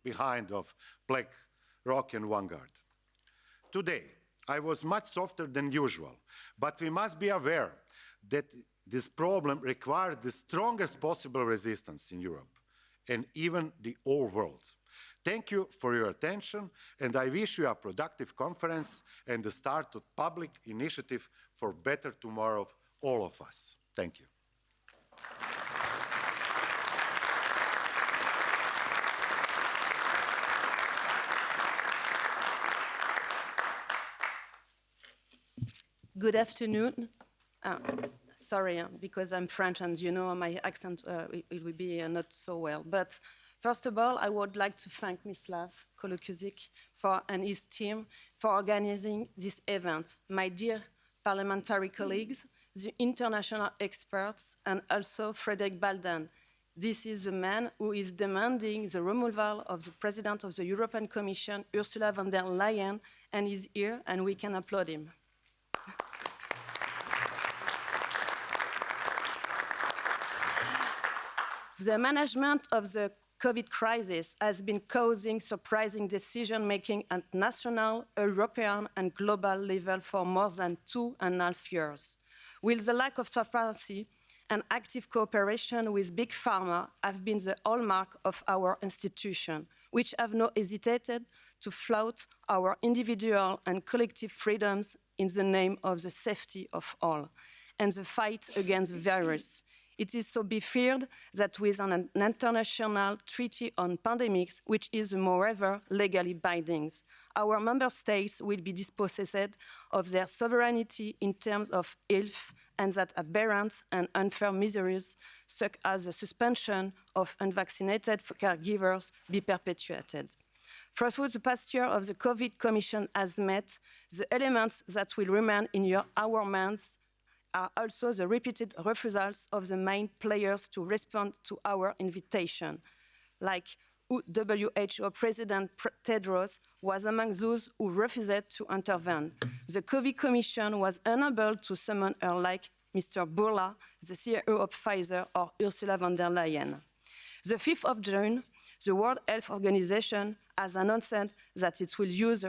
behind of BlackRock and Vanguard. Today, I was much softer than usual, but we must be aware that this problem requires the strongest possible resistance in Europe and even the whole world. Thank you for your attention, and I wish you a productive conference and the start of public initiative for better tomorrow of all of us. Thank you. Good afternoon. Sorry, because I'm French and you know my accent it will be not so well. But first of all, I would like to thank Mislav Kolokusic and his team for organizing this event. My dear parliamentary colleagues, the international experts, and also Frederic Baldan. This is the man who is demanding the removal of the President of the European Commission, Ursula von der Leyen, and is here, and we can applaud him. The management of the COVID crisis has been causing surprising decision-making at national, European, and global level for more than 2.5 years. With the lack of transparency and active cooperation with Big Pharma have been the hallmark of our institution, which have not hesitated to flout our individual and collective freedoms in the name of the safety of all and the fight against the virus. It is to be feared that with an international treaty on pandemics, which is moreover legally binding, our member states will be dispossessed of their sovereignty in terms of health, and that aberrant and unfair measures, such as the suspension of unvaccinated caregivers, be perpetuated. Throughout the past year of the COVID Commission has met, the elements that will remain in our minds are also the repeated refusals of the main players to respond to our invitation, like WHO President Tedros was among those who refused to intervene. The COVID Commission was unable to summon her, like Mr. Bourla, the CEO of Pfizer, or Ursula von der Leyen. The 5th of June, the World Health Organization has announced that it will use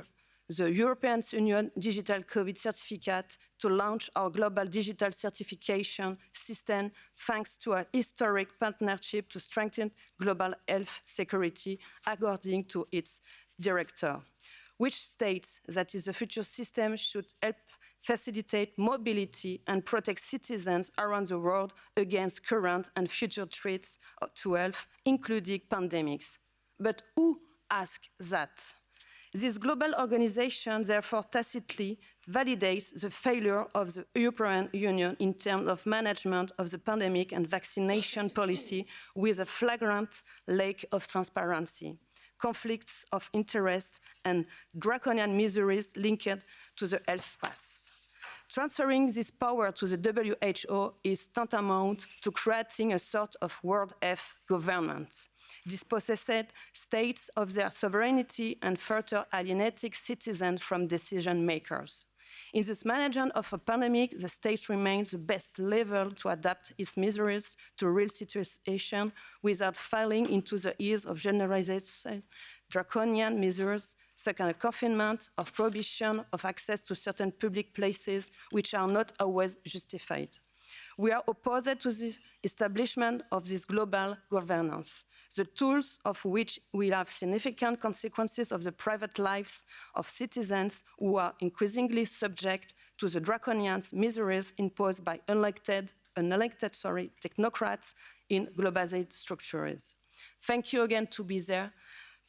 the European Union Digital COVID Certificate to launch our global digital certification system thanks to a historic partnership to strengthen global health security, according to its director, which states that the future system should help facilitate mobility and protect citizens around the world against current and future threats to health, including pandemics. But who asked that? This global organization therefore tacitly validates the failure of the European Union in terms of management of the pandemic and vaccination policy with a flagrant lack of transparency, conflicts of interest, and draconian measures linked to the health pass. Transferring this power to the WHO is tantamount to creating a sort of world health government, dispossessed states of their sovereignty and further alienating citizens from decision makers. In this management of a pandemic, the state remains the best level to adapt its measures to real situation without falling into the ears of generalized draconian measures, such as confinement, of prohibition of access to certain public places, which are not always justified. We are opposed to the establishment of this global governance, the tools of which will have significant consequences of the private lives of citizens who are increasingly subject to the draconian measures imposed by unelected technocrats in globalized structures. Thank you again to be there.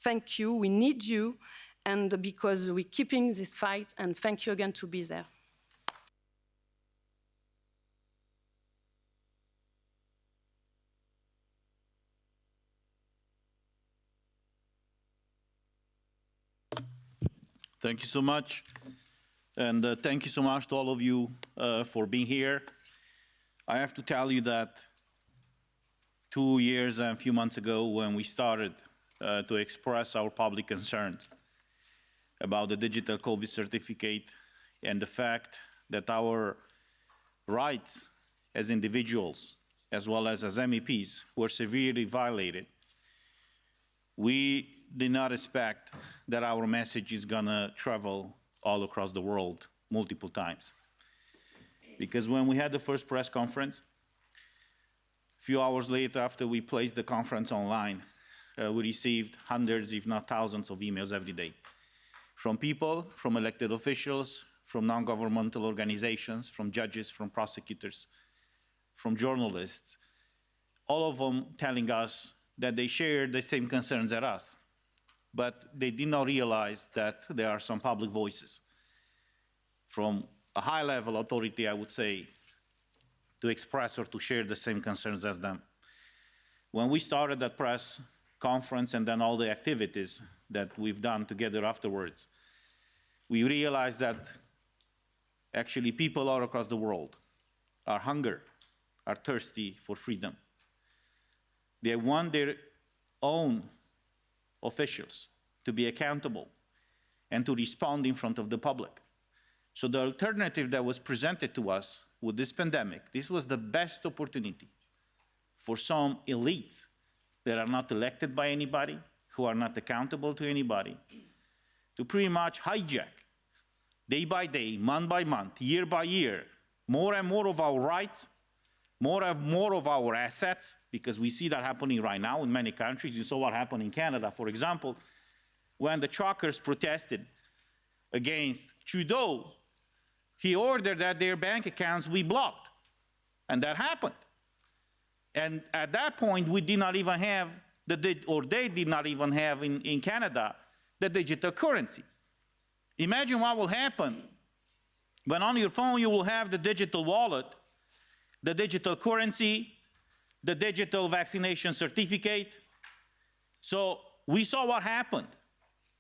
Thank you, we need you, and because we're keeping this fight, and thank you again to be there. Thank you so much, and thank you so much to all of you for being here. I have to tell you that 2 years and a few months ago, when we started to express our public concerns about the digital COVID certificate and the fact that our rights as individuals, as well as MEPs, were severely violated, we did not expect that our message is gonna travel all across the world multiple times. Because when we had the first press conference, a few hours later after we placed the conference online, we received hundreds, if not thousands, of emails every day from people, from elected officials, from non-governmental organizations, from judges, from prosecutors, from journalists, all of them telling us that they shared the same concerns as us, but they did not realize that there are some public voices from a high-level authority, I would say, to express or to share the same concerns as them. When we started that press conference and then all the activities that we've done together afterwards, we realized that actually people all across the world are hungry, are thirsty for freedom. They want their own officials to be accountable and to respond in front of the public. So the alternative that was presented to us with this pandemic, this was the best opportunity for some elites that are not elected by anybody, who are not accountable to anybody, to pretty much hijack, day by day, month by month, year by year, more and more of our rights, more and more of our assets, because we see that happening right now in many countries. You saw what happened in Canada, for example, when the truckers protested against Trudeau. He ordered that their bank accounts be blocked, and that happened. And at that point, we did not even have, they did not even have in Canada, the digital currency. Imagine what will happen when on your phone you will have the digital wallet, the digital currency, the digital vaccination certificate. So we saw what happened.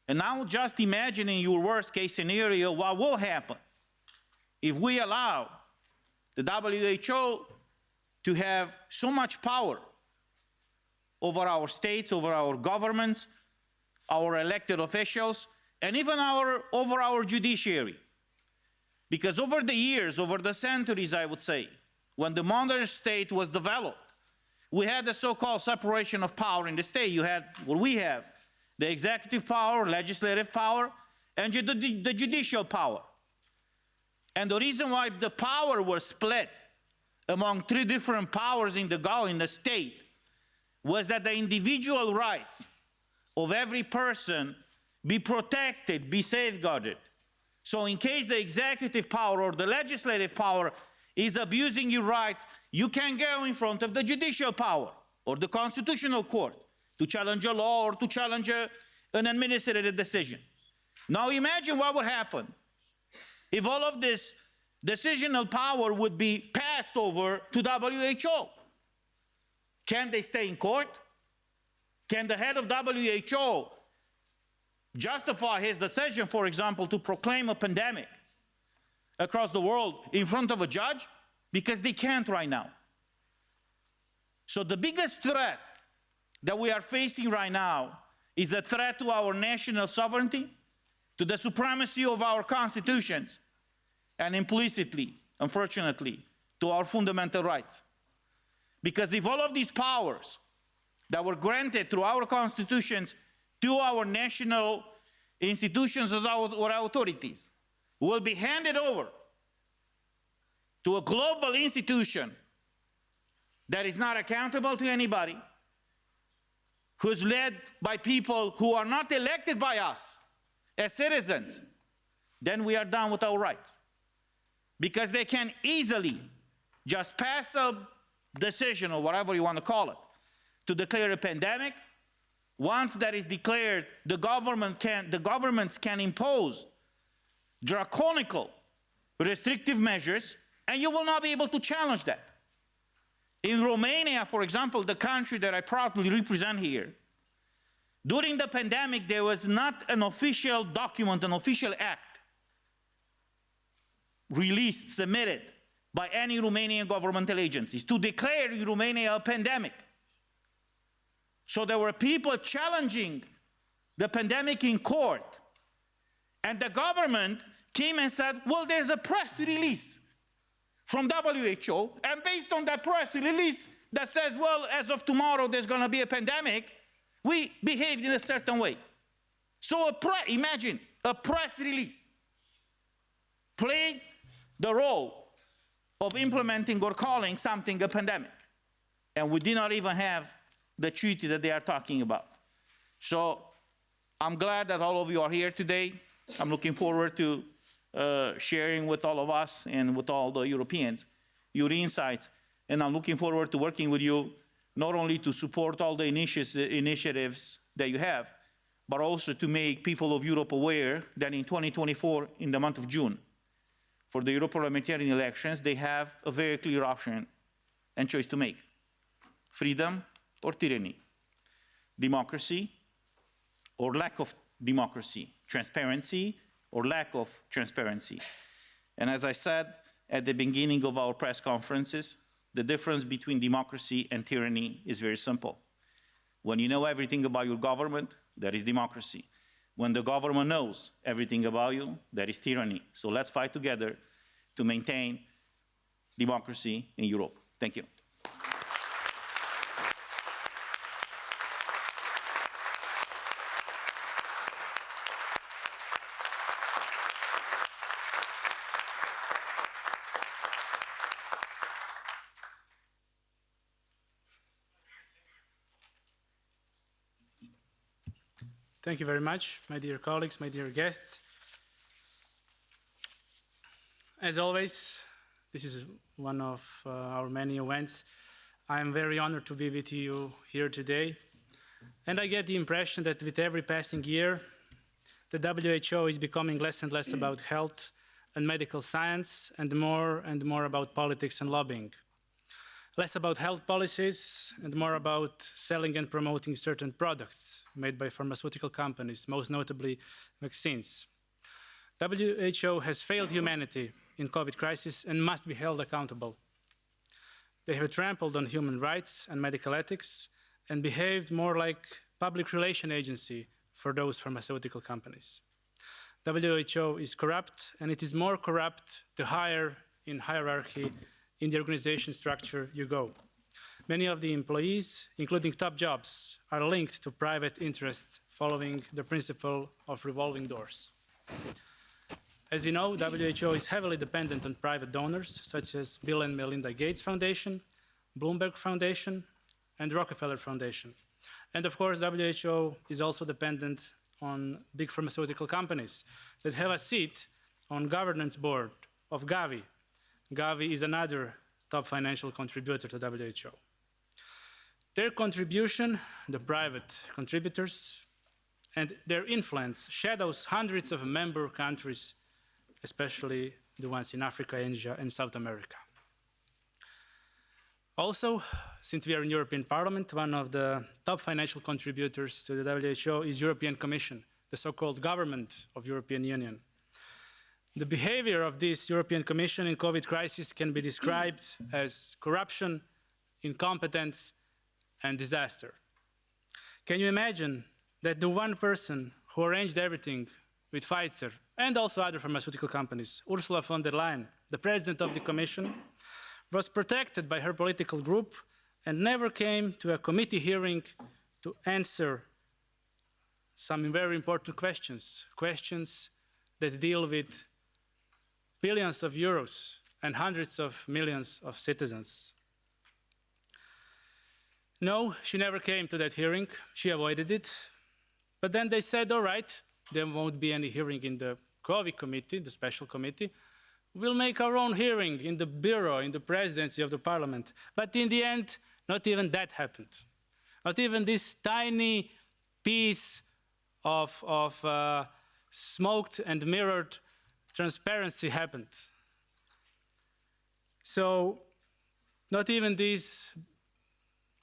And now just imagine in your worst case scenario what will happen if we allow the WHO to have so much power over our states, over our governments, our elected officials, and even over our judiciary. Because over the years, over the centuries, I would say, when the modern state was developed, we had the so-called separation of power in the state. You had what we have, the executive power, legislative power, and the judicial power. And the reason why the power was split among three different powers in the state was that the individual rights of every person be protected, be safeguarded. So in case the executive power or the legislative power is abusing your rights, you can go in front of the judicial power or the constitutional court to challenge a law or to challenge an administrative decision. Now imagine what would happen if all of this decisional power would be passed over to WHO. Can they stay in court? Can the head of WHO justify his decision, for example, to proclaim a pandemic across the world in front of a judge? Because they can't right now. So the biggest threat that we are facing right now is a threat to our national sovereignty, to the supremacy of our constitutions, and implicitly, unfortunately, to our fundamental rights. Because if all of these powers that were granted through our constitutions to our national institutions or authorities will be handed over to a global institution that is not accountable to anybody, who's led by people who are not elected by us as citizens, then we are done with our rights. Because they can easily just pass a decision, or whatever you want to call it, to declare a pandemic. Once that is declared, the governments can impose draconical restrictive measures, and you will not be able to challenge that. In Romania, for example, the country that I proudly represent here, during the pandemic, there was not an official document, an official act released, submitted by any Romanian governmental agencies to declare in Romania a pandemic. So there were people challenging the pandemic in court, and the government came and said, well, there's a press release from WHO, and based on that press release that says, well, as of tomorrow there's going to be a pandemic, we behaved in a certain way. So imagine a press release played the role of implementing or calling something a pandemic. And we did not even have the treaty that they are talking about. So I'm glad that all of you are here today. I'm looking forward to sharing with all of us and with all the Europeans your insights. And I'm looking forward to working with you, not only to support all the initiatives that you have, but also to make people of Europe aware that in 2024, in the month of June, for the European parliamentarian elections, they have a very clear option and choice to make: freedom or tyranny, democracy or lack of democracy, transparency or lack of transparency. And as I said at the beginning of our press conferences, the difference between democracy and tyranny is very simple. When you know everything about your government, that is democracy. When the government knows everything about you, that is tyranny. So let's fight together to maintain democracy in Europe. Thank you. Thank you very much, my dear colleagues, my dear guests. As always, this is one of our many events. I am very honored to be with you here today. And I get the impression that with every passing year, the WHO is becoming less and less about health and medical science and more about politics and lobbying. Less about health policies and more about selling and promoting certain products made by pharmaceutical companies, most notably vaccines. WHO has failed humanity in COVID crisis and must be held accountable. They have trampled on human rights and medical ethics and behaved more like public relation agency for those pharmaceutical companies. WHO is corrupt, and it is more corrupt the higher in hierarchy in the organization structure you go. Many of the employees, including top jobs, are linked to private interests following the principle of revolving doors. As you know, WHO is heavily dependent on private donors, such as Bill and Melinda Gates Foundation, Bloomberg Foundation, and Rockefeller Foundation. And of course, WHO is also dependent on big pharmaceutical companies that have a seat on governance board of Gavi. Gavi is another top financial contributor to WHO. Their contribution, the private contributors, and their influence shadows hundreds of member countries, especially the ones in Africa, Asia, and South America. Also, since we are in European Parliament, one of the top financial contributors to the WHO is European Commission, the so-called government of European Union. The behavior of this European Commission in COVID crisis can be described as corruption, incompetence, and disaster. Can you imagine that the one person who arranged everything with Pfizer and also other pharmaceutical companies, Ursula von der Leyen, the president of the Commission, was protected by her political group and never came to a committee hearing to answer some very important questions, questions that deal with billions of euros and hundreds of millions of citizens. No, she never came to that hearing. She avoided it. But then they said, all right, there won't be any hearing in the COVID committee, the special committee. We'll make our own hearing in the bureau, in the presidency of the parliament. But in the end, not even that happened. Not even this tiny piece of smoked and mirrored transparency happened. So not even this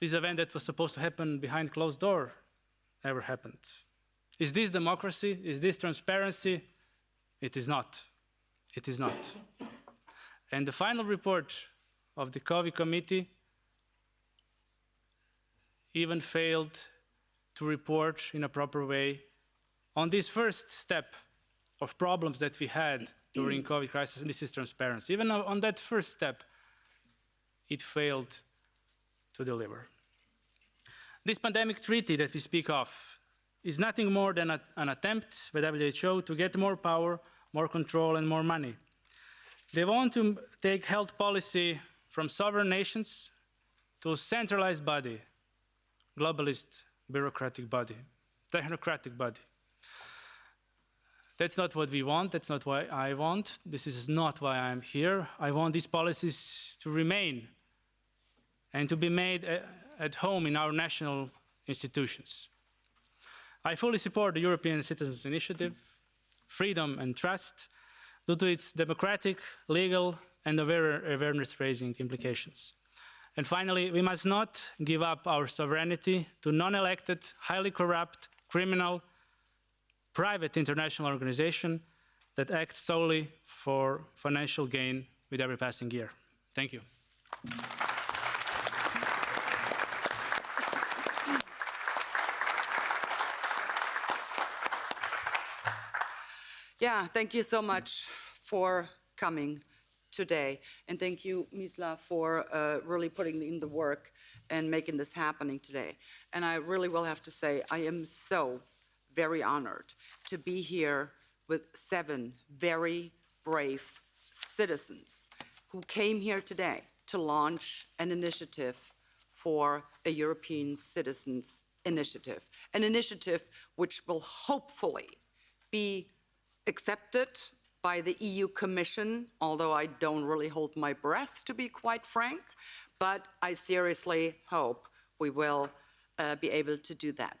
event that was supposed to happen behind closed door ever happened. Is this democracy? Is this transparency? It is not. It is not. And the final report of the COVID committee even failed to report in a proper way on this first step of problems that we had during COVID crisis, and this is transparency. Even on that first step, it failed to deliver. This pandemic treaty that we speak of is nothing more than an attempt by WHO to get more power, more control, and more money. They want to take health policy from sovereign nations to a centralized body, globalist, bureaucratic body, technocratic body. That's not what we want. That's not what I want. This is not why I'm here. I want these policies to remain and to be made at home in our national institutions. I fully support the European Citizens Initiative, freedom and trust, due to its democratic, legal, and awareness-raising implications. And finally, we must not give up our sovereignty to non-elected, highly corrupt, criminal, private international organization that acts solely for financial gain with every passing year. Thank you. Yeah, thank you so much for coming today. And thank you, Misla, for really putting in the work and making this happening today. And I really will have to say, I am so very honored to be here with 7 very brave citizens who came here today to launch an initiative for a European Citizens Initiative, an initiative which will hopefully be accepted by the EU Commission, although I don't really hold my breath, to be quite frank, but I seriously hope we will be able to do that.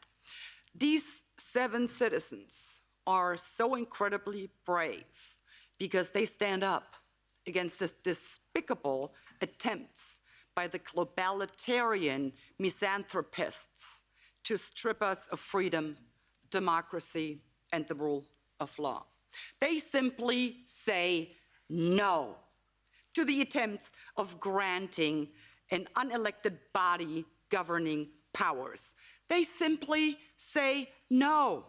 These 7 citizens are so incredibly brave because they stand up against this despicable attempts by the globalitarian misanthropists to strip us of freedom, democracy, and the rule of law. They simply say no to the attempts of granting an unelected body governing powers. They simply say no.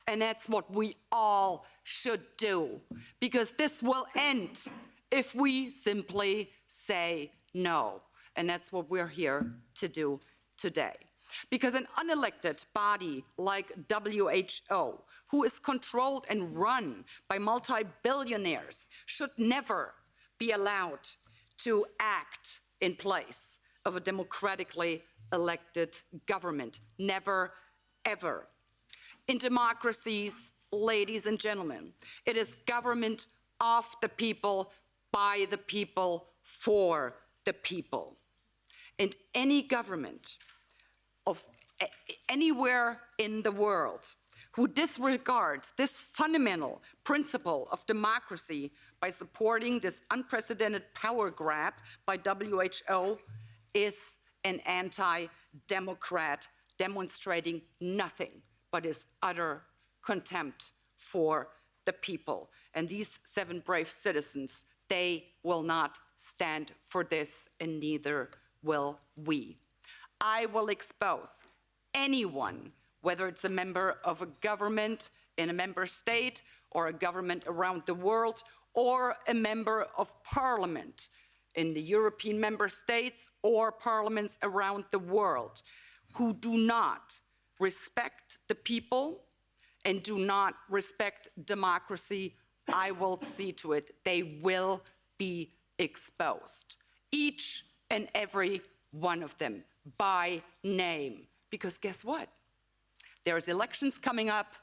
And that's what we all should do, because this will end if we simply say no. And that's what we're here to do today. Because an unelected body like WHO, who is controlled and run by multi-billionaires, should never be allowed to act in place of a democratically elected government. Never, ever. In democracies, ladies and gentlemen, it is government of the people, by the people, for the people. And any government of anywhere in the world who disregards this fundamental principle of democracy by supporting this unprecedented power grab by WHO is an anti-democrat demonstrating nothing but his utter contempt for the people. And these 7 brave citizens, they will not stand for this, and neither will we. I will expose anyone, whether it's a member of a government in a member state or a government around the world, or a member of parliament in the European member states or parliaments around the world, who do not respect the people and do not respect democracy. I will see to it they will be exposed, each and every one of them, by name. Because guess what? There's elections coming up,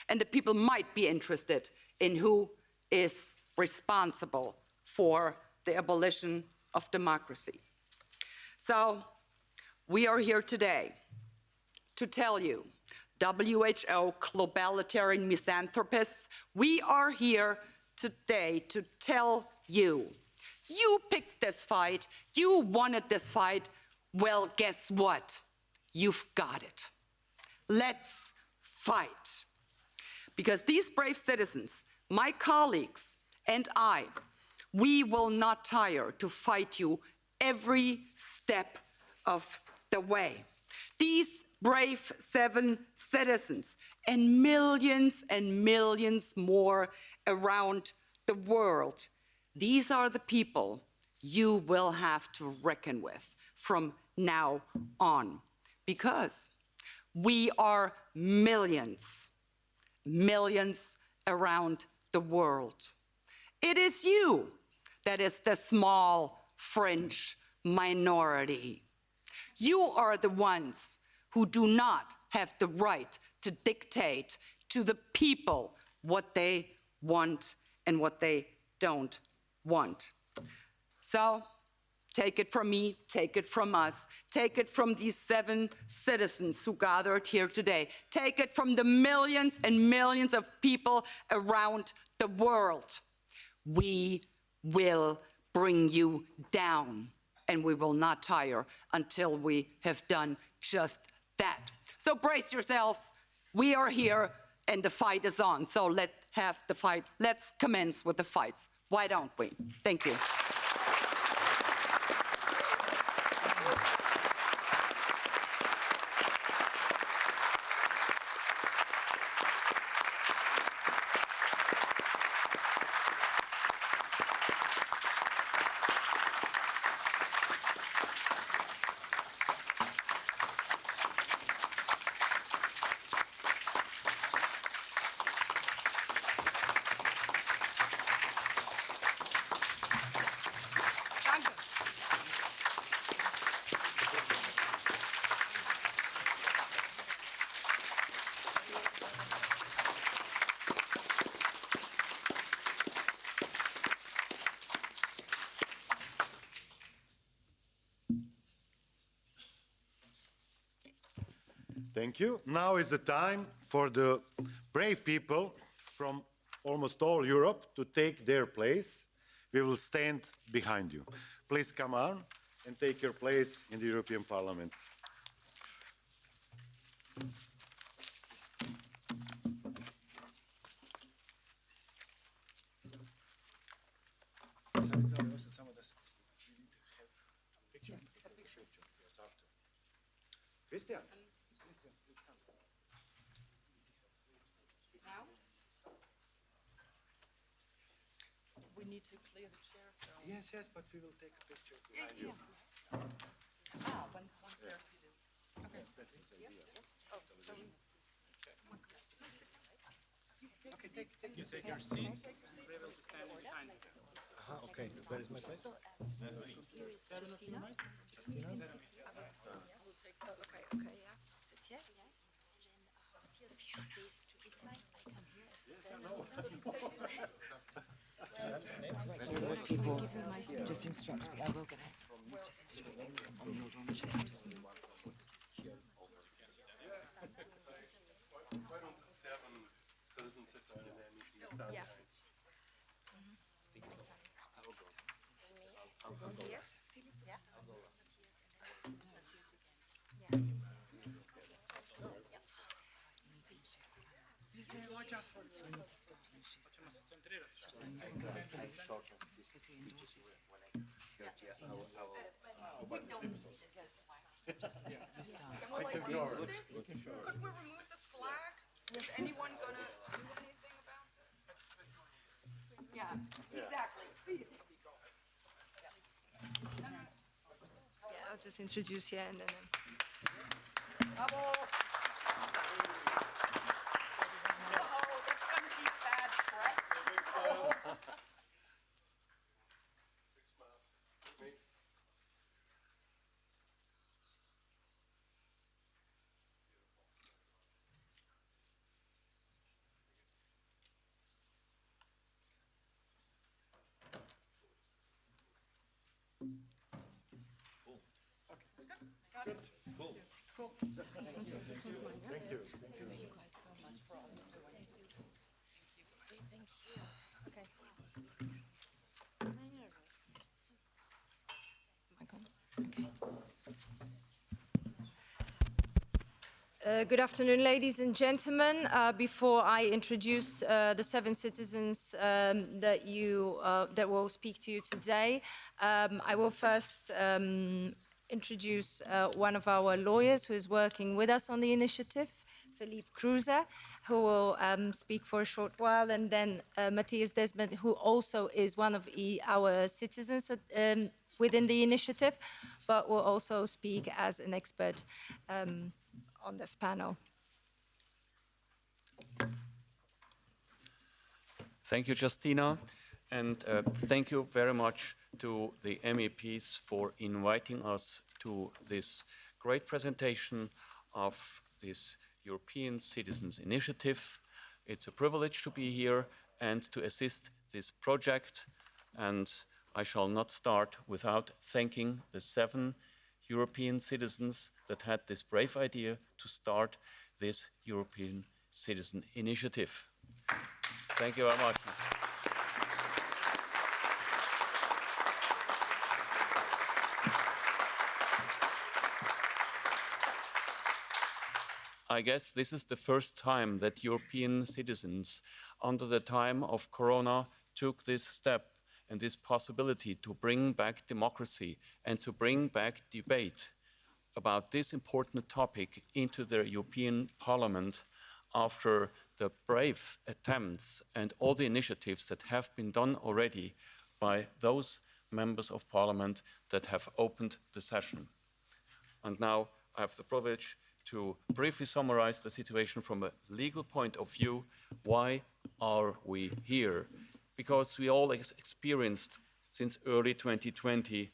and the people might be interested in who is responsible for the abolition of democracy. So we are here today to tell you, WHO globalitarian misanthropists, we are here today to tell you, you picked this fight, you wanted this fight, well, guess what? You've got it. Let's fight. Because these brave citizens, my colleagues and I, we will not tire to fight you every step of the way. These brave 7 citizens and millions more around the world, these are the people you will have to reckon with from now on. Because We are millions, millions around the world. It is you that is the small fringe minority. You are the ones who do not have the right to dictate to the people what they want and what they don't want. So take it from me, take it from us, take it from these 7 citizens who gathered here today. Take it from the millions and millions of people around the world. We will bring you down, and we will not tire until we have done just that. So brace yourselves. We are here, and the fight is on. So let's have the fight. Let's commence with the fights. Why don't we? Thank you. Thank you. Now is the time for the brave people from almost all Europe to take their place. We will stand behind you. Please come on and take your place in the European Parliament. Christian. We need to clear the chairs, though. Yes, yes, but we will take a picture behind you. Once they're seated. Okay. Okay, take You take your seat. We will stand behind you. Okay, where is my place? Here is Justina. Okay, yeah. Sit here, yes. And then Matthias stays to this side. I come here as the People just instruct me. I will get it. Just instruct me on the order on which they have to speak. Why don't the 7 citizens sit down and then you stand Yeah. behind? Here. Yeah. You need to introduce the camera. You need to start and introduce the camera. Because he endorses you. Justina. Yes. Justina, you start. Could we remove the flag? Is anyone gonna do anything about it? Yeah, exactly. See, there we go. Yeah, I'll just introduce you and then. Bravo. Oh, that's gonna be bad press. 6 miles. Me? Good afternoon, ladies and gentlemen. Before I introduce the 7 citizens that will speak to you today, I will first introduce one of our lawyers who is working with us on the initiative, Philippe Kruse, who will speak for a short while, and then Matthias Desmet, who also is one of our citizens within the initiative, but will also speak as an expert on this panel. Thank you, Justina, and thank you very much to the MEPs for inviting us to this great presentation of this European Citizens Initiative. It's a privilege to be here and to assist this project, and I shall not start without thanking the 7 European citizens that had this brave idea to start this European Citizen Initiative. Thank you very much. I guess this is the first time that European citizens, under the time of Corona, took this step and this possibility to bring back democracy and to bring back debate about this important topic into the European Parliament after the brave attempts and all the initiatives that have been done already by those members of Parliament that have opened the session. And now I have the privilege to briefly summarize the situation from a legal point of view. Why are we here? Because we all experienced since early 2020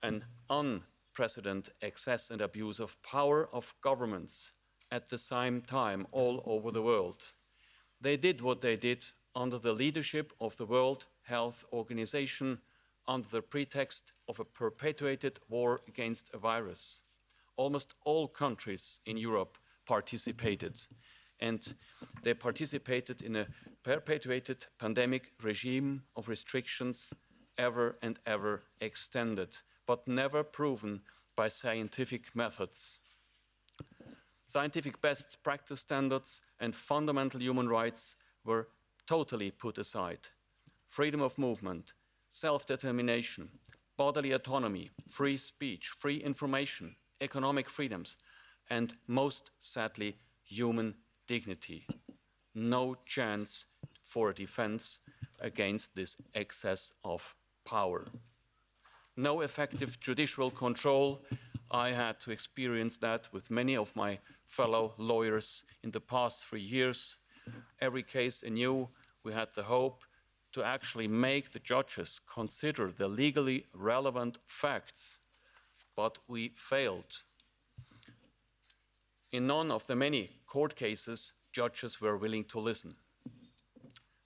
an unprecedented excess and abuse of power of governments at the same time all over the world. They did what they did under the leadership of the World Health Organization under the pretext of a perpetuated war against a virus. Almost all countries in Europe participated, and they participated in a perpetuated pandemic regime of restrictions ever and ever extended, but never proven by scientific methods. Scientific best practice standards and fundamental human rights were totally put aside. Freedom of movement, self-determination, bodily autonomy, free speech, free information, economic freedoms, and most sadly, human dignity. No chance for a defense against this excess of power. No effective judicial control. I had to experience that with many of my fellow lawyers in the past 3 years. Every case anew, we had the hope to actually make the judges consider the legally relevant facts, but we failed. In none of the many court cases, judges were willing to listen.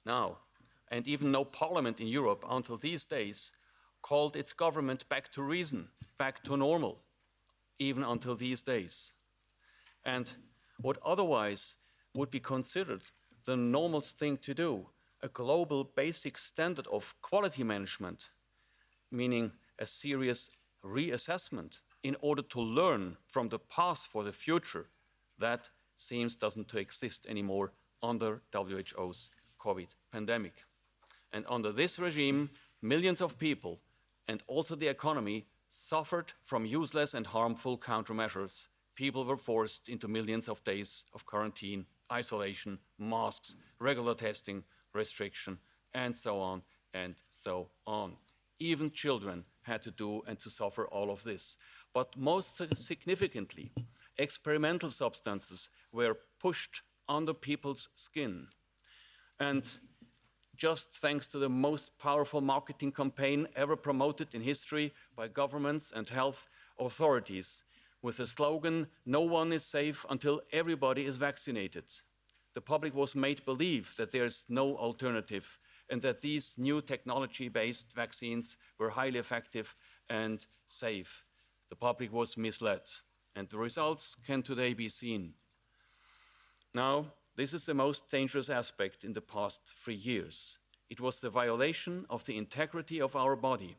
Now, and even no parliament in Europe until these days called its government back to reason, back to normal, even until these days. And what otherwise would be considered the normal thing to do, a global basic standard of quality management, meaning a serious reassessment in order to learn from the past for the future, that seems doesn't to exist anymore under WHO's COVID pandemic. And under this regime, millions of people and also the economy suffered from useless and harmful countermeasures. People were forced into millions of days of quarantine, isolation, masks, regular testing, restriction, and so on and so on. Even children had to do and to suffer all of this. But most significantly, experimental substances were pushed under people's skin. And just thanks to the most powerful marketing campaign ever promoted in history by governments and health authorities, with the slogan, "No one is safe until everybody is vaccinated," the public was made believe that there is no alternative and that these new technology-based vaccines were highly effective and safe. The public was misled, and the results can today be seen. Now, this is the most dangerous aspect in the past 3 years. It was the violation of the integrity of our body,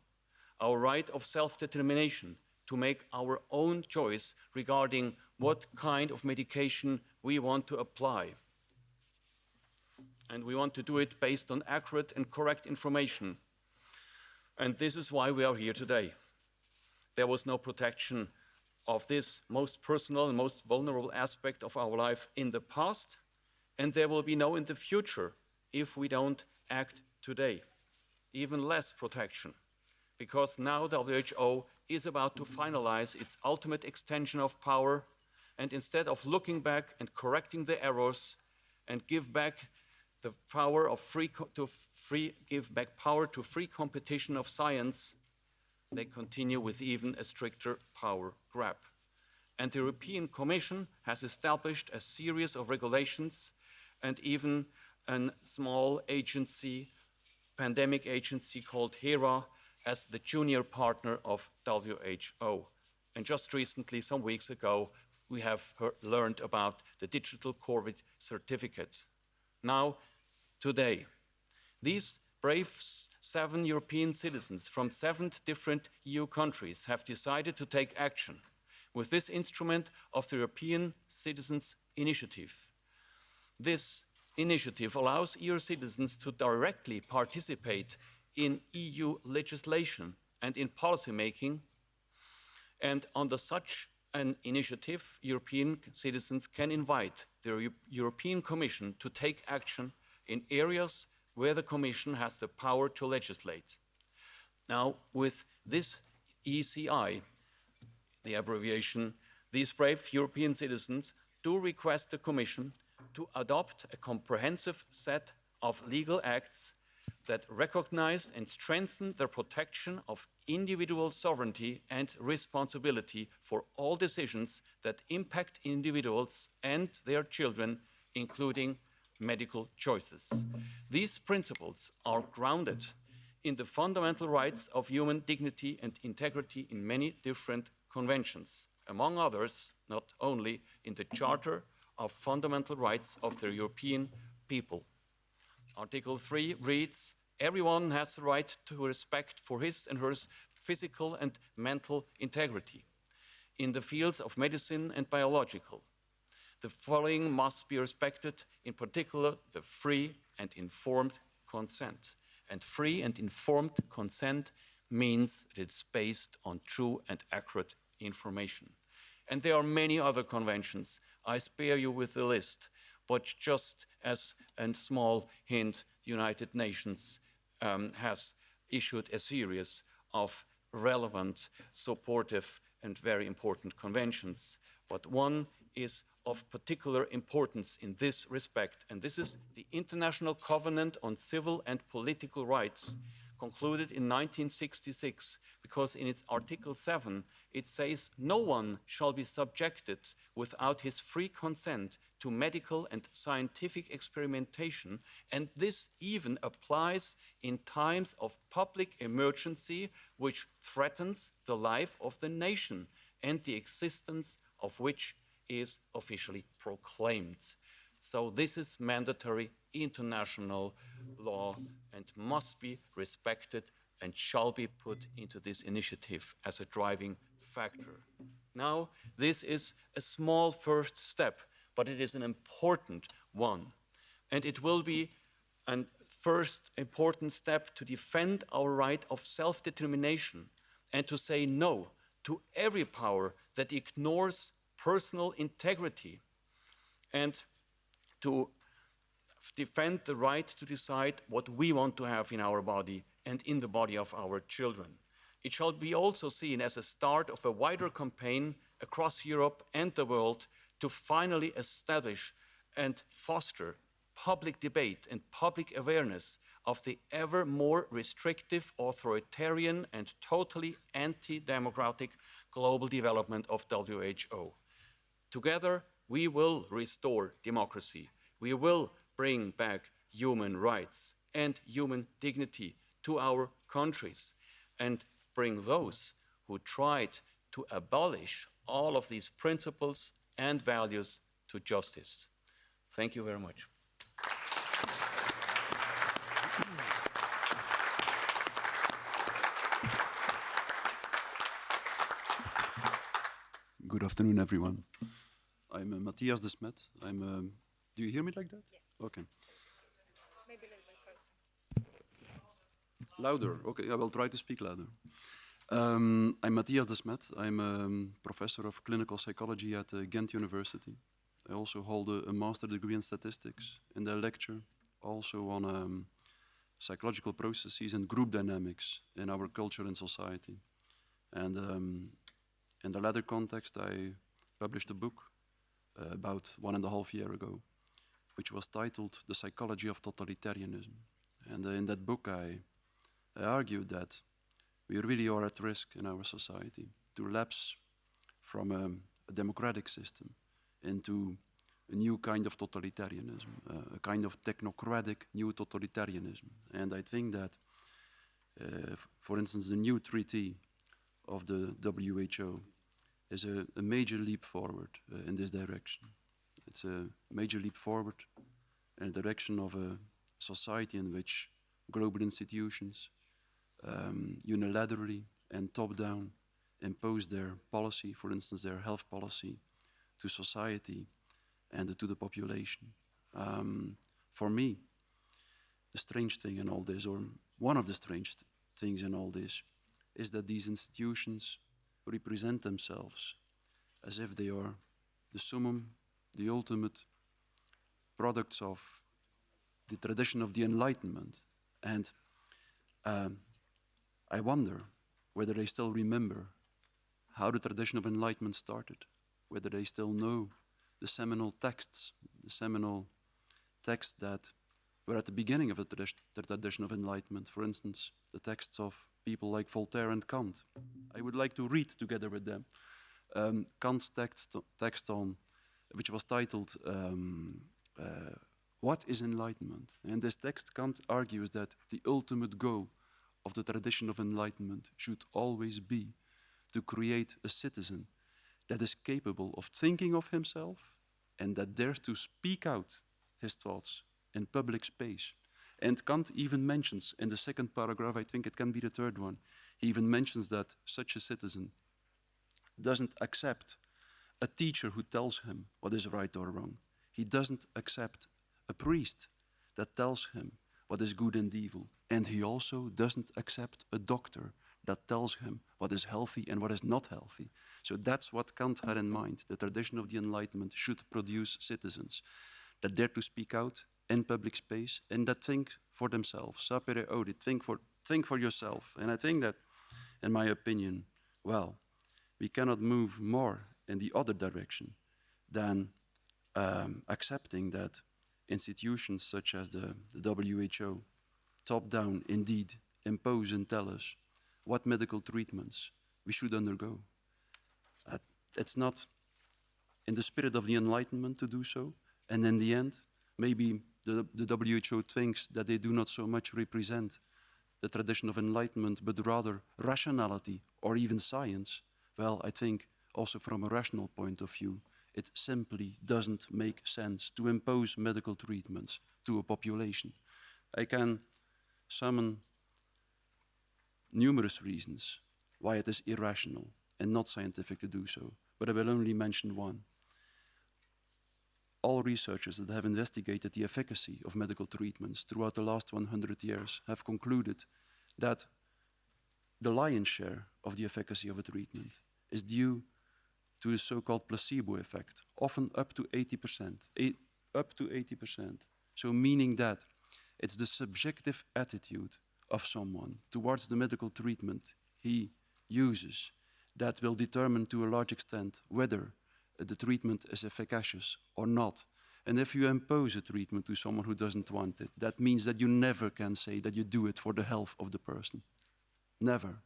our right of self-determination to make our own choice regarding what kind of medication we want to apply. And we want to do it based on accurate and correct information. And this is why we are here today. There was no protection of this most personal and most vulnerable aspect of our life in the past, and there will be no in the future if we don't act today. Even less protection, because now the WHO is about to finalize its ultimate extension of power, and instead of looking back and correcting the errors and give back the power of give back power to free competition of science, they continue with even a stricter power grab. And the European Commission has established a series of regulations and even a small agency, pandemic agency called HERA, as the junior partner of WHO. And just recently, some weeks ago, we have learned about the digital COVID certificates. Now, today, these brave 7 European citizens from 7 different EU countries have decided to take action with this instrument of the European Citizens' Initiative. This initiative allows EU citizens to directly participate in EU legislation and in policy making, and under such an initiative, European citizens can invite the European Commission to take action in areas where the Commission has the power to legislate. Now, with this ECI, the abbreviation, these brave European citizens do request the Commission to adopt a comprehensive set of legal acts that recognize and strengthen the protection of individual sovereignty and responsibility for all decisions that impact individuals and their children, including medical choices. These principles are grounded in the fundamental rights of human dignity and integrity in many different conventions, among others, not only in the Charter of Fundamental Rights of the European People. Article 3 reads, "Everyone has the right to respect for his and her physical and mental integrity. In the fields of medicine and biological, the following must be respected, in particular, the free and informed consent." And free and informed consent means that it's based on true and accurate information. And there are many other conventions. I spare you with the list, but just as a small hint, the United Nations has issued a series of relevant, supportive, and very important conventions. But one is of particular importance in this respect, and this is the International Covenant on Civil and Political Rights, concluded in 1966, because in its Article 7, it says, "No one shall be subjected without his free consent to medical and scientific experimentation," and this even applies in times of public emergency which threatens the life of the nation and the existence of which is officially proclaimed. So this is mandatory international law and must be respected and shall be put into this initiative as a driving factor. Now, this is a small first step, but it is an important one. And it will be a first important step to defend our right of self-determination and to say no to every power that ignores personal integrity, and to defend the right to decide what we want to have in our body and in the body of our children. It shall be also seen as a start of a wider campaign across Europe and the world to finally establish and foster public debate and public awareness of the ever more restrictive, authoritarian, and totally anti-democratic global development of WHO. Together, we will restore democracy. We will bring back human rights and human dignity to our countries and bring those who tried to abolish all of these principles and values to justice. Thank you very much. Good afternoon, everyone. I'm Matthias de Smet. Do you hear me like that? Yes. Okay. Maybe a little bit closer. Louder. Okay, I will try to speak louder. I'm Matthias de Smet. I'm a professor of clinical psychology at Ghent University. I also hold a master degree in statistics, and I lecture also on psychological processes and group dynamics in our culture and society. And in the latter context, I published a book about 1.5 years ago, which was titled The Psychology of Totalitarianism. And in that book, I argued that we really are at risk in our society to lapse from a democratic system into a new kind of totalitarianism, a kind of technocratic new totalitarianism. And I think that, for instance, the new treaty of the WHO is a major leap forward in this direction. It's a major leap forward in the direction of a society in which global institutions unilaterally and top-down impose their policy, for instance, their health policy, to society and to the population. For me, the strange thing in all this, or one of the strange things in all this, is that these institutions represent themselves as if they are the summum, the ultimate products of the tradition of the Enlightenment. And I wonder whether they still remember how the tradition of Enlightenment started, whether they still know the seminal texts that were at the beginning of the tradition of Enlightenment. For instance, the texts of people like Voltaire and Kant. I would like to read together with them Kant's text on, which was titled What is Enlightenment? In this text, Kant argues that the ultimate goal of the tradition of Enlightenment should always be to create a citizen that is capable of thinking of himself and that dares to speak out his thoughts in public space. And Kant even mentions in the second paragraph, I think it can be the third one, he even mentions that such a citizen doesn't accept a teacher who tells him what is right or wrong. He doesn't accept a priest that tells him what is good and evil. And he also doesn't accept a doctor that tells him what is healthy and what is not healthy. So that's what Kant had in mind. The tradition of the Enlightenment should produce citizens that dare to speak out in public space and that think for themselves. Sapere audit, think for yourself. And I think that, in my opinion, well, we cannot move more in the other direction than accepting that institutions such as the WHO, top-down, indeed, impose and tell us what medical treatments we should undergo. It's not in the spirit of the Enlightenment to do so, and in the end, maybe the WHO thinks that they do not so much represent the tradition of Enlightenment, but rather rationality or even science. Well, I think also from a rational point of view, it simply doesn't make sense to impose medical treatments to a population. I can summon numerous reasons why it is irrational and not scientific to do so, but I will only mention one. All researchers that have investigated the efficacy of medical treatments throughout the last 100 years have concluded that the lion's share of the efficacy of a treatment is due to the so-called placebo effect, often up to 80%. Up to 80%. So meaning that it's the subjective attitude of someone towards the medical treatment he uses that will determine to a large extent whether the treatment is efficacious or not. And if you impose a treatment to someone who doesn't want it, that means that you never can say that you do it for the health of the person. Never.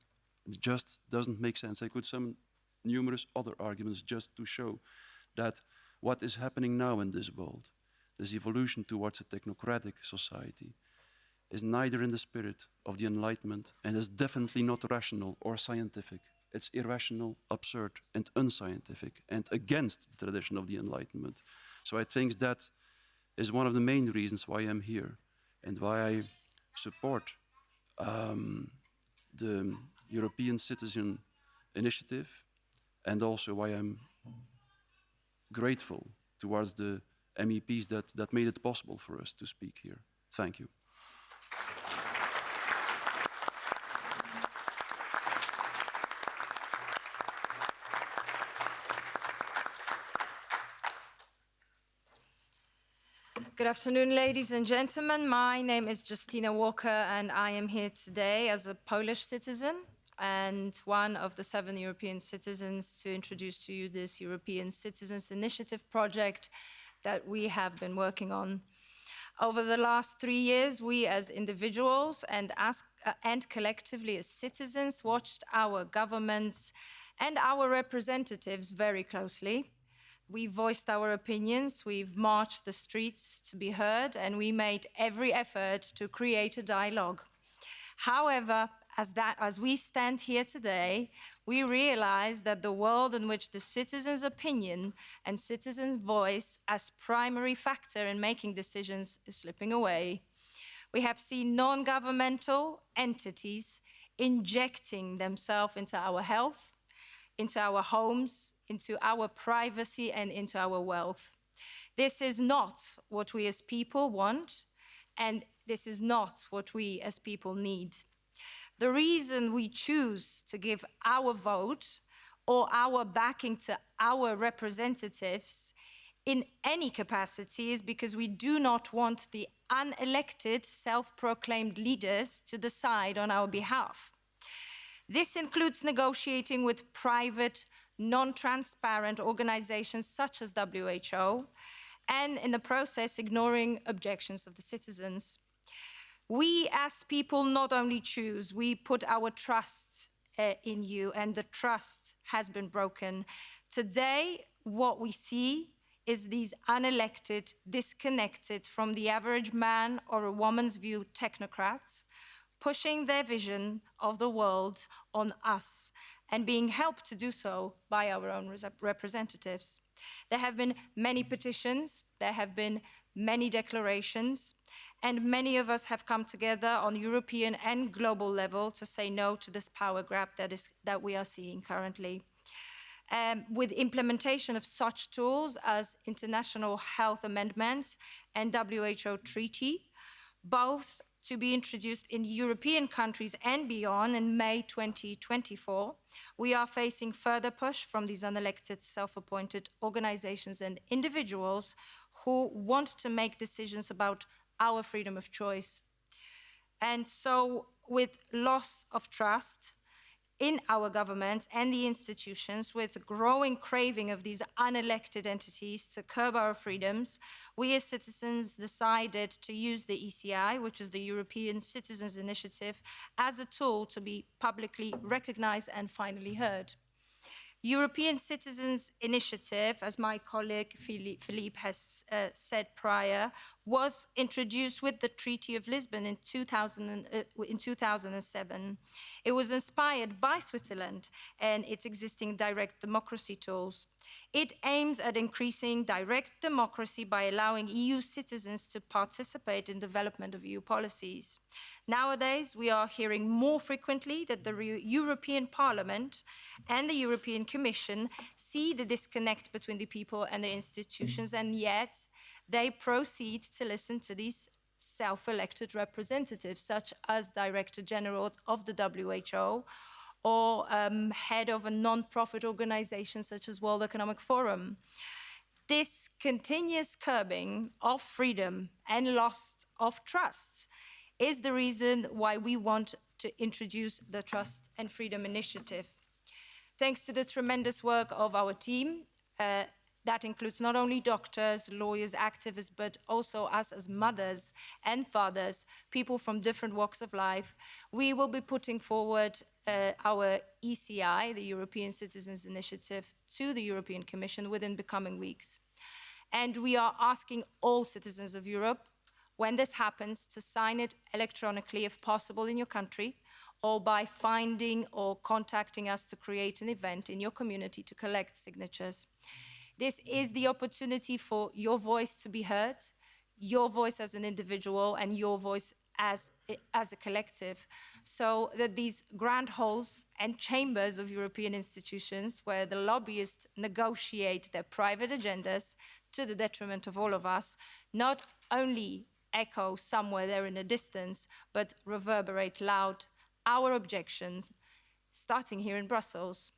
It just doesn't make sense. I could summon numerous other arguments just to show that what is happening now in this world, this evolution towards a technocratic society, is neither in the spirit of the Enlightenment and is definitely not rational or scientific. It's irrational, absurd, and unscientific, and against the tradition of the Enlightenment. So I think that is one of the main reasons why I'm here, and why I support the European Citizen Initiative, and also why I'm grateful towards the MEPs that made it possible for us to speak here. Thank you. Good afternoon, ladies and gentlemen. My name is Justina Walker, and I am here today as a Polish citizen. and one of the 7 European citizens to introduce to you this European Citizens Initiative project that we have been working on. Over the last 3 years, we as individuals and collectively as citizens watched our governments and our representatives very closely. We voiced our opinions, we've marched the streets to be heard, and we made every effort to create a dialogue. However, as we stand here today, we realize that the world in which the citizen's opinion and citizen's voice as primary factor in making decisions is slipping away. We have seen non-governmental entities injecting themselves into our health, into our homes, into our privacy, and into our wealth. This is not what we as people want, and this is not what we as people need. The reason we choose to give our vote or our backing to our representatives in any capacity is because we do not want the unelected, self-proclaimed leaders to decide on our behalf. This includes negotiating with private, non-transparent organizations such as WHO, and in the process ignoring objections of the citizens. We as people not only choose, we put our trust in you, and the trust has been broken. Today, what we see is these unelected, disconnected from the average man or a woman's view technocrats, pushing their vision of the world on us and being helped to do so by our own representatives. There have been many petitions, there have been many declarations, and many of us have come together on European and global level to say no to this power grab that we are seeing currently. With implementation of such tools as international health amendments and WHO treaty, both to be introduced in European countries and beyond in May 2024, we are facing further push from these unelected, self-appointed organizations and individuals who want to make decisions about our freedom of choice. And so, with loss of trust in our government and the institutions, with growing craving of these unelected entities to curb our freedoms, we as citizens decided to use the ECI, which is the European Citizens Initiative, as a tool to be publicly recognized and finally heard. European Citizens Initiative, as my colleague Philippe has said prior, was introduced with the Treaty of Lisbon in 2007. It was inspired by Switzerland and its existing direct democracy tools. It aims at increasing direct democracy by allowing EU citizens to participate in development of EU policies. Nowadays, we are hearing more frequently that the European Parliament and the European Commission see the disconnect between the people and the institutions, and yet they proceed to listen to these self-elected representatives, such as Director General of the WHO, or head of a non-profit organization such as World Economic Forum. This continuous curbing of freedom and loss of trust is the reason why we want to introduce the Trust and Freedom Initiative. Thanks to the tremendous work of our team, that includes not only doctors, lawyers, activists, but also us as mothers and fathers, people from different walks of life, we will be putting forward our ECI, the European Citizens Initiative, to the European Commission within the coming weeks. And we are asking all citizens of Europe, when this happens, to sign it electronically if possible in your country, or by finding or contacting us to create an event in your community to collect signatures. This is the opportunity for your voice to be heard, your voice as an individual and your voice as a collective, so that these grand halls and chambers of European institutions where the lobbyists negotiate their private agendas to the detriment of all of us, not only echo somewhere there in the distance, but reverberate loud our objections, starting here in Brussels.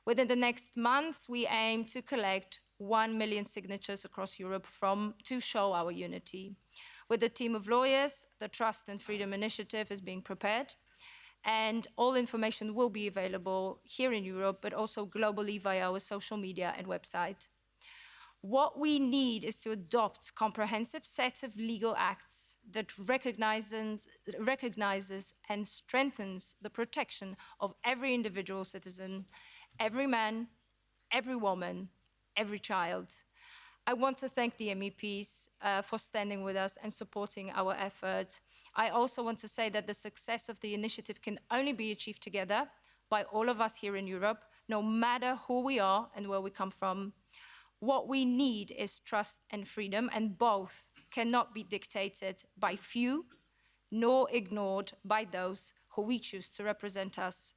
Within the next months, we aim to collect 1 million signatures across Europe to show our unity. With a team of lawyers, the Trust and Freedom Initiative is being prepared, And all information will be available here in Europe, but also globally via our social media and website. What we need is to adopt a comprehensive set of legal acts that recognizes and strengthens the protection of every individual citizen, every man, every woman, every child. I want to thank the MEPs for standing with us and supporting our effort. I also want to say that the success of the initiative can only be achieved together by all of us here in Europe, no matter who we are and where we come from. What we need is trust and freedom, and both cannot be dictated by few, nor ignored by those who we choose to represent us.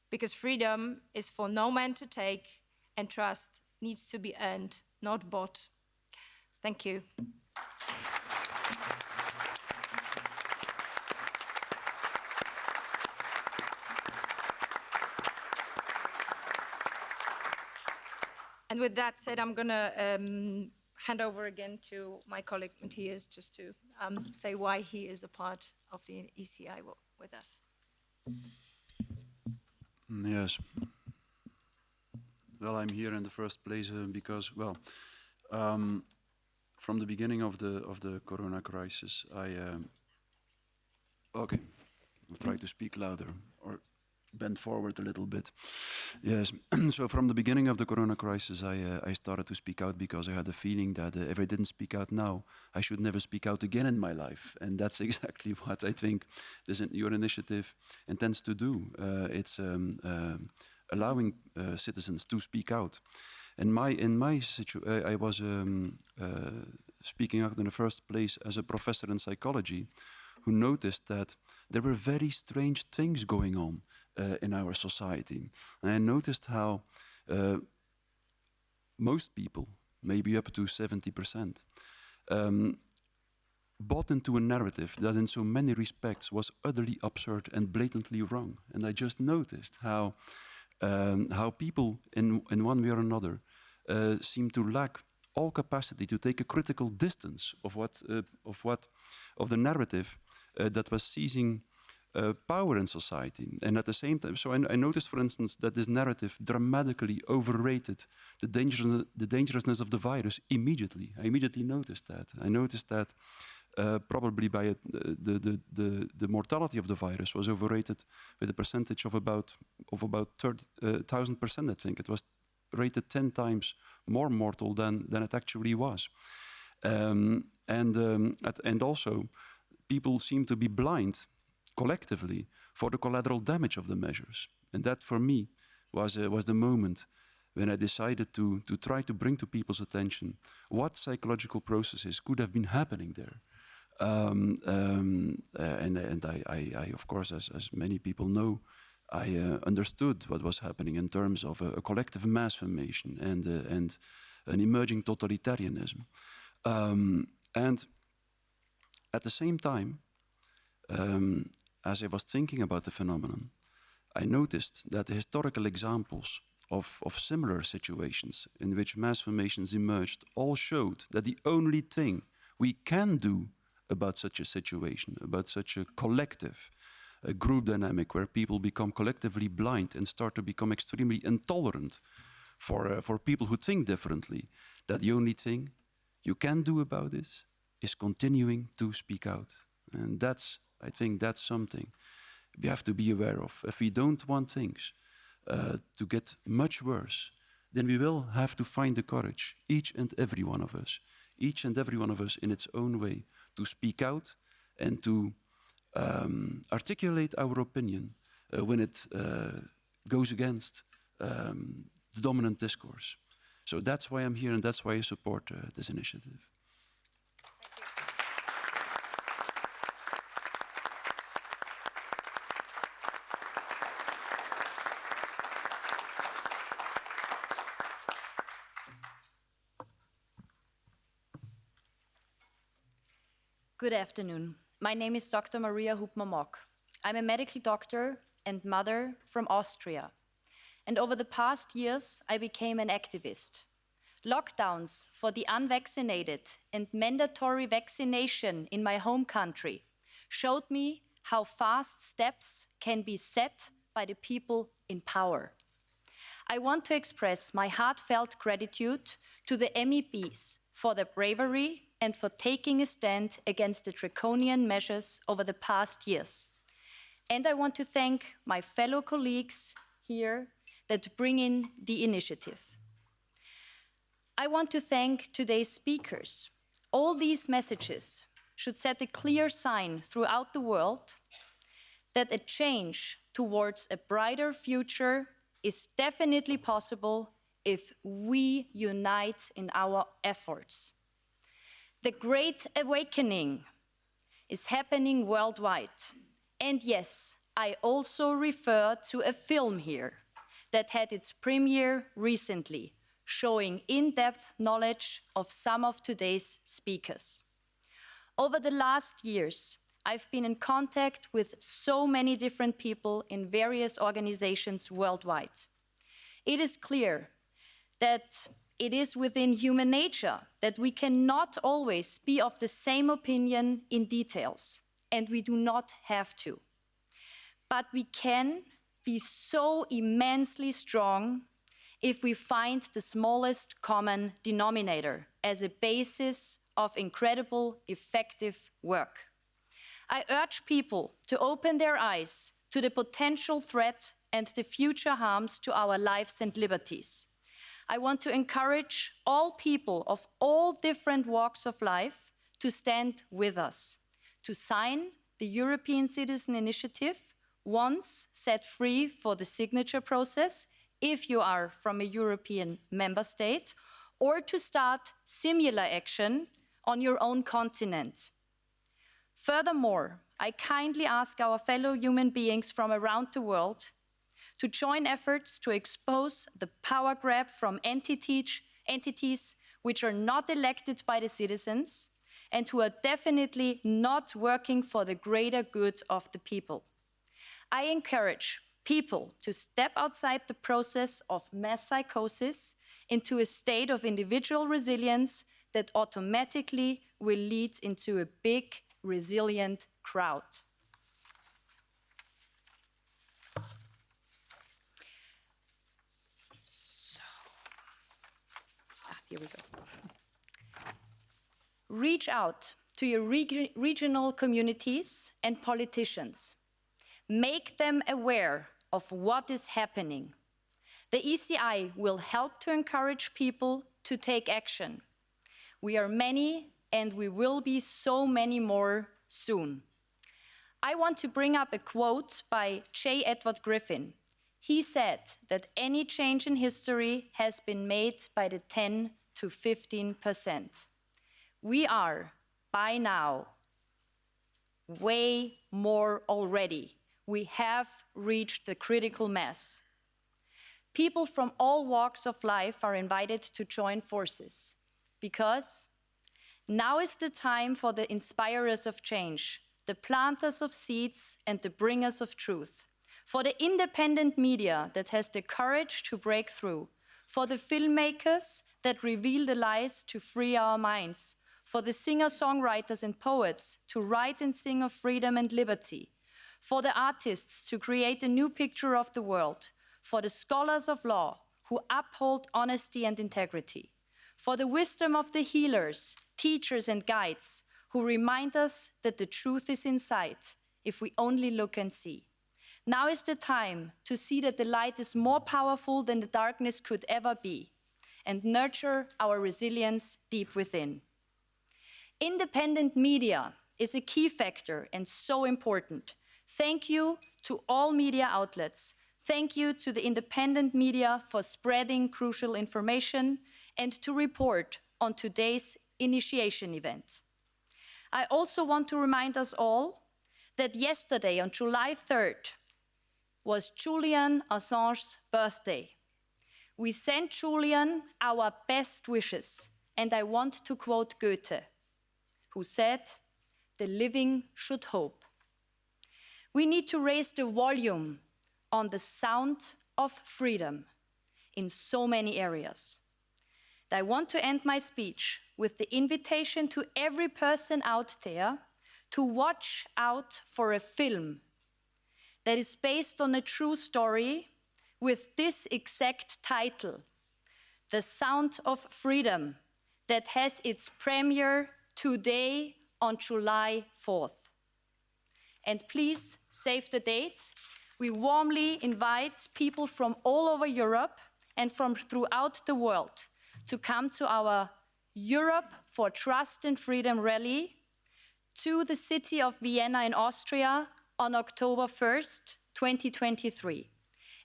Because freedom is for no man to take, and trust needs to be earned, not bought. Thank you. And with that said, I'm going to hand over again to my colleague Matthias just to say why he is a part of the ECI with us. Yes. Well, I'm here in the first place because, well, from the beginning of the Corona crisis, okay, I'll try to speak louder or bend forward a little bit. Yes, so from the beginning of the Corona crisis, I started to speak out because I had a feeling that if I didn't speak out now, I should never speak out again in my life. And that's exactly what I think your initiative intends to do. It's allowing citizens to speak out. In my situation, I was speaking out in the first place as a professor in psychology who noticed that there were very strange things going on in our society. And I noticed how most people, maybe up to 70%, bought into a narrative that in so many respects was utterly absurd and blatantly wrong. And I just noticed how people in one way or another seem to lack all capacity to take a critical distance of the narrative that was seizing power in society. And at the same time, so I noticed, for instance, that this narrative dramatically overrated the dangerousness of the virus immediately. I immediately noticed that. I noticed that probably by the mortality of the virus was overrated with a percentage of about 1,000%, I think. It was rated 10 times more mortal than it actually was. And also, people seem to be blind collectively for the collateral damage of the measures. And that, for me, was the moment when I decided to try to bring to people's attention what psychological processes could have been happening there. And I, of course, as many people know, I understood what was happening in terms of a collective mass formation and an emerging totalitarianism. And at the same time, as I was thinking about the phenomenon, I noticed that the historical examples of similar situations in which mass formations emerged all showed that the only thing we can do about such a situation, about such a collective group dynamic where people become collectively blind and start to become extremely intolerant for people who think differently, that the only thing you can do about this is continuing to speak out. And I think that's something we have to be aware of. If we don't want things to get much worse, then we will have to find the courage, each and every one of us in its own way, to speak out and to articulate our opinion when it goes against the dominant discourse. So that's why I'm here, and that's why I support this initiative. Good afternoon. My name is Dr. Maria Hupmer-Mock. I'm a medical doctor and mother from Austria. And over the past years, I became an activist. Lockdowns for the unvaccinated and mandatory vaccination in my home country showed me how fast steps can be set by the people in power. I want to express my heartfelt gratitude to the MEPs for their bravery and for taking a stand against the draconian measures over the past years. And I want to thank my fellow colleagues here that bring in the initiative. I want to thank today's speakers. All these messages should set a clear sign throughout the world that a change towards a brighter future is definitely possible if we unite in our efforts. The Great Awakening is happening worldwide. And yes, I also refer to a film here that had its premiere recently, showing in-depth knowledge of some of today's speakers. Over the last years, I've been in contact with so many different people in various organizations worldwide. It is clear that it is within human nature that we cannot always be of the same opinion in details, and we do not have to. But we can be so immensely strong if we find the smallest common denominator as a basis of incredible, effective work. I urge people to open their eyes to the potential threat and the future harms to our lives and liberties. I want to encourage all people of all different walks of life to stand with us, to sign the European Citizen Initiative once set free for the signature process, if you are from a European member state, or to start similar action on your own continent. Furthermore, I kindly ask our fellow human beings from around the world to join efforts to expose the power grab from entities which are not elected by the citizens and who are definitely not working for the greater good of the people. I encourage people to step outside the process of mass psychosis into a state of individual resilience that automatically will lead into a big, resilient crowd. Here we go. Reach out to your regional communities and politicians. Make them aware of what is happening. The ECI will help to encourage people to take action. We are many, and we will be so many more soon. I want to bring up a quote by J. Edward Griffin. He said that any change in history has been made by the 10 to 15%. We are, by now, way more already. We have reached the critical mass. People from all walks of life are invited to join forces because now is the time for the inspirers of change, the planters of seeds and the bringers of truth, for the independent media that has the courage to break through, for the filmmakers that reveal the lies to free our minds, for the singer-songwriters and poets to write and sing of freedom and liberty, for the artists to create a new picture of the world, for the scholars of law who uphold honesty and integrity, for the wisdom of the healers, teachers and guides who remind us that the truth is in sight if we only look and see. Now is the time to see that the light is more powerful than the darkness could ever be, and nurture our resilience deep within. Independent media is a key factor and so important. Thank you to all media outlets. Thank you to the independent media for spreading crucial information and to report on today's initiation event. I also want to remind us all that yesterday, on July 3rd, was Julian Assange's birthday. We send Julian our best wishes, and I want to quote Goethe, who said, "The living should hope." We need to raise the volume on the sound of freedom in so many areas. I want to end my speech with the invitation to every person out there to watch out for a film that is based on a true story with this exact title, The Sound of Freedom, that has its premiere today on July 4th. And please save the date. We warmly invite people from all over Europe and from throughout the world to come to our Europe for Trust and Freedom rally to the city of Vienna in Austria on October 1st, 2023.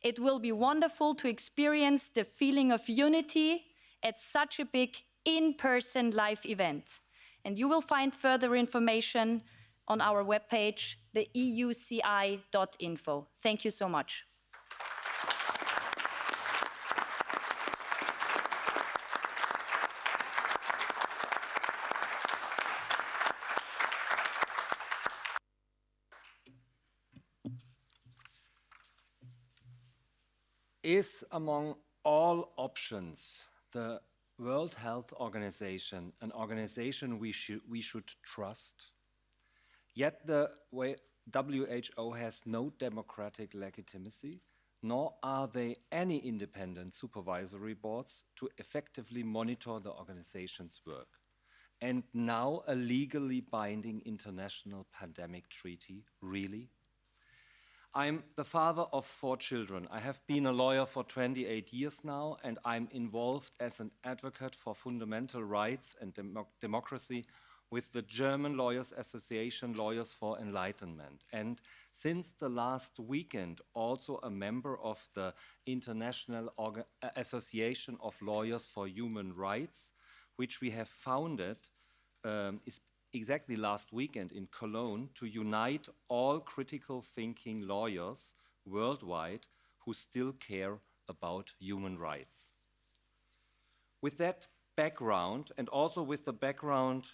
It will be wonderful to experience the feeling of unity at such a big in-person live event. And you will find further information on our webpage, the euci.info. Thank you so much. Is among all options the World Health Organization an organization we should trust? Yet the WHO has no democratic legitimacy, nor are there any independent supervisory boards to effectively monitor the organization's work. And now a legally binding international pandemic treaty, really? I'm the father of 4 children. I have been a lawyer for 28 years now, and I'm involved as an advocate for fundamental rights and democracy with the German Lawyers Association, Lawyers for Enlightenment. And since the last weekend, also a member of the International Association of Lawyers for Human Rights, which we have founded is exactly last weekend in Cologne to unite all critical thinking lawyers worldwide who still care about human rights. With that background, and also with the background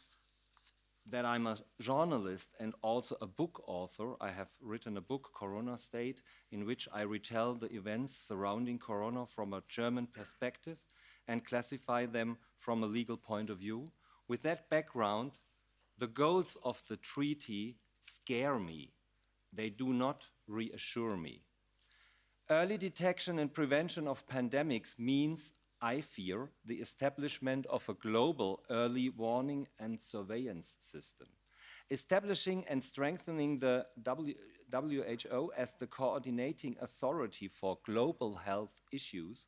that I'm a journalist and also a book author, I have written a book, Corona State, in which I retell the events surrounding Corona from a German perspective and classify them from a legal point of view. With that background, the goals of the treaty scare me. They do not reassure me. Early detection and prevention of pandemics means, I fear, the establishment of a global early warning and surveillance system. Establishing and strengthening the WHO as the coordinating authority for global health issues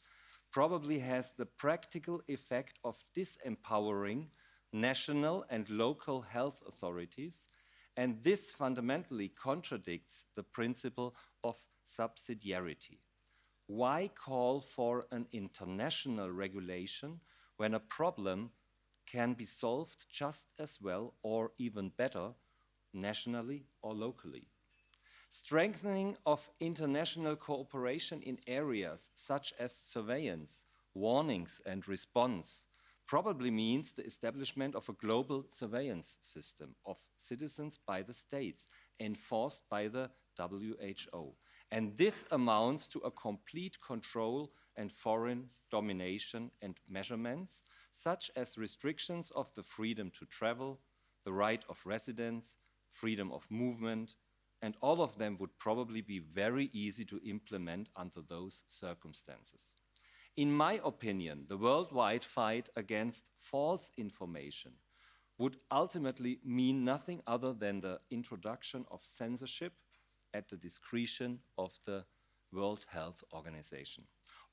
probably has the practical effect of disempowering national and local health authorities, and this fundamentally contradicts the principle of subsidiarity. Why call for an international regulation when a problem can be solved just as well or even better nationally or locally? Strengthening of international cooperation in areas such as surveillance, warnings and response probably means the establishment of a global surveillance system of citizens by the states, enforced by the WHO. And this amounts to a complete control and foreign domination and measurements, such as restrictions of the freedom to travel, the right of residence, freedom of movement, and all of them would probably be very easy to implement under those circumstances. In my opinion, the worldwide fight against false information would ultimately mean nothing other than the introduction of censorship at the discretion of the World Health Organization.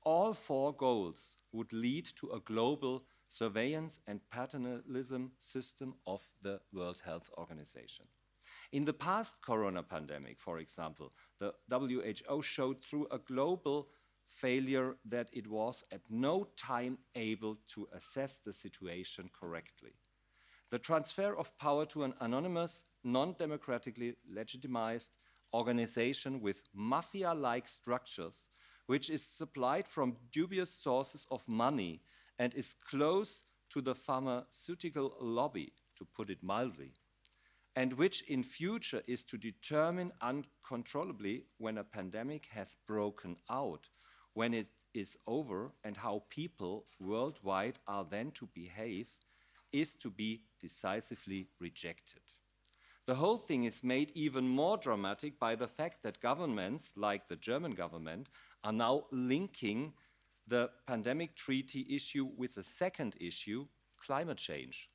All 4 goals would lead to a global surveillance and paternalism system of the World Health Organization. In the past corona pandemic, for example, the WHO showed through a global failure that it was at no time able to assess the situation correctly. The transfer of power to an anonymous, non-democratically legitimized organization with mafia-like structures, which is supplied from dubious sources of money and is close to the pharmaceutical lobby, to put it mildly, and which in future is to determine uncontrollably when a pandemic has broken out, when it is over, and how people worldwide are then to behave, is to be decisively rejected. The whole thing is made even more dramatic by the fact that governments, like the German government, are now linking the pandemic treaty issue with the second issue, climate change.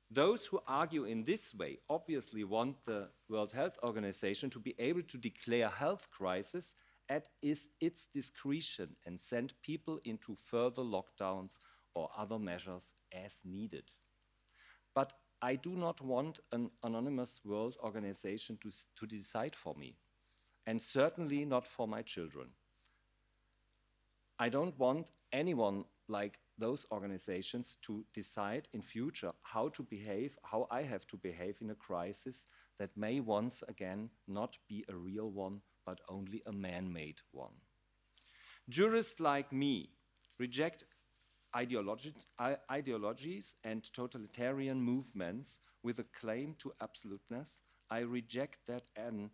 Those who argue in this way obviously want the World Health Organization to be able to declare health crisis at its discretion and send people into further lockdowns or other measures as needed. But I do not want an anonymous world organization to decide for me, and certainly not for my children. I don't want anyone like those organizations to decide in future how to behave, how I have to behave in a crisis that may once again not be a real one, but only a man-made one. Jurists like me reject ideologies and totalitarian movements with a claim to absoluteness. I reject that an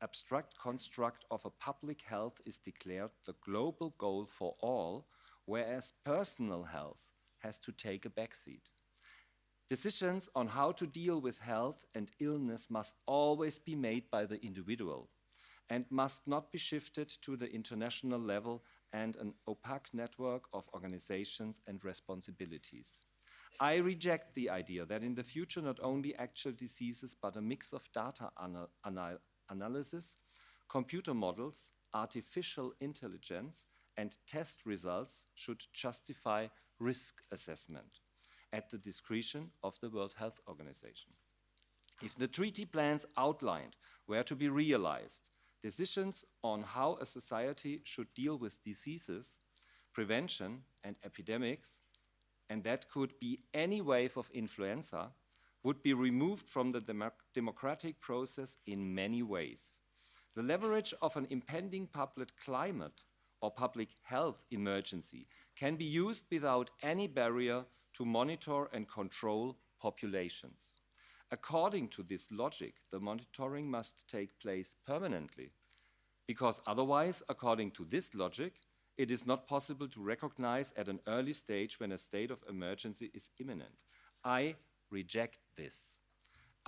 abstract construct of a public health is declared the global goal for all, whereas personal health has to take a backseat. Decisions on how to deal with health and illness must always be made by the individual and must not be shifted to the international level and an opaque network of organizations and responsibilities. I reject the idea that in the future not only actual diseases but a mix of data analysis, computer models, artificial intelligence and test results should justify risk assessment at the discretion of the World Health Organization. If the treaty plans outlined were to be realized, decisions on how a society should deal with diseases, prevention and epidemics, and that could be any wave of influenza, would be removed from the democratic process in many ways. The leverage of an impending public climate or public health emergency can be used without any barrier to monitor and control populations. According to this logic, the monitoring must take place permanently, because otherwise, according to this logic, it is not possible to recognize at an early stage when a state of emergency is imminent. I reject this.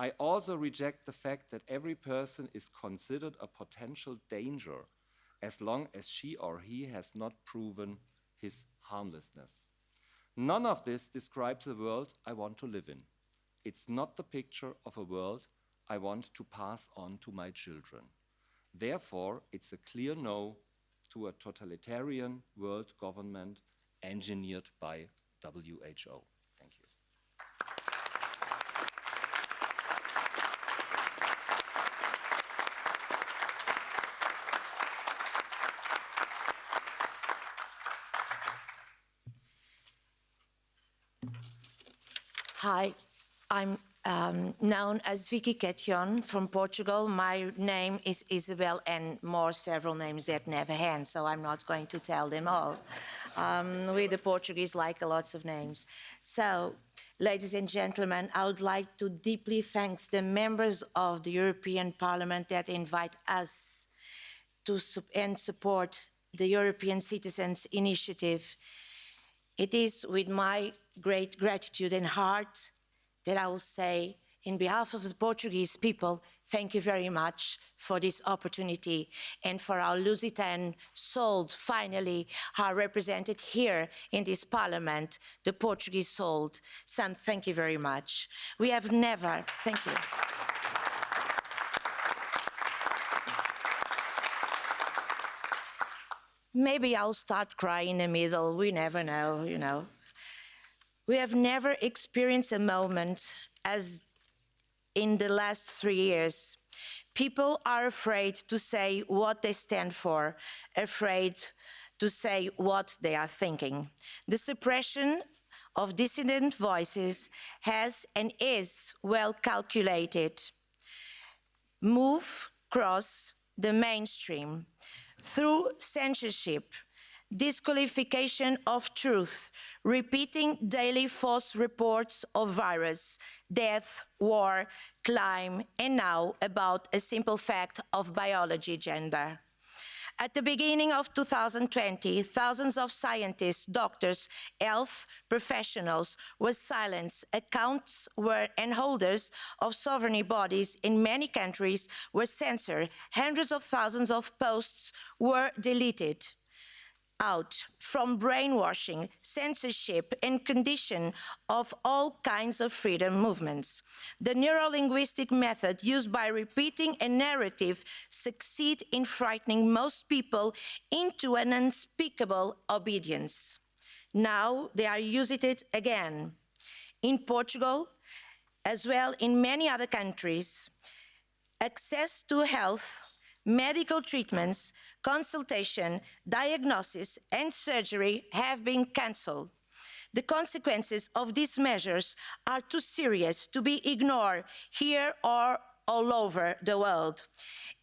I also reject the fact that every person is considered a potential danger as long as she or he has not proven his harmlessness. None of this describes the world I want to live in. It's not the picture of a world I want to pass on to my children. Therefore, it's a clear no to a totalitarian world government engineered by WHO. Thank you. Hi, I'm known as Vicky Ketjon from Portugal. My name is Isabel, and several names that never end, so I'm not going to tell them all. We, the Portuguese, like lots of names. So, ladies and gentlemen, I would like to deeply thank the members of the European Parliament that invite us to support the European Citizens Initiative. It is with my great gratitude and heart that I will say, in behalf of the Portuguese people, thank you very much for this opportunity, and for our Lusitano soul finally are represented here in this parliament, the Portuguese soul. Sam, thank you very much. We have never, thank you. Maybe I'll start crying in the middle, we never know, you know. We have never experienced a moment as in the last 3 years. People are afraid to say what they stand for, afraid to say what they are thinking. The suppression of dissident voices has and is well calculated. Move across the mainstream through censorship, disqualification of truth, repeating daily false reports of virus, death, war, crime, and now about a simple fact of biology, gender. At the beginning of 2020, thousands of scientists, doctors, health professionals were silenced. Accounts and holders of sovereign bodies in many countries were censored. Hundreds of thousands of posts were deleted out from brainwashing, censorship, and condition of all kinds of freedom movements. The neurolinguistic method used by repeating a narrative succeeds in frightening most people into an unspeakable obedience. Now they are using it again. In Portugal, as well in many other countries, access to health, medical treatments, consultation, diagnosis, and surgery have been cancelled. The consequences of these measures are too serious to be ignored here or all over the world.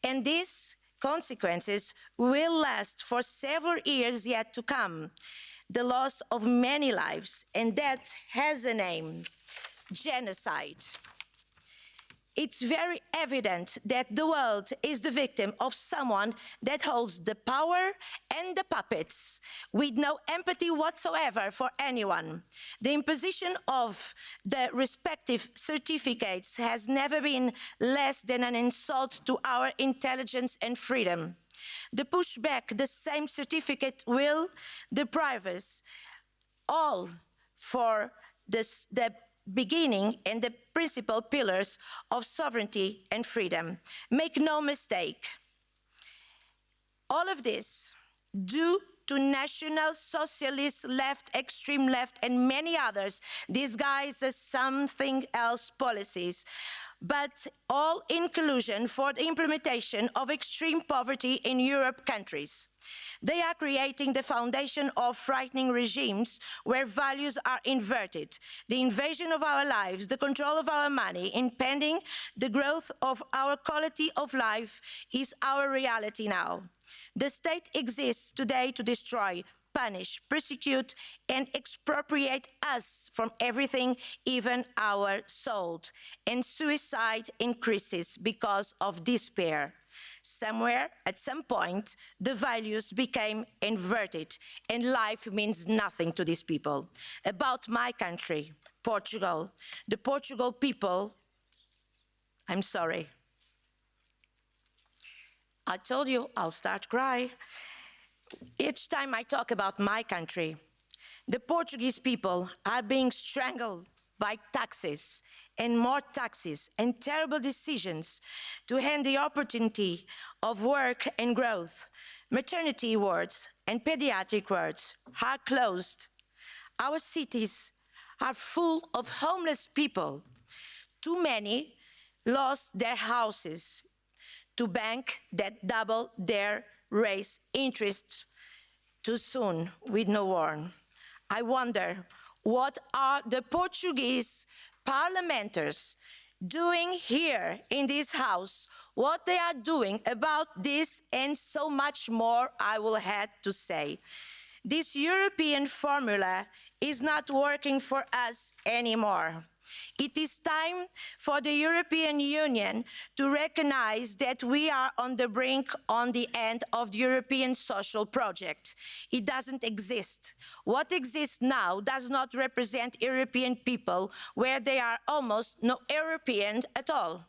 And these consequences will last for several years yet to come. The loss of many lives, and that has a name: genocide. It's very evident that the world is the victim of someone that holds the power and the puppets, with no empathy whatsoever for anyone. The imposition of the respective certificates has never been less than an insult to our intelligence and freedom. The pushback the same certificate will deprive us all for the beginning and the principal pillars of sovereignty and freedom. Make no mistake, all of this due to National Socialist left, extreme left, and many others disguised as something else policies, but all in collusion for the implementation of extreme poverty in Europe countries. They are creating the foundation of frightening regimes where values are inverted. The invasion of our lives, the control of our money, impeding the growth of our quality of life is our reality now. The state exists today to destroy, punish, persecute, and expropriate us from everything, even our soul. And suicide increases because of despair. Somewhere, at some point, the values became inverted, and life means nothing to these people. About my country, Portugal, the Portugal people, I'm sorry. I told you I'll start crying. Each time I talk about my country, the Portuguese people are being strangled by taxes and more taxes and terrible decisions to end the opportunity of work and growth. Maternity wards and pediatric wards are closed. Our cities are full of homeless people. Too many lost their houses to banks that double their raise interest too soon with no warning. I wonder, what are the Portuguese parliamentarians doing here in this house? What they are doing about this and so much more I will have to say. This European formula is not working for us anymore. It is time for the European Union to recognize that we are on the brink, on the end of the European social project. It doesn't exist. What exists now does not represent European people, where they are almost no European at all.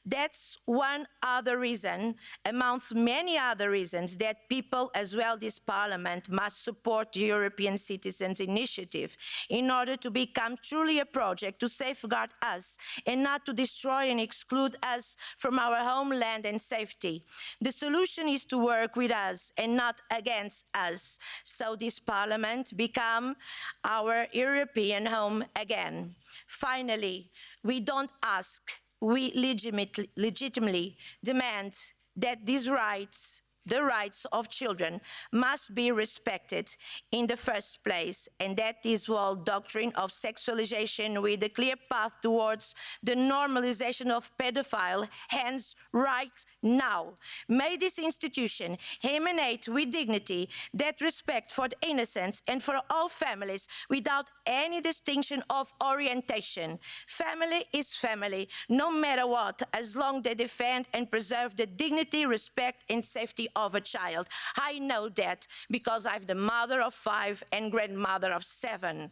That's one other reason, amongst many other reasons, that people, as well this Parliament, must support the European Citizens' Initiative in order to become truly a project to safeguard us and not to destroy and exclude us from our homeland and safety. The solution is to work with us and not against us, so this Parliament become our European home again. Finally, we don't ask, we legitimately demand that these rights, the rights of children, must be respected in the first place, and that is whole doctrine of sexualization with a clear path towards the normalization of pedophile ends right now. May this institution emanate with dignity that respect for the innocents and for all families without any distinction of orientation. Family is family, no matter what, as long as they defend and preserve the dignity, respect, and safety of a child. I know that because I'm the mother of 5 and grandmother of 7.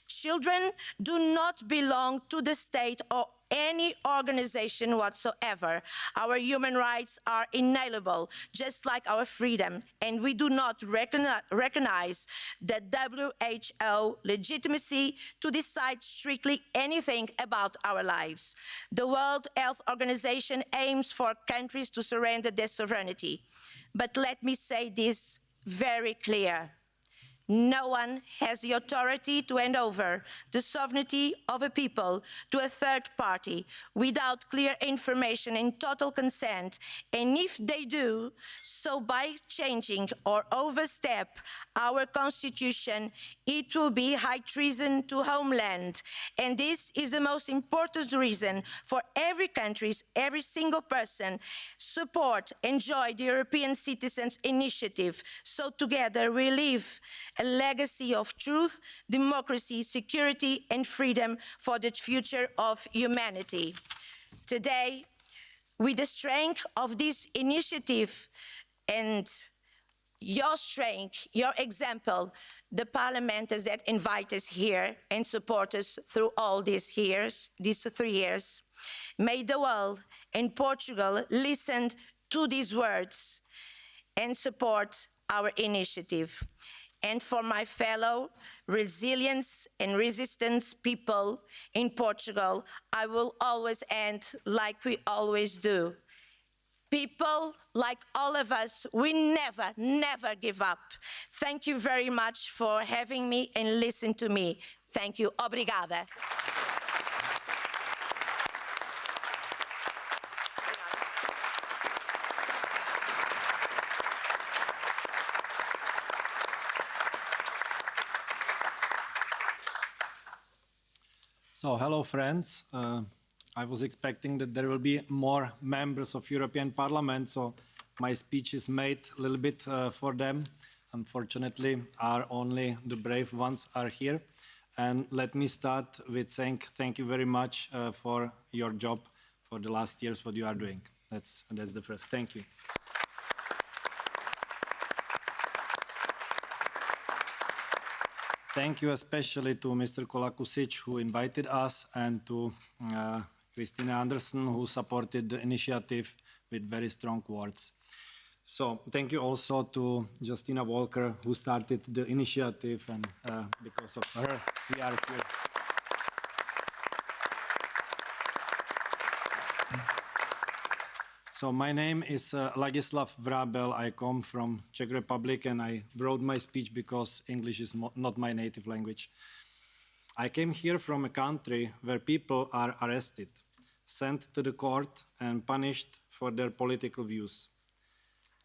Children do not belong to the state or any organization whatsoever. Our human rights are inalienable, just like our freedom, and we do not recognize the WHO legitimacy to decide strictly anything about our lives. The World Health Organization aims for countries to surrender their sovereignty. But let me say this very clear. No one has the authority to hand over the sovereignty of a people to a third party without clear information and total consent. And if they do so by changing or overstep our constitution, it will be high treason to homeland. And this is the most important reason for every country, every single person, support, enjoy the European Citizens Initiative. So together we live a legacy of truth, democracy, security, and freedom for the future of humanity. Today, with the strength of this initiative and your strength, your example, the parliamentarians that invite us here and support us through all these years, these 3 years, may the world and Portugal listen to these words and support our initiative. And for my fellow resilience and resistance people in Portugal, I will always end like we always do. People like all of us, we never, never give up. Thank you very much for having me and listening to me. Thank you. Obrigada. So, hello friends. I was expecting that there will be more members of European Parliament, so my speech is made a little bit for them. Unfortunately, only the brave ones are here. And let me start with saying thank you very much for your job for the last years, what you are doing. That's the first. Thank you. Thank you especially to Mr. Kolakusic, who invited us, and to Christina Anderson, who supported the initiative with very strong words. So thank you also to Justina Walker, who started the initiative, and because of her, we are here. So my name is Ladislav Vrabel. I come from Czech Republic, and I wrote my speech because English is not my native language. I came here from a country where people are arrested, sent to the court, and punished for their political views,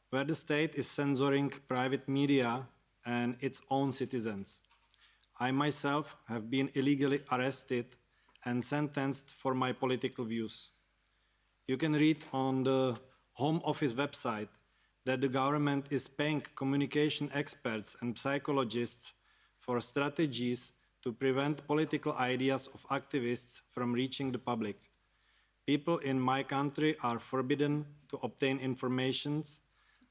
where the state is censoring private media and its own citizens. I myself have been illegally arrested and sentenced for my political views. You can read on the Home Office website that the government is paying communication experts and psychologists for strategies to prevent political ideas of activists from reaching the public. People in my country are forbidden to obtain information,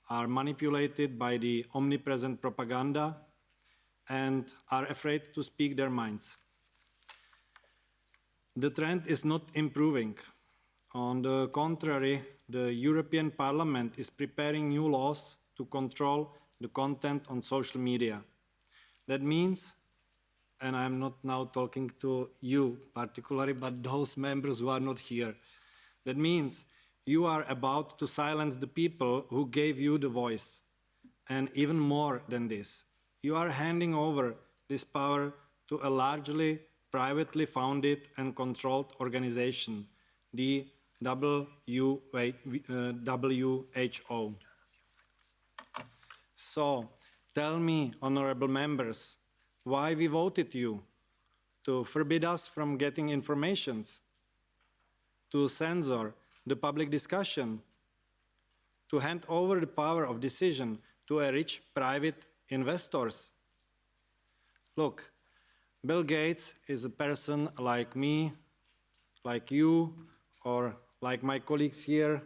are manipulated by the omnipresent propaganda, and are afraid to speak their minds. The trend is not improving. On the contrary, the European Parliament is preparing new laws to control the content on social media. That means, and I'm not now talking to you particularly, but those members who are not here, that means you are about to silence the people who gave you the voice. And even more than this, you are handing over this power to a largely privately founded and controlled organization, the WHO. So, tell me, honorable members, why we voted you? To forbid us from getting information? To censor the public discussion? To hand over the power of decision to a rich private investors? Look, Bill Gates is a person like me, like you, or like my colleagues here.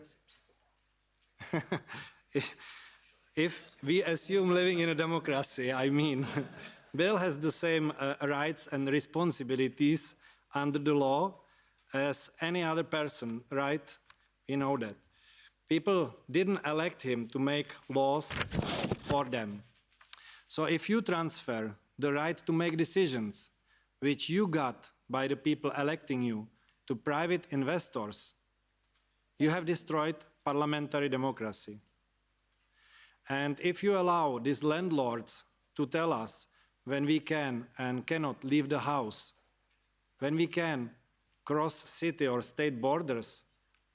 if we assume living in a democracy, I mean, Bill has the same rights and responsibilities under the law as any other person, right? We know that. People didn't elect him to make laws for them. So if you transfer the right to make decisions, which you got by the people electing you, to private investors, you have destroyed parliamentary democracy. And if you allow these landlords to tell us when we can and cannot leave the house, when we can cross city or state borders,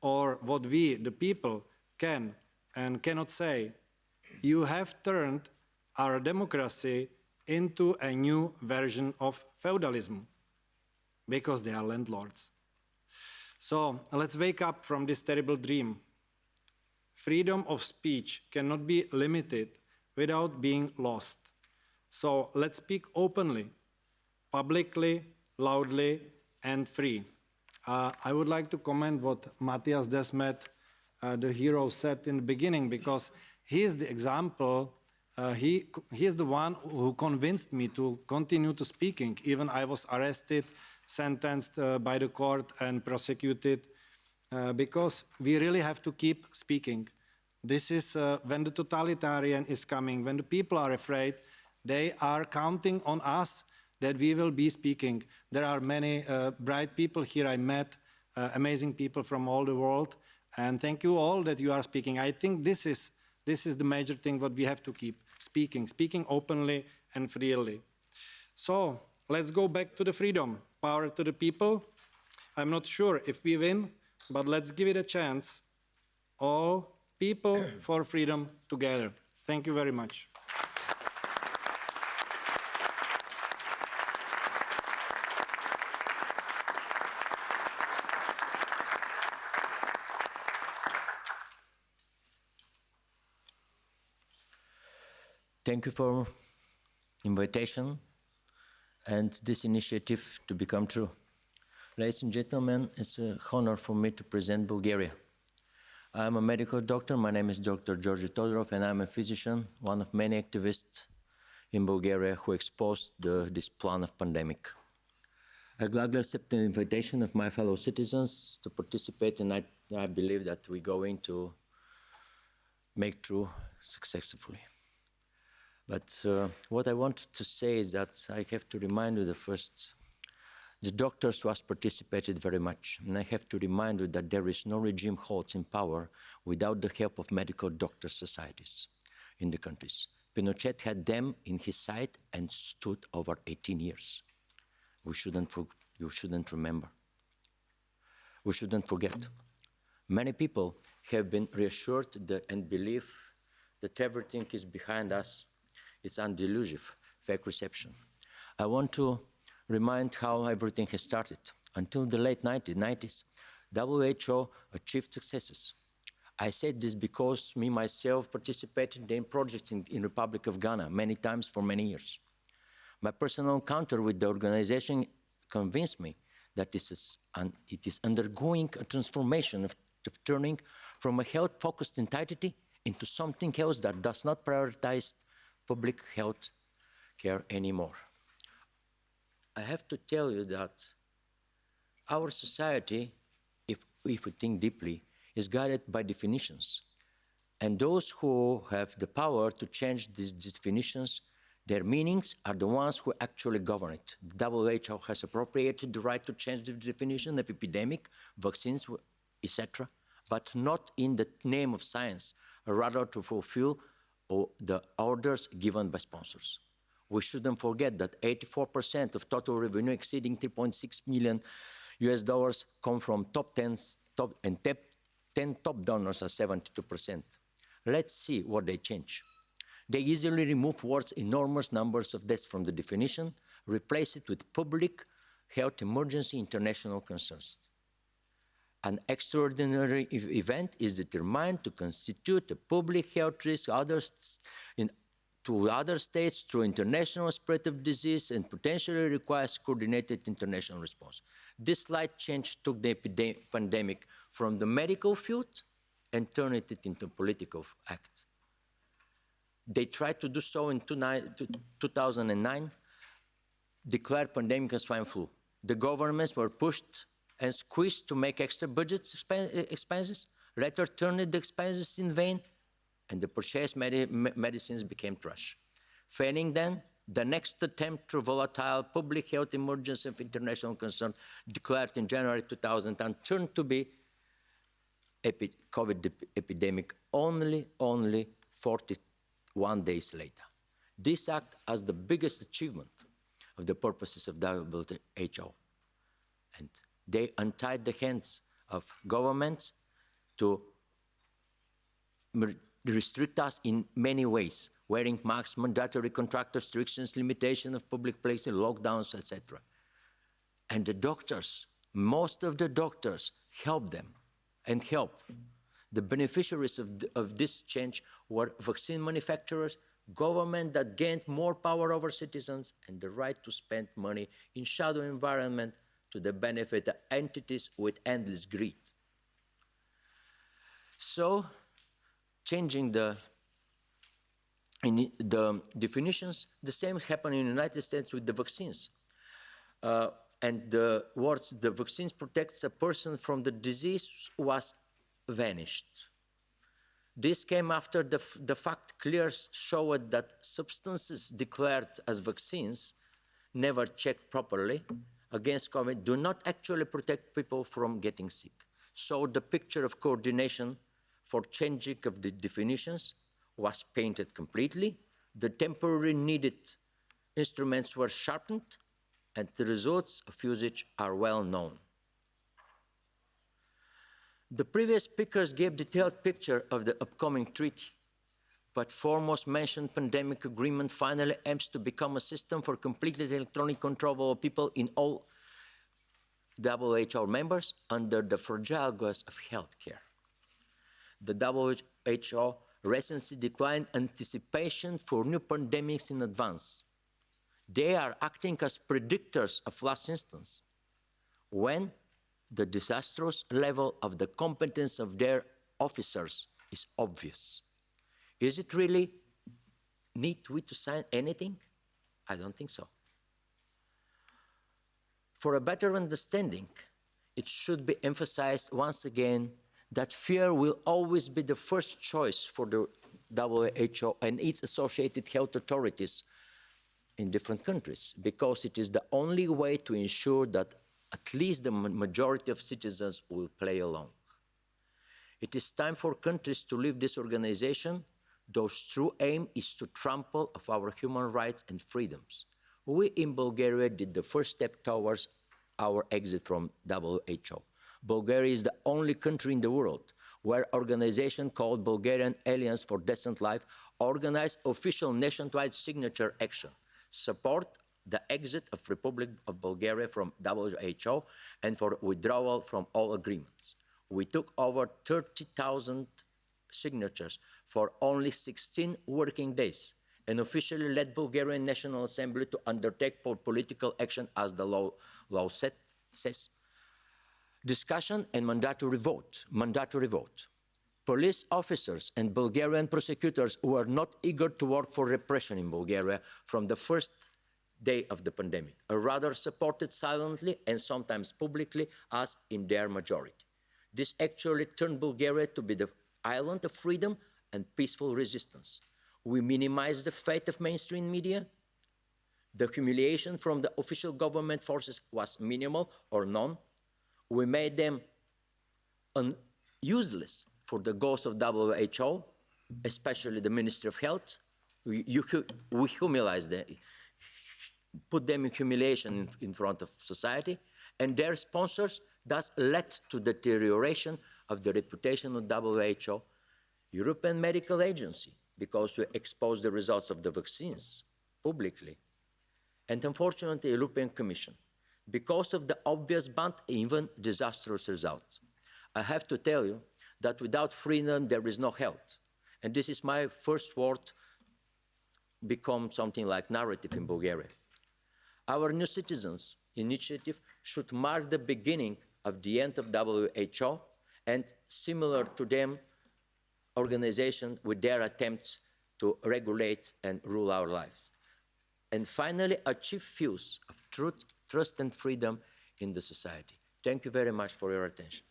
or what we, the people, can and cannot say, you have turned our democracy into a new version of feudalism, because they are landlords. So let's wake up from this terrible dream. Freedom of speech cannot be limited without being lost. So let's speak openly, publicly, loudly, and free. I would like to comment what Matthias Desmet, the hero, said in the beginning, because he is the example. He is the one who convinced me to continue to speaking. Even I was arrested, sentenced by the court, and prosecuted, because we really have to keep speaking. This is when the totalitarian is coming, when the people are afraid, they are counting on us that we will be speaking. There are many bright people here I met, amazing people from all the world, and thank you all that you are speaking. I think this is the major thing what we have to keep, speaking openly and freely. So let's go back to the freedom, power to the people. I'm not sure if we win, but let's give it a chance. All people for freedom together. Thank you very much. Thank you for invitation and this initiative to become true. Ladies and gentlemen, it's an honor for me to present Bulgaria. I'm a medical doctor. My name is Dr. Georgi Todorov, and I'm a physician, one of many activists in Bulgaria who exposed this plan of pandemic. I gladly accept the invitation of my fellow citizens to participate, and I believe that we're going to make true successfully. But what I want to say is that I have to remind you the doctors who have participated very much, and I have to remind you that there is no regime holds in power without the help of medical doctor societies in the countries. Pinochet had them in his side and stood over 18 years. You shouldn't remember. We shouldn't forget. Many people have been reassured and believe that everything is behind us. It's undelusive, fake reception. I want to remind how everything has started. Until the late 1990s, WHO achieved successes. I said this because me, myself, participated in projects in Republic of Ghana many times for many years. My personal encounter with the organization convinced me that it is undergoing a transformation of turning from a health-focused entity into something else that does not prioritize public health care anymore. I have to tell you that our society, if we think deeply, is guided by definitions. And those who have the power to change these definitions, their meanings are the ones who actually govern it. The WHO has appropriated the right to change the definition of epidemic, vaccines, etc., but not in the name of science, or rather to fulfill the orders given by sponsors. We shouldn't forget that 84% of total revenue exceeding $3.6 million come from top 10 top donors are 72%. Let's see what they change. They easily remove words enormous numbers of deaths from the definition, replace it with public health emergency international concerns. An extraordinary event is determined to constitute a public health risk to other states through international spread of disease and potentially requires coordinated international response. This slight change took the pandemic from the medical field and turned it into a political act. They tried to do so in 2009, declared pandemic and swine flu. The governments were pushed and squeezed to make extra budget expenses, later turned the expenses in vain, and the purchased medicines became trash. Failing then, the next attempt through volatile public health emergency of international concern declared in January 2010 turned to be COVID epidemic only 41 days later. This act as the biggest achievement of the purposes of WHO. And they untied the hands of governments to restrict us in many ways, wearing masks, mandatory contract restrictions, limitation of public places, lockdowns, etc. And the doctors, most of the doctors helped them and help. The beneficiaries of this change were vaccine manufacturers, government that gained more power over citizens, and the right to spend money in shadow environment to the benefit of entities with endless greed. So, changing the definitions, the same happened in the United States with the vaccines. And the words, the vaccines protects a person from the disease was vanished. This came after the fact clearly showed that substances declared as vaccines, never checked properly against COVID, do not actually protect people from getting sick. So the picture of coordination for changing of the definitions was painted completely. The temporary needed instruments were sharpened, and the results of usage are well known. The previous speakers gave a detailed picture of the upcoming treaty, but foremost mentioned pandemic agreement finally aims to become a system for completely electronic control of people in all WHO members under the fragile guise of healthcare. The WHO recently declined anticipation for new pandemics in advance. They are acting as predictors of last instance, when the disastrous level of the competence of their officers is obvious. Is it really need we to sign anything? I don't think so. For a better understanding, it should be emphasized once again that fear will always be the first choice for the WHO and its associated health authorities in different countries, because it is the only way to ensure that at least the majority of citizens will play along. It is time for countries to leave this organization, whose true aim is to trample of our human rights and freedoms. We in Bulgaria did the first step towards our exit from WHO. Bulgaria is the only country in the world where an organization called Bulgarian Alliance for Decent Life organized official nationwide signature action, support the exit of Republic of Bulgaria from WHO and for withdrawal from all agreements. We took over 30,000 signatures for only 16 working days and officially led Bulgarian National Assembly to undertake political action as the law says. Discussion and mandatory vote. Police officers and Bulgarian prosecutors were not eager to work for repression in Bulgaria from the first day of the pandemic, rather supported silently and sometimes publicly as in their majority. This actually turned Bulgaria to be the island of freedom and peaceful resistance. We minimized the fate of mainstream media. The humiliation from the official government forces was minimal or none. We made them useless for the goals of WHO, especially the Ministry of Health. We humiliated them, put them in humiliation in front of society, and their sponsors thus led to deterioration of the reputation of WHO, European Medical Agency, because we exposed the results of the vaccines publicly, and unfortunately, the European Commission, because of the obvious but even disastrous results. I have to tell you that without freedom, there is no health. And this is my first word, become something like narrative in Bulgaria. Our New Citizens initiative should mark the beginning of the end of WHO, and similar to them, organizations with their attempts to regulate and rule our lives. And finally, achieve views of truth, trust, and freedom in the society. Thank you very much for your attention.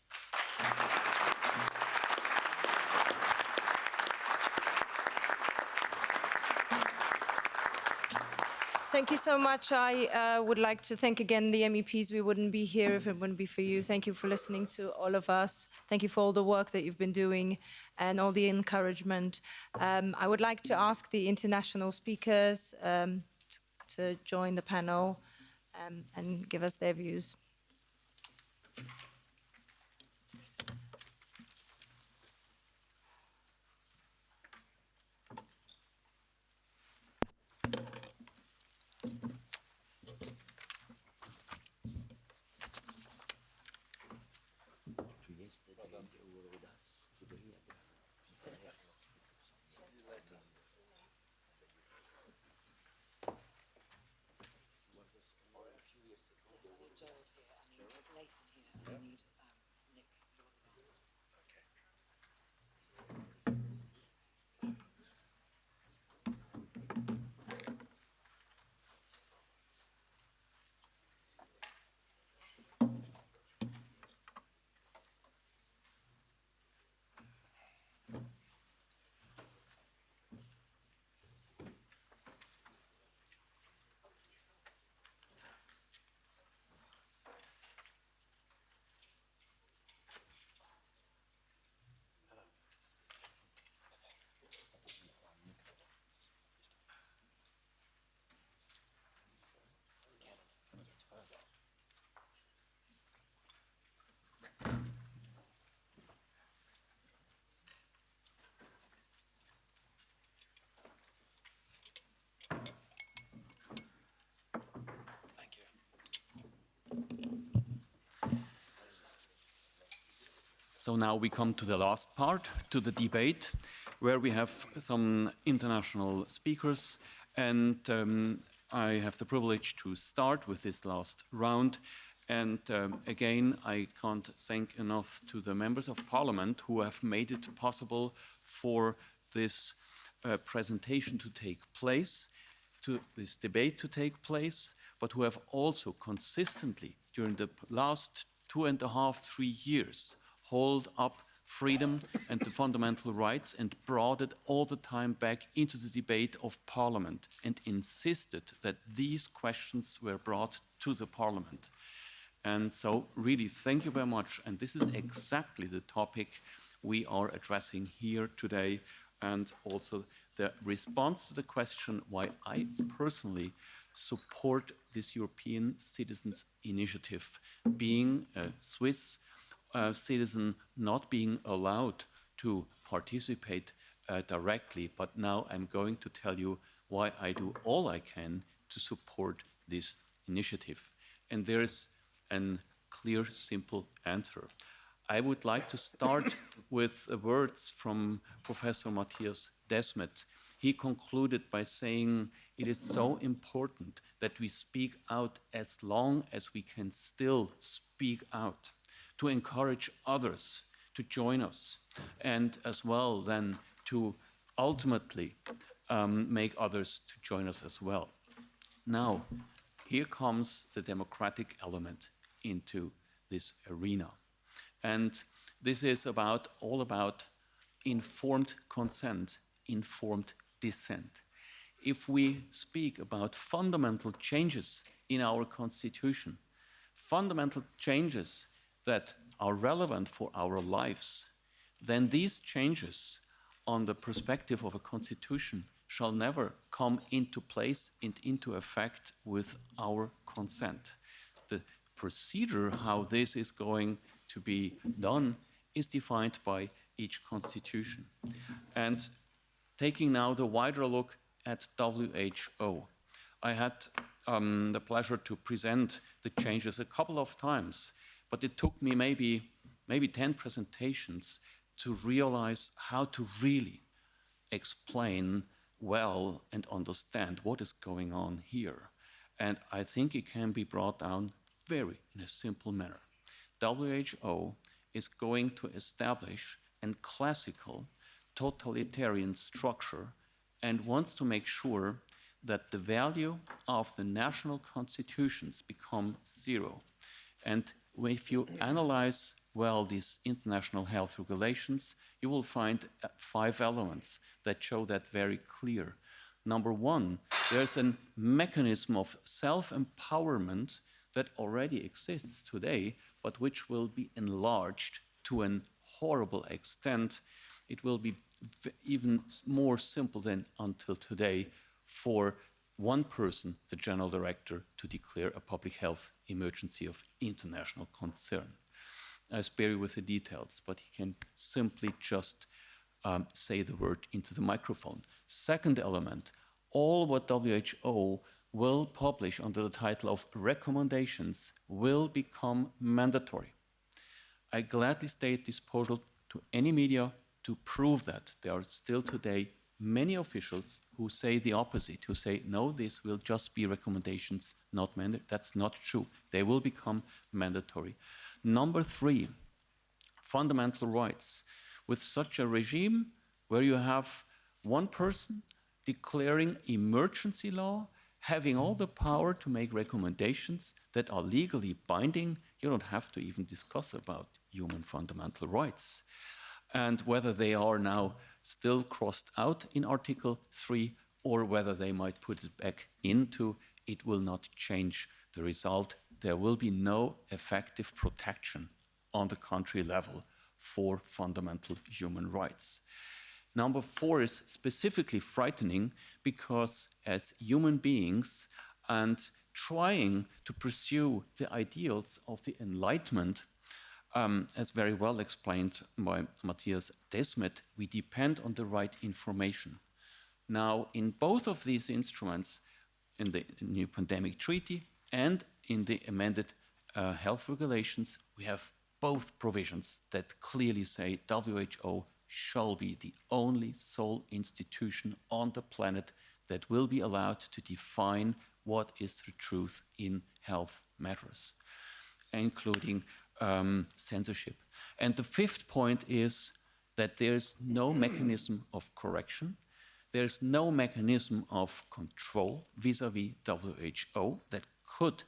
Thank you so much. I would like to thank again the MEPs. We wouldn't be here if it wouldn't be for you. Thank you for listening to all of us. Thank you for all the work that you've been doing and all the encouragement. I would like to ask the international speakers to join the panel and give us their views. So now we come to the last part, to the debate, where we have some international speakers, and I have the privilege to start with this last round. And again, I can't thank enough to the members of parliament who have made it possible for this presentation to take place, to this debate to take place, but who have also consistently, during the last 2.5, 3 years, hold up freedom and the fundamental rights and brought it all the time back into the debate of Parliament and insisted that these questions were brought to the Parliament. And so really thank you very much. And this is exactly the topic we are addressing here today, and also the response to the question why I personally support this European Citizens Initiative, being a Swiss citizen not being allowed to participate directly, but now I'm going to tell you why I do all I can to support this initiative. And there's a clear, simple answer. I would like to start with the words from Professor Matthias Desmet. He concluded by saying, it is so important that we speak out as long as we can still speak out, to encourage others to join us, and as well then to ultimately make others to join us as well. Now, here comes the democratic element into this arena. And this is all about informed consent, informed dissent. If we speak about fundamental changes in our constitution, fundamental changes that are relevant for our lives, then these changes on the perspective of a constitution shall never come into place and into effect with our consent. The procedure how this is going to be done is defined by each constitution. And taking now the wider look at WHO, I had the pleasure to present the changes a couple of times, but it took me maybe 10 presentations to realize how to really explain well and understand what is going on here. And I think it can be brought down in a simple manner. WHO is going to establish a classical totalitarian structure and wants to make sure that the value of the national constitutions become zero. And if you analyze well these international health regulations, you will find 5 elements that show that very clear. Number one, there's a mechanism of self-empowerment that already exists today, but which will be enlarged to a horrible extent. It will be even more simple than until today for one person, the general director, to declare a public health emergency of international concern. I spare you with the details, but he can simply just say the word into the microphone. Second element, all what WHO will publish under the title of recommendations will become mandatory. I gladly state this portal to any media to prove that. There are still today many officials who say the opposite, who say, no, this will just be recommendations, not mandatory. That's not true. They will become mandatory. Number 3, fundamental rights. With such a regime where you have one person declaring emergency law, having all the power to make recommendations that are legally binding, you don't have to even discuss about human fundamental rights. And whether they are now still crossed out in Article 3 or whether they might put it back into, it will not change the result. There will be no effective protection on the country level for fundamental human rights. Number 4 is specifically frightening because as human beings and trying to pursue the ideals of the Enlightenment, as very well explained by Matthias Desmet, we depend on the right information. Now, in both of these instruments, in the new pandemic treaty and in the amended health regulations, we have both provisions that clearly say WHO shall be the only sole institution on the planet that will be allowed to define what is the truth in health matters, including censorship. And the 5th point is that there's no mechanism of correction. There's no mechanism of control vis-à-vis WHO that could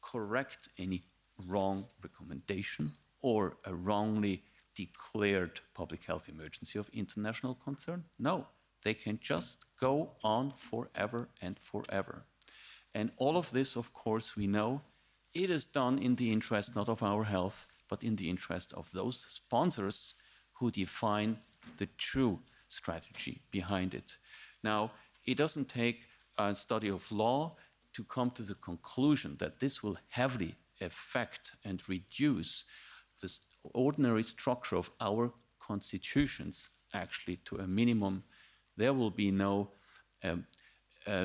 correct any wrong recommendation or a wrongly declared public health emergency of international concern. No, they can just go on forever and forever. And all of this, of course, we know, it is done in the interest not of our health, but in the interest of those sponsors who define the true strategy behind it. Now, it doesn't take a study of law to come to the conclusion that this will heavily affect and reduce the ordinary structure of our constitutions actually to a minimum. There will be no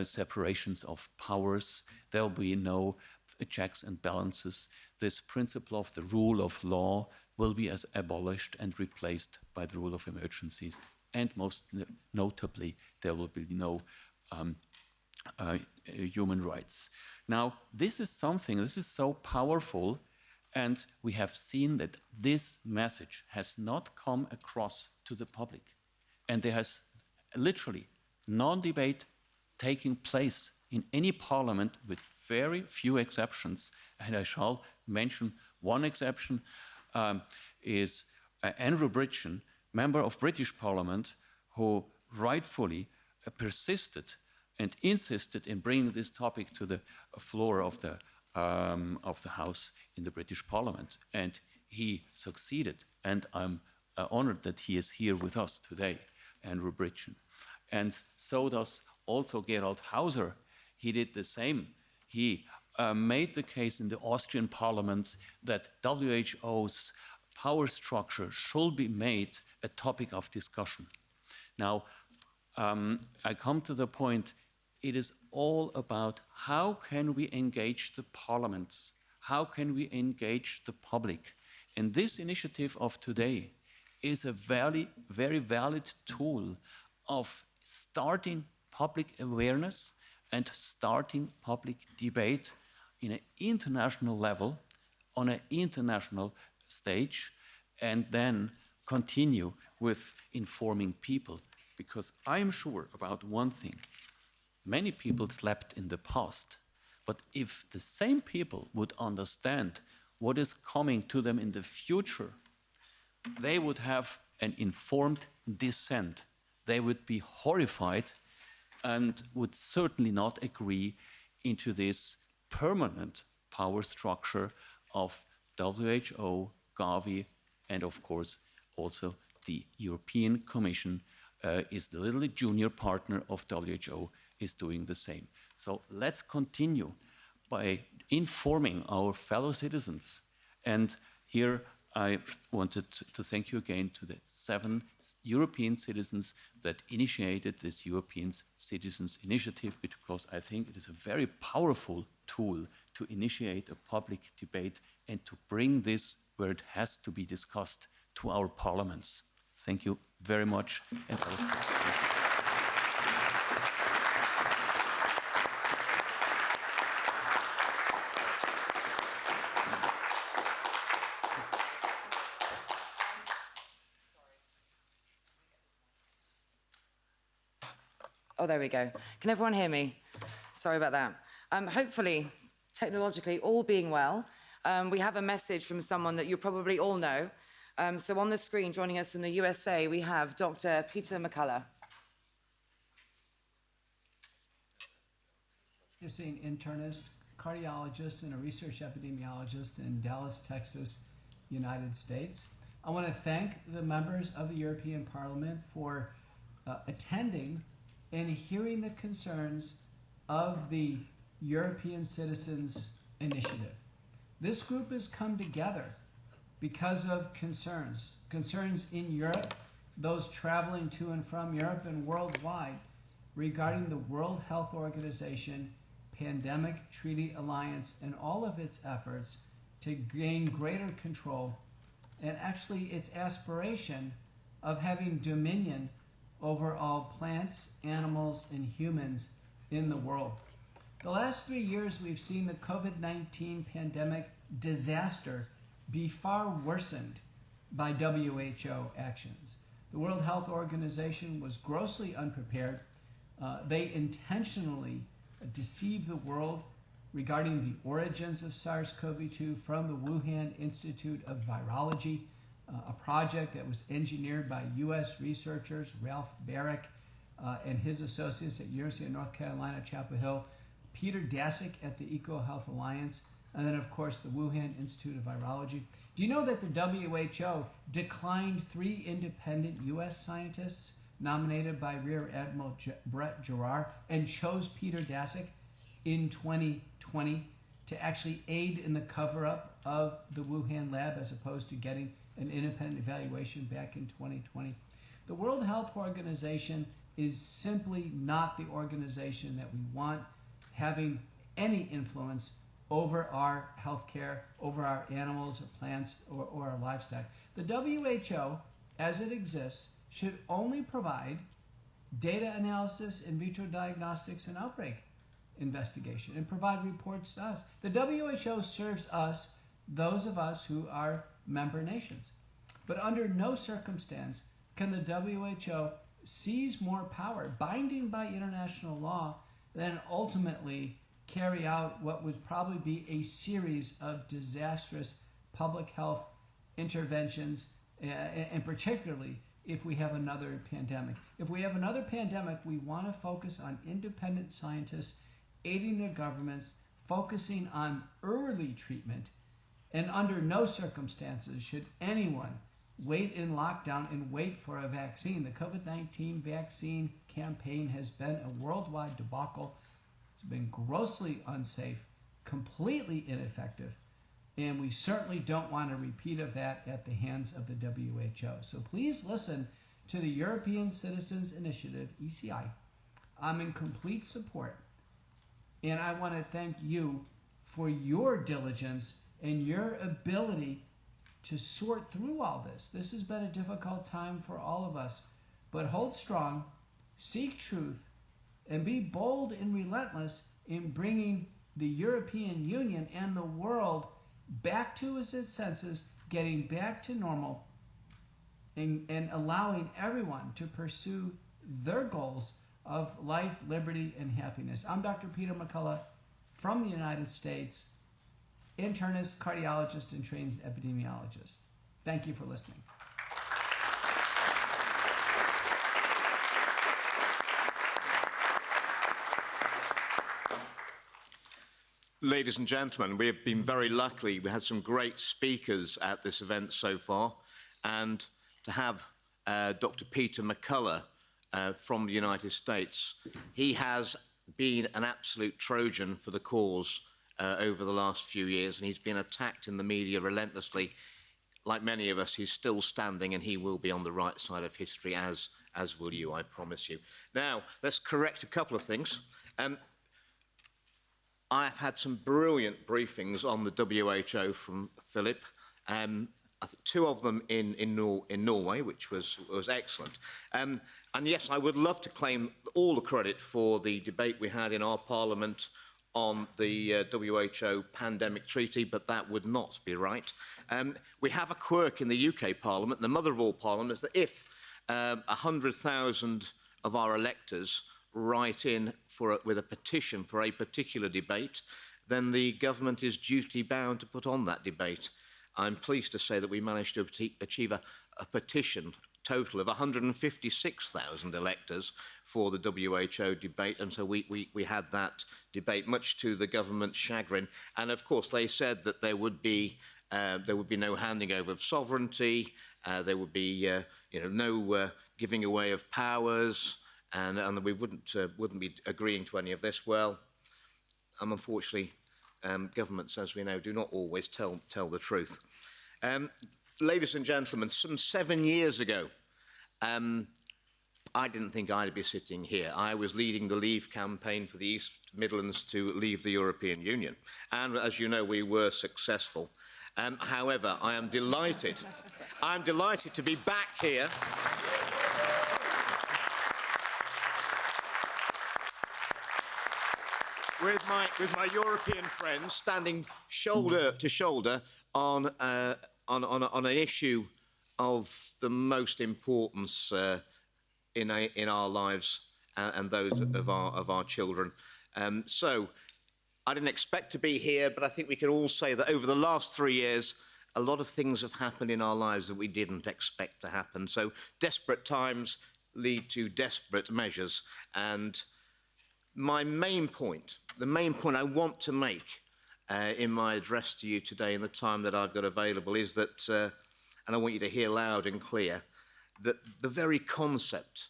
separations of powers. There will be no checks and balances. This principle of the rule of law will be as abolished and replaced by the rule of emergencies. And most notably, there will be no human rights. Now, this is so powerful, and we have seen that this message has not come across to the public. And there has literally non-debate taking place in any parliament with very few exceptions. And I shall mention one exception, is Andrew Bridgen, member of British Parliament, who rightfully persisted and insisted in bringing this topic to the floor of the House in the British Parliament. And he succeeded. And I'm honored that he is here with us today, Andrew Bridgen. And so does also Gerald Hauser. He did the same. He made the case in the Austrian Parliament that WHO's power structure should be made a topic of discussion. Now, I come to the point, it is all about how can we engage the parliaments? How can we engage the public? And this initiative of today is a very, very valid tool of starting public awareness and starting public debate in an international level, on an international stage, and then continue with informing people because I am sure about one thing. Many people slept in the past, but if the same people would understand what is coming to them in the future, they would have an informed dissent. They would be horrified and would certainly not agree into this permanent power structure of WHO, Gavi, and of course also the European Commission is the little junior partner of WHO, is doing the same. So let's continue by informing our fellow citizens. And here I wanted to thank you again to the 7 European citizens that initiated this European Citizens Initiative, because I think it is a very powerful tool to initiate a public debate and to bring this where it has to be discussed to our parliaments. Thank you very much. And Oh, there we go. Can everyone hear me? Sorry about that. Hopefully, technologically, all being well, we have a message from someone that you probably all know. So on the screen, joining us from the USA, we have Dr. Peter McCullough. Practicing internist, cardiologist, and a research epidemiologist in Dallas, Texas, United States. I want to thank the members of the European Parliament for attending and hearing the concerns of the European Citizens Initiative. This group has come together because of concerns in Europe, those traveling to and from Europe and worldwide, regarding the World Health Organization Pandemic Treaty Alliance and all of its efforts to gain greater control, and actually its aspiration of having dominion over all plants, animals, and humans in the world. The last 3 years, we've seen the COVID-19 pandemic disaster be far worsened by WHO actions. The World Health Organization was grossly unprepared. They intentionally deceived the world regarding the origins of SARS-CoV-2 from the Wuhan Institute of Virology, a project that was engineered by U.S. researchers, Ralph Barrick and his associates at University of North Carolina, Chapel Hill, Peter Daszak at the EcoHealth Alliance, and then of course the Wuhan Institute of Virology. Do you know that the WHO declined 3 independent U.S. scientists nominated by Rear Admiral Brett Giroir and chose Peter Daszak in 2020 to actually aid in the cover-up of the Wuhan lab as opposed to getting an independent evaluation back in 2020. The World Health Organization is simply not the organization that we want having any influence over our healthcare, over our animals, or plants, or our livestock. The WHO, as it exists, should only provide data analysis, in vitro diagnostics, and outbreak investigation, and provide reports to us. The WHO serves us, those of us who are member nations. But under no circumstance can the WHO seize more power, binding by international law, than ultimately carry out what would probably be a series of disastrous public health interventions, and particularly if we have another pandemic. If we have another pandemic, we want to focus on independent scientists aiding their governments, focusing on early treatment, and under no circumstances should anyone wait in lockdown and wait for a vaccine. The COVID-19 vaccine campaign has been a worldwide debacle. It's been grossly unsafe, completely ineffective, and we certainly don't want a repeat of that at the hands of the WHO. So please listen to the European Citizens Initiative, ECI. I'm in complete support, and I want to thank you for your diligence and your ability to sort through all this. This has been a difficult time for all of us, but hold strong, seek truth, and be bold and relentless in bringing the European Union and the world back to its senses, getting back to normal, and allowing everyone to pursue their goals of life, liberty, and happiness. I'm Dr. Peter McCullough from the United States, internist, cardiologist, and trained epidemiologist. Thank you for listening. Ladies and gentlemen, we have been very lucky. We had some great speakers at this event so far, and to have Dr. Peter McCullough from the United States. He has been an absolute Trojan for the cause over the last few years, and he's been attacked in the media relentlessly. Like many of us, he's still standing, and he will be on the right side of history, as will you, I promise you. Now, let's correct a couple of things. I've had some brilliant briefings on the WHO from Philip. I think 2 of them in Norway, which was excellent. And yes, I would love to claim all the credit for the debate we had in our Parliament on the WHO pandemic treaty, but that would not be right. We have a quirk in the UK Parliament, the mother of all parliaments, that if 100,000 of our electors write in with a petition for a particular debate, then the government is duty bound to put on that debate. I'm pleased to say that we managed to achieve a petition total of 156,000 electors for the WHO debate, and so we had that debate, much to the government's chagrin. And of course, they said that there would be no handing over of sovereignty, there would be no giving away of powers, and we wouldn't be agreeing to any of this. Well, unfortunately, governments, as we know, do not always tell the truth. Ladies and gentlemen, some 7 years ago, I didn't think I'd be sitting here. I was leading the Leave campaign for the East Midlands to leave the European Union. And as you know, we were successful. However, I am delighted. I'm delighted to be back here. With my European friends, standing shoulder to shoulder on an issue of the most importance in our lives and those of our children. So I didn't expect to be here, but I think we can all say that over the last 3 years, a lot of things have happened in our lives that we didn't expect to happen. So desperate times lead to desperate measures. And my main point, the main point I want to make in my address to you today in the time that I've got available is that, and I want you to hear loud and clear, that the very concept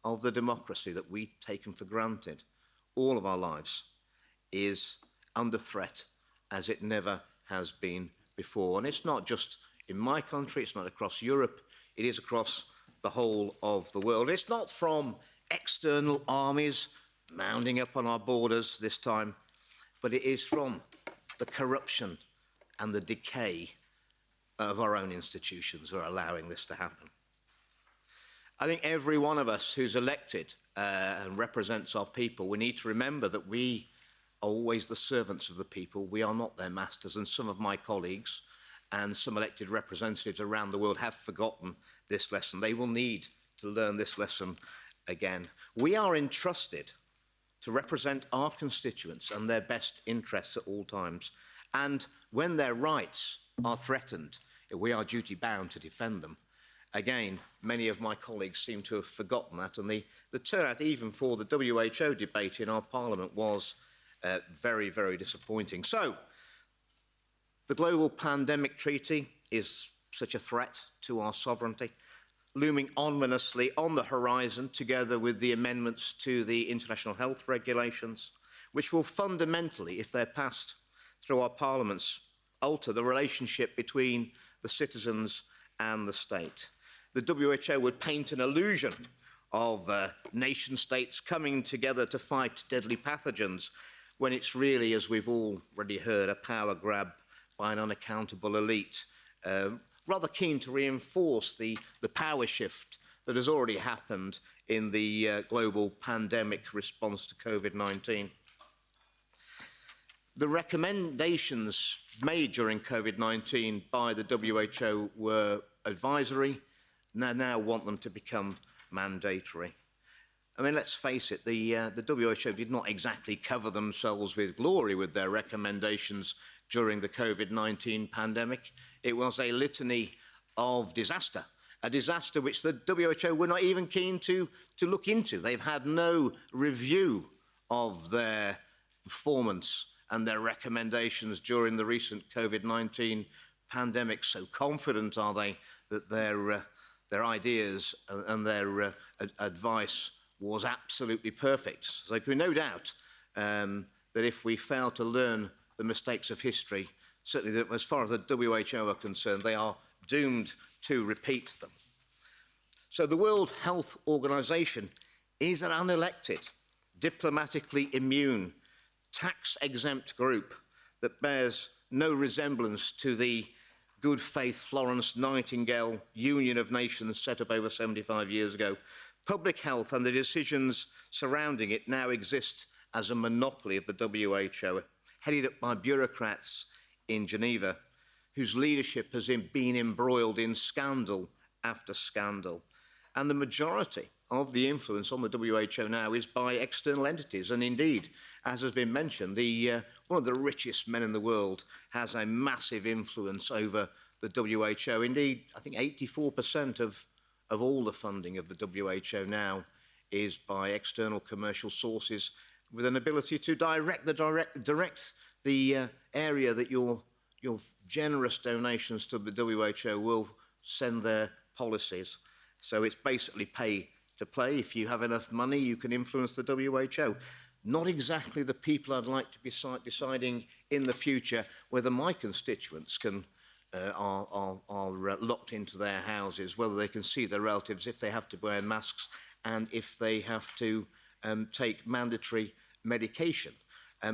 of the democracy that we've taken for granted all of our lives is under threat as it never has been before. And it's not just in my country, it's not across Europe, it is across the whole of the world. It's not from external armies mounding up on our borders this time, but it is from the corruption and the decay of our own institutions who are allowing this to happen. I think every one of us who's elected and represents our people, we need to remember that we are always the servants of the people. We are not their masters, and some of my colleagues and some elected representatives around the world have forgotten this lesson. They will need to learn this lesson again. We are entrusted to represent our constituents and their best interests at all times. And when their rights are threatened, we are duty bound to defend them. Again, many of my colleagues seem to have forgotten that, and the turnout even for the WHO debate in our Parliament was very, very disappointing. So, the Global Pandemic Treaty is such a threat to our sovereignty, looming ominously on the horizon, together with the amendments to the international health regulations, which will fundamentally, if they're passed through our parliaments, alter the relationship between the citizens and the state. The WHO would paint an illusion of nation states coming together to fight deadly pathogens, when it's really, as we've already heard, a power grab by an unaccountable elite, rather keen to reinforce the power shift that has already happened in the global pandemic response to COVID-19. The recommendations made during COVID-19 by the WHO were advisory, and they now want them to become mandatory. I mean, let's face it, the WHO did not exactly cover themselves with glory with their recommendations during the COVID-19 pandemic. It was a litany of disaster, a disaster which the WHO were not even keen to look into. They've had no review of their performance and their recommendations during the recent COVID-19 pandemic. So confident are they that their ideas and their advice was absolutely perfect. So there can be no doubt that if we fail to learn the mistakes of history, certainly that as far as the WHO are concerned, they are doomed to repeat them. So the World Health Organization is an unelected, diplomatically immune, tax-exempt group that bears no resemblance to the good faith Florence Nightingale Union of Nations set up over 75 years ago. Public health and the decisions surrounding it now exist as a monopoly of the WHO, headed up by bureaucrats in Geneva, whose leadership has been embroiled in scandal after scandal. And the majority of the influence on the WHO now is by external entities. And indeed, as has been mentioned, one of the richest men in the world has a massive influence over the WHO. Indeed, I think 84% of all the funding of the WHO now is by external commercial sources with an ability to direct the area that your generous donations to the WHO will send their policies. So it's basically pay to play. If you have enough money, you can influence the WHO. Not exactly the people I'd like to be deciding in the future whether my constituents are locked into their houses, whether they can see their relatives, if they have to wear masks, and if they have to take mandatory medication.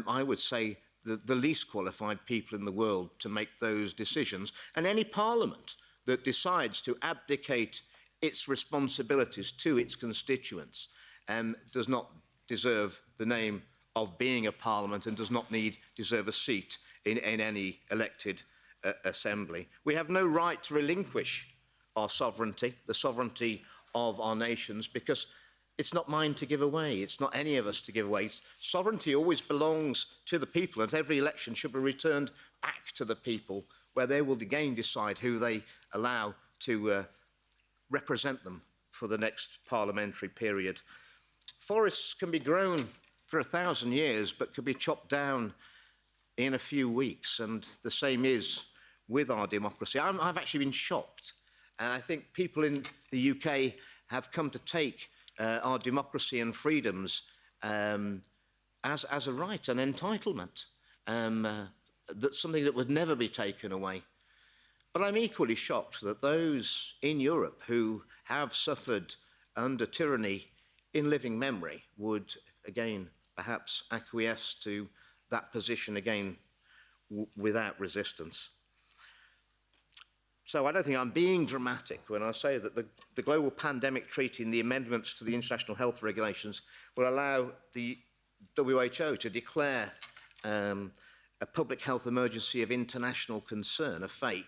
I would say the least qualified people in the world to make those decisions. And any parliament that decides to abdicate its responsibilities to its constituents does not deserve the name of being a parliament and does not deserve a seat in any elected assembly. We have no right to relinquish our sovereignty, the sovereignty of our nations, because it's not mine to give away. It's not any of us to give away. Sovereignty always belongs to the people, and every election should be returned back to the people, where they will again decide who they allow to represent them for the next parliamentary period. Forests can be grown for 1,000 years, but can be chopped down in a few weeks, and the same is with our democracy. I've actually been shocked, and I think people in the UK have come to take our democracy and freedoms as a right, an entitlement, that's something that would never be taken away. But I'm equally shocked that those in Europe who have suffered under tyranny in living memory would again perhaps acquiesce to that position again without resistance. So I don't think I'm being dramatic when I say that the Global Pandemic Treaty and the amendments to the International Health Regulations will allow the WHO to declare a public health emergency of international concern, a FAKE,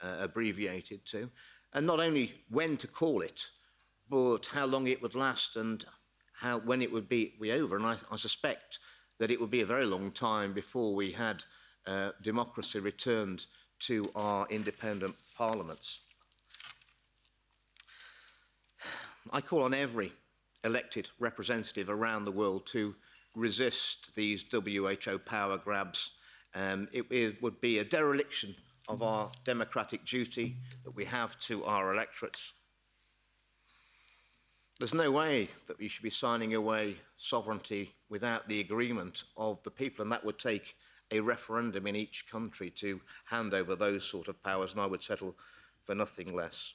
abbreviated to, and not only when to call it, but how long it would last and when it would be over. And I suspect that it would be a very long time before we had democracy returned to our independent parliaments. I call on every elected representative around the world to resist these WHO power grabs. It would be a dereliction of our democratic duty that we have to our electorates. There's no way that we should be signing away sovereignty without the agreement of the people, and that would take a referendum in each country to hand over those sort of powers, and I would settle for nothing less.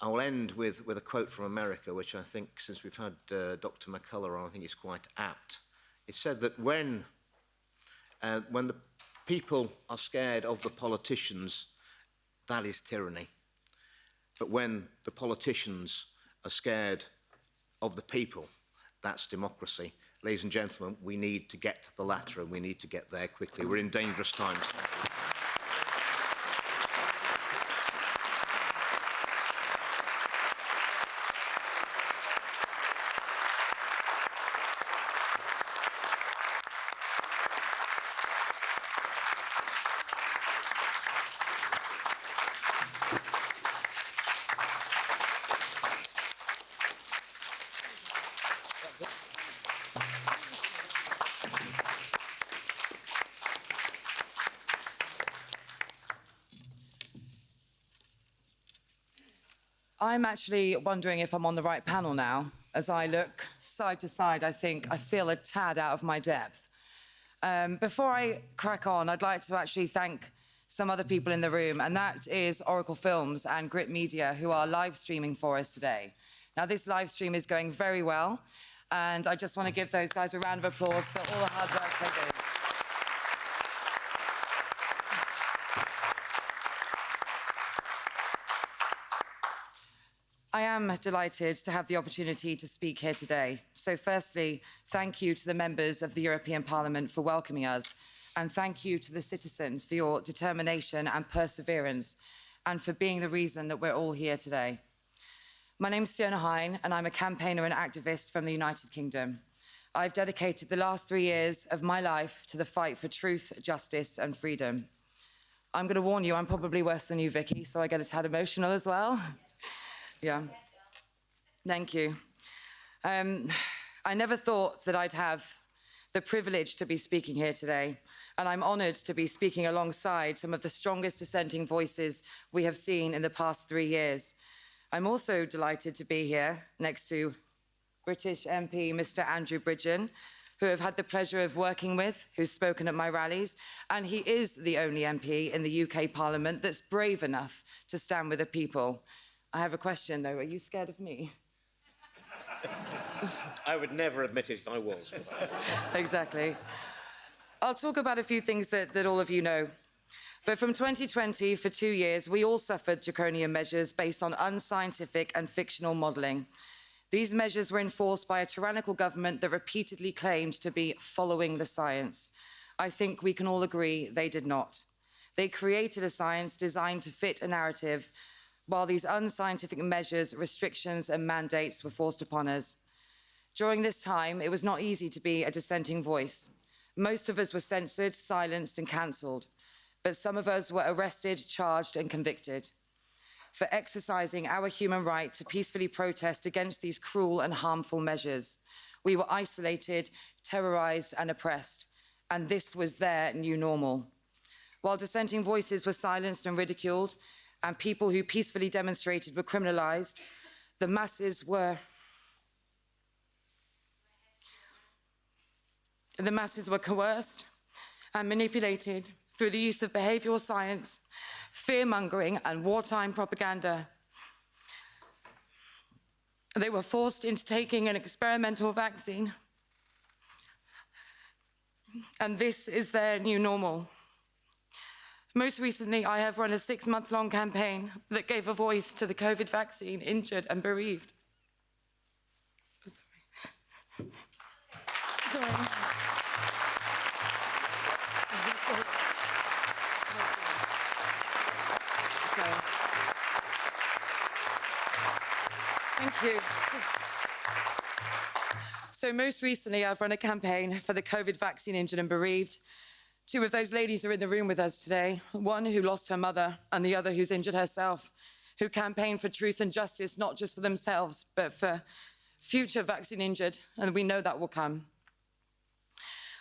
I will end with a quote from America, which I think, since we've had Dr. McCullough on, I think is quite apt. It said that when the people are scared of the politicians, that is tyranny. But when the politicians are scared of the people, that's democracy. Ladies and gentlemen, we need to get to the latter, and we need to get there quickly. We're in dangerous times. I'm actually wondering if I'm on the right panel now. As I look side to side, I think I feel a tad out of my depth. Before I crack on, I'd like to actually thank some other people in the room, and that is Oracle Films and Grit Media, who are live streaming for us today. Now, this live stream is going very well, and I just want to give those guys a round of applause for all the hard work they do. I am delighted to have the opportunity to speak here today. So firstly, thank you to the members of the European Parliament for welcoming us, and thank you to the citizens for your determination and perseverance, and for being the reason that we're all here today. My name's Fiona Hine, and I'm a campaigner and activist from the United Kingdom. I've dedicated the last 3 years of my life to the fight for truth, justice, and freedom. I'm going to warn you, I'm probably worse than you, Vicky, so I get a tad emotional as well. Yeah, thank you. I never thought that I'd have the privilege to be speaking here today, and I'm honoured to be speaking alongside some of the strongest dissenting voices we have seen in the past 3 years. I'm also delighted to be here next to British MP Mr. Andrew Bridgen, who I've had the pleasure of working with, who's spoken at my rallies, and he is the only MP in the UK Parliament that's brave enough to stand with the people. I have a question, though. Are you scared of me? I would never admit it if I was. Exactly. I'll talk about a few things that all of you know. But from 2020, for 2 years, we all suffered draconian measures based on unscientific and fictional modelling. These measures were enforced by a tyrannical government that repeatedly claimed to be following the science. I think we can all agree they did not. They created a science designed to fit a narrative, while these unscientific measures, restrictions, and mandates were forced upon us. During this time, it was not easy to be a dissenting voice. Most of us were censored, silenced, and cancelled, but some of us were arrested, charged, and convicted for exercising our human right to peacefully protest against these cruel and harmful measures. We were isolated, terrorised, and oppressed, and this was their new normal. While dissenting voices were silenced and ridiculed, and people who peacefully demonstrated were criminalised, the masses were coerced and manipulated through the use of behavioural science, fear-mongering, and wartime propaganda. They were forced into taking an experimental vaccine, and this is their new normal. Most recently, I have run a 6-month-long campaign that gave a voice to the COVID vaccine injured and bereaved. Oh, sorry. Sorry. Thank you. So most recently, I've run a campaign for the COVID vaccine injured and bereaved. 2 of those ladies are in the room with us today, one who lost her mother and the other who's injured herself, who campaigned for truth and justice, not just for themselves, but for future vaccine injured, and we know that will come.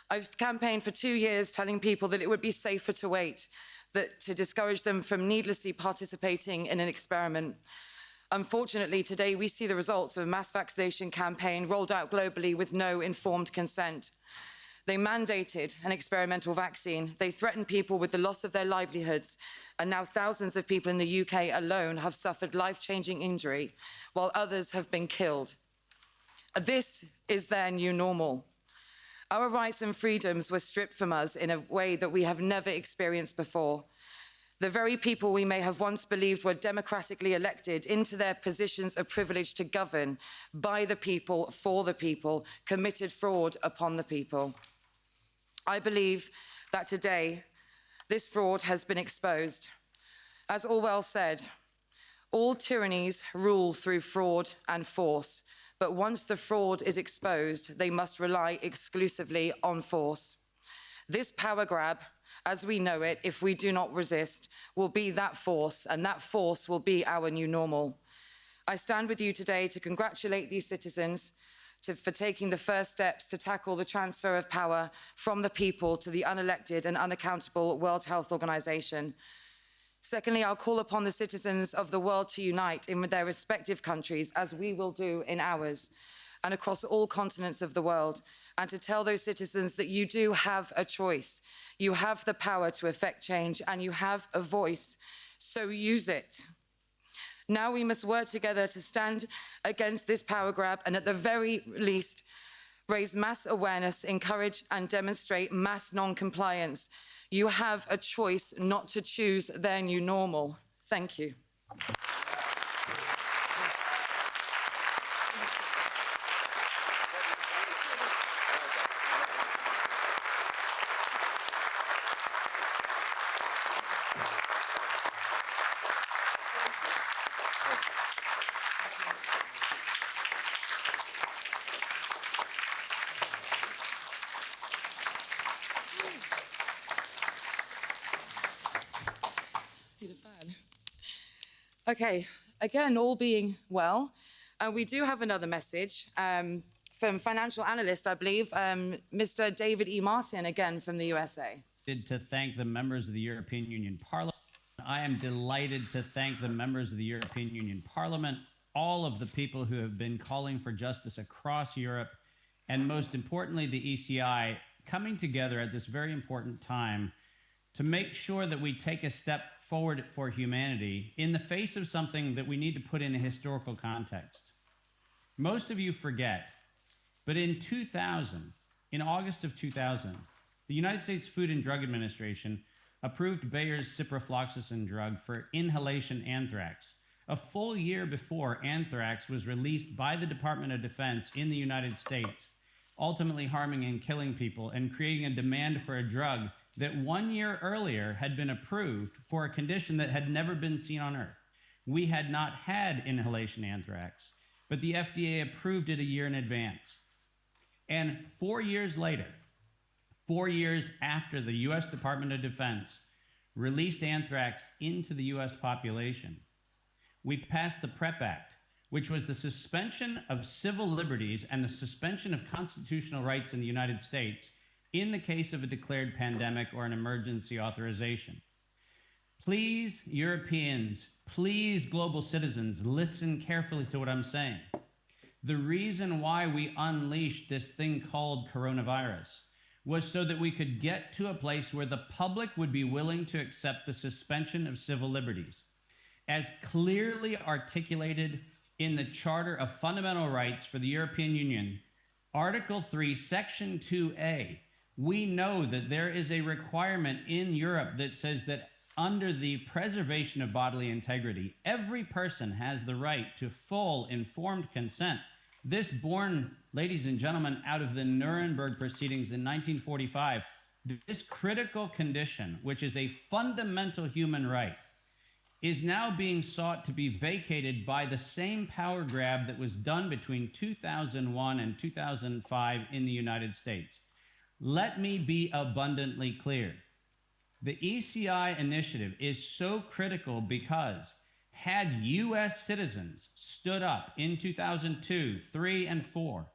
I've campaigned for 2 years telling people that it would be safer to wait, that to discourage them from needlessly participating in an experiment. Unfortunately, today we see the results of a mass vaccination campaign rolled out globally with no informed consent. They mandated an experimental vaccine. They threatened people with the loss of their livelihoods. And now thousands of people in the UK alone have suffered life-changing injury, while others have been killed. This is their new normal. Our rights and freedoms were stripped from us in a way that we have never experienced before. The very people we may have once believed were democratically elected into their positions of privilege to govern by the people, for the people, committed fraud upon the people. I believe that today this fraud has been exposed. As Orwell said, all tyrannies rule through fraud and force, but once the fraud is exposed, they must rely exclusively on force. This power grab, as we know it, if we do not resist, will be that force, and that force will be our new normal. I stand with you today to congratulate these citizens for taking the first steps to tackle the transfer of power from the people to the unelected and unaccountable World Health Organization. Secondly, I'll call upon the citizens of the world to unite in their respective countries, as we will do in ours, and across all continents of the world, and to tell those citizens that you do have a choice. You have the power to effect change, and you have a voice, so use it. Now we must work together to stand against this power grab, and at the very least, raise mass awareness, encourage and demonstrate mass non-compliance. You have a choice not to choose their new normal. Thank you. Okay, again, all being well, we do have another message from financial analyst, I believe, Mr. David E. Martin, again from the USA. To thank the members of the European Union Parliament. I am delighted to thank the members of the European Union Parliament, all of the people who have been calling for justice across Europe, and most importantly, the ECI, coming together at this very important time to make sure that we take a step forward for humanity in the face of something that we need to put in a historical context. Most of you forget, but in 2000, in August of 2000, the United States Food and Drug Administration approved Bayer's ciprofloxacin drug for inhalation anthrax, a full year before anthrax was released by the Department of Defense in the United States, ultimately harming and killing people and creating a demand for a drug that 1 year earlier had been approved for a condition that had never been seen on Earth. We had not had inhalation anthrax, but the FDA approved it a year in advance. And 4 years later, 4 years after the US Department of Defense released anthrax into the US population, we passed the PrEP Act, which was the suspension of civil liberties and the suspension of constitutional rights in the United States in the case of a declared pandemic or an emergency authorization. Please, Europeans, please, global citizens, listen carefully to what I'm saying. The reason why we unleashed this thing called coronavirus was so that we could get to a place where the public would be willing to accept the suspension of civil liberties. As clearly articulated in the Charter of Fundamental Rights for the European Union, Article 3, Section 2A, we know that there is a requirement in Europe that says that under the preservation of bodily integrity, every person has the right to full informed consent. This born, ladies and gentlemen, out of the Nuremberg proceedings in 1945, this critical condition, which is a fundamental human right, is now being sought to be vacated by the same power grab that was done between 2001 and 2005 in the United States. Let me be abundantly clear. The ECI initiative is so critical because had US citizens stood up in 2002, 3, and 4,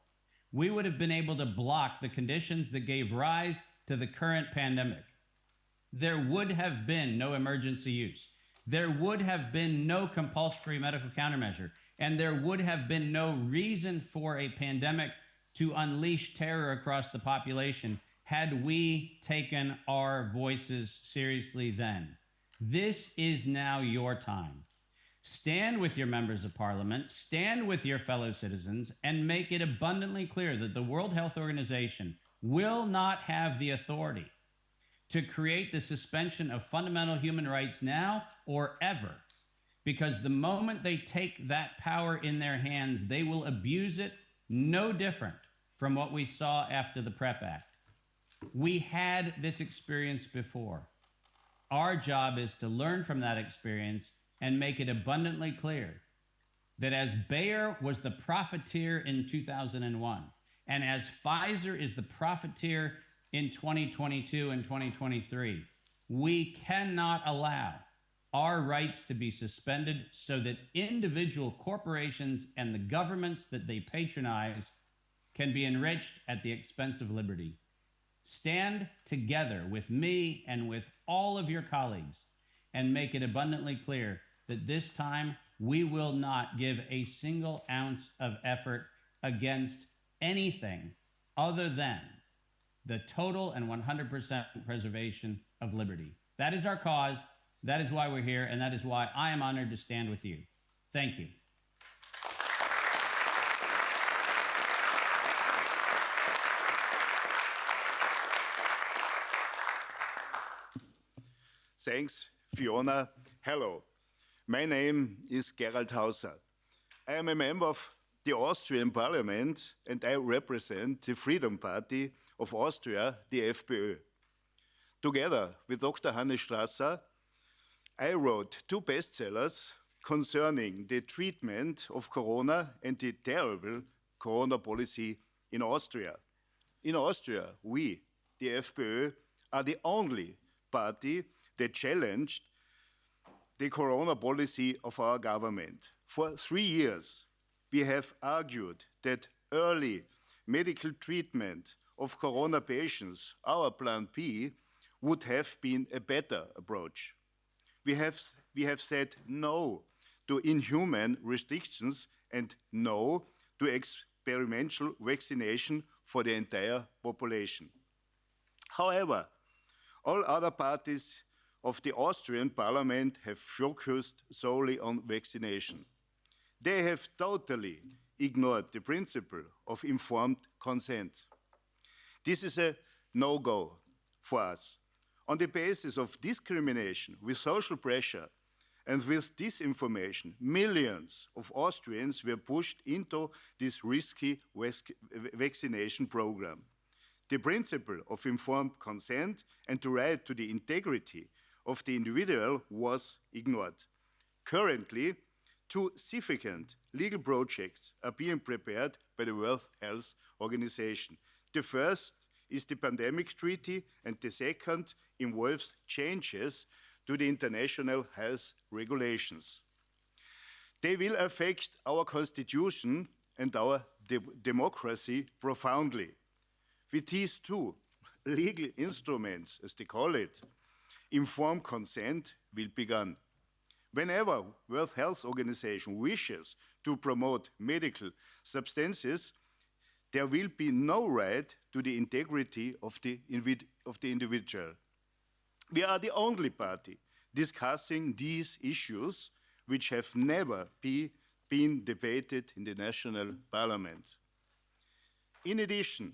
we would have been able to block the conditions that gave rise to the current pandemic. There would have been no emergency use. There would have been no compulsory medical countermeasure, and there would have been no reason for a pandemic to unleash terror across the population had we taken our voices seriously then. This is now your time. Stand with your members of parliament, stand with your fellow citizens, and make it abundantly clear that the World Health Organization will not have the authority to create the suspension of fundamental human rights now or ever, because the moment they take that power in their hands, they will abuse it no different from what we saw after the PrEP Act. We had this experience before. Our job is to learn from that experience and make it abundantly clear that as Bayer was the profiteer in 2001, and as Pfizer is the profiteer in 2022 and 2023, we cannot allow our rights to be suspended so that individual corporations and the governments that they patronize can be enriched at the expense of liberty. Stand together with me and with all of your colleagues and make it abundantly clear that this time we will not give a single ounce of effort against anything other than the total and 100% preservation of liberty. That is our cause. That is why we're here, and that is why I am honored to stand with you. Thank you. Thanks, Fiona. Hello. My name is Gerald Hauser. I am a member of the Austrian Parliament and I represent the Freedom Party of Austria, the FPÖ. Together with Dr. Hannes Strasser, I wrote 2 bestsellers concerning the treatment of corona and the terrible corona policy in Austria. In Austria, we, the FPÖ, are the only party that challenged the corona policy of our government. For 3 years, we have argued that early medical treatment of corona patients, our Plan B, would have been a better approach. We have said no to inhuman restrictions and no to experimental vaccination for the entire population. However, all other parties of the Austrian Parliament have focused solely on vaccination. They have totally ignored the principle of informed consent. This is a no-go for us. On the basis of discrimination, with social pressure, and with disinformation, millions of Austrians were pushed into this risky vaccination program. The principle of informed consent and the right to the integrity of the individual was ignored. Currently, 2 significant legal projects are being prepared by the World Health Organization. The first is the Pandemic Treaty, and the second involves changes to the international health regulations. They will affect our constitution and our democracy profoundly. With these 2 legal instruments, as they call it, informed consent will begin. Whenever World Health Organization wishes to promote medical substances, there will be no right to the integrity of the individual. We are the only party discussing these issues which have never been debated in the national parliament. In addition,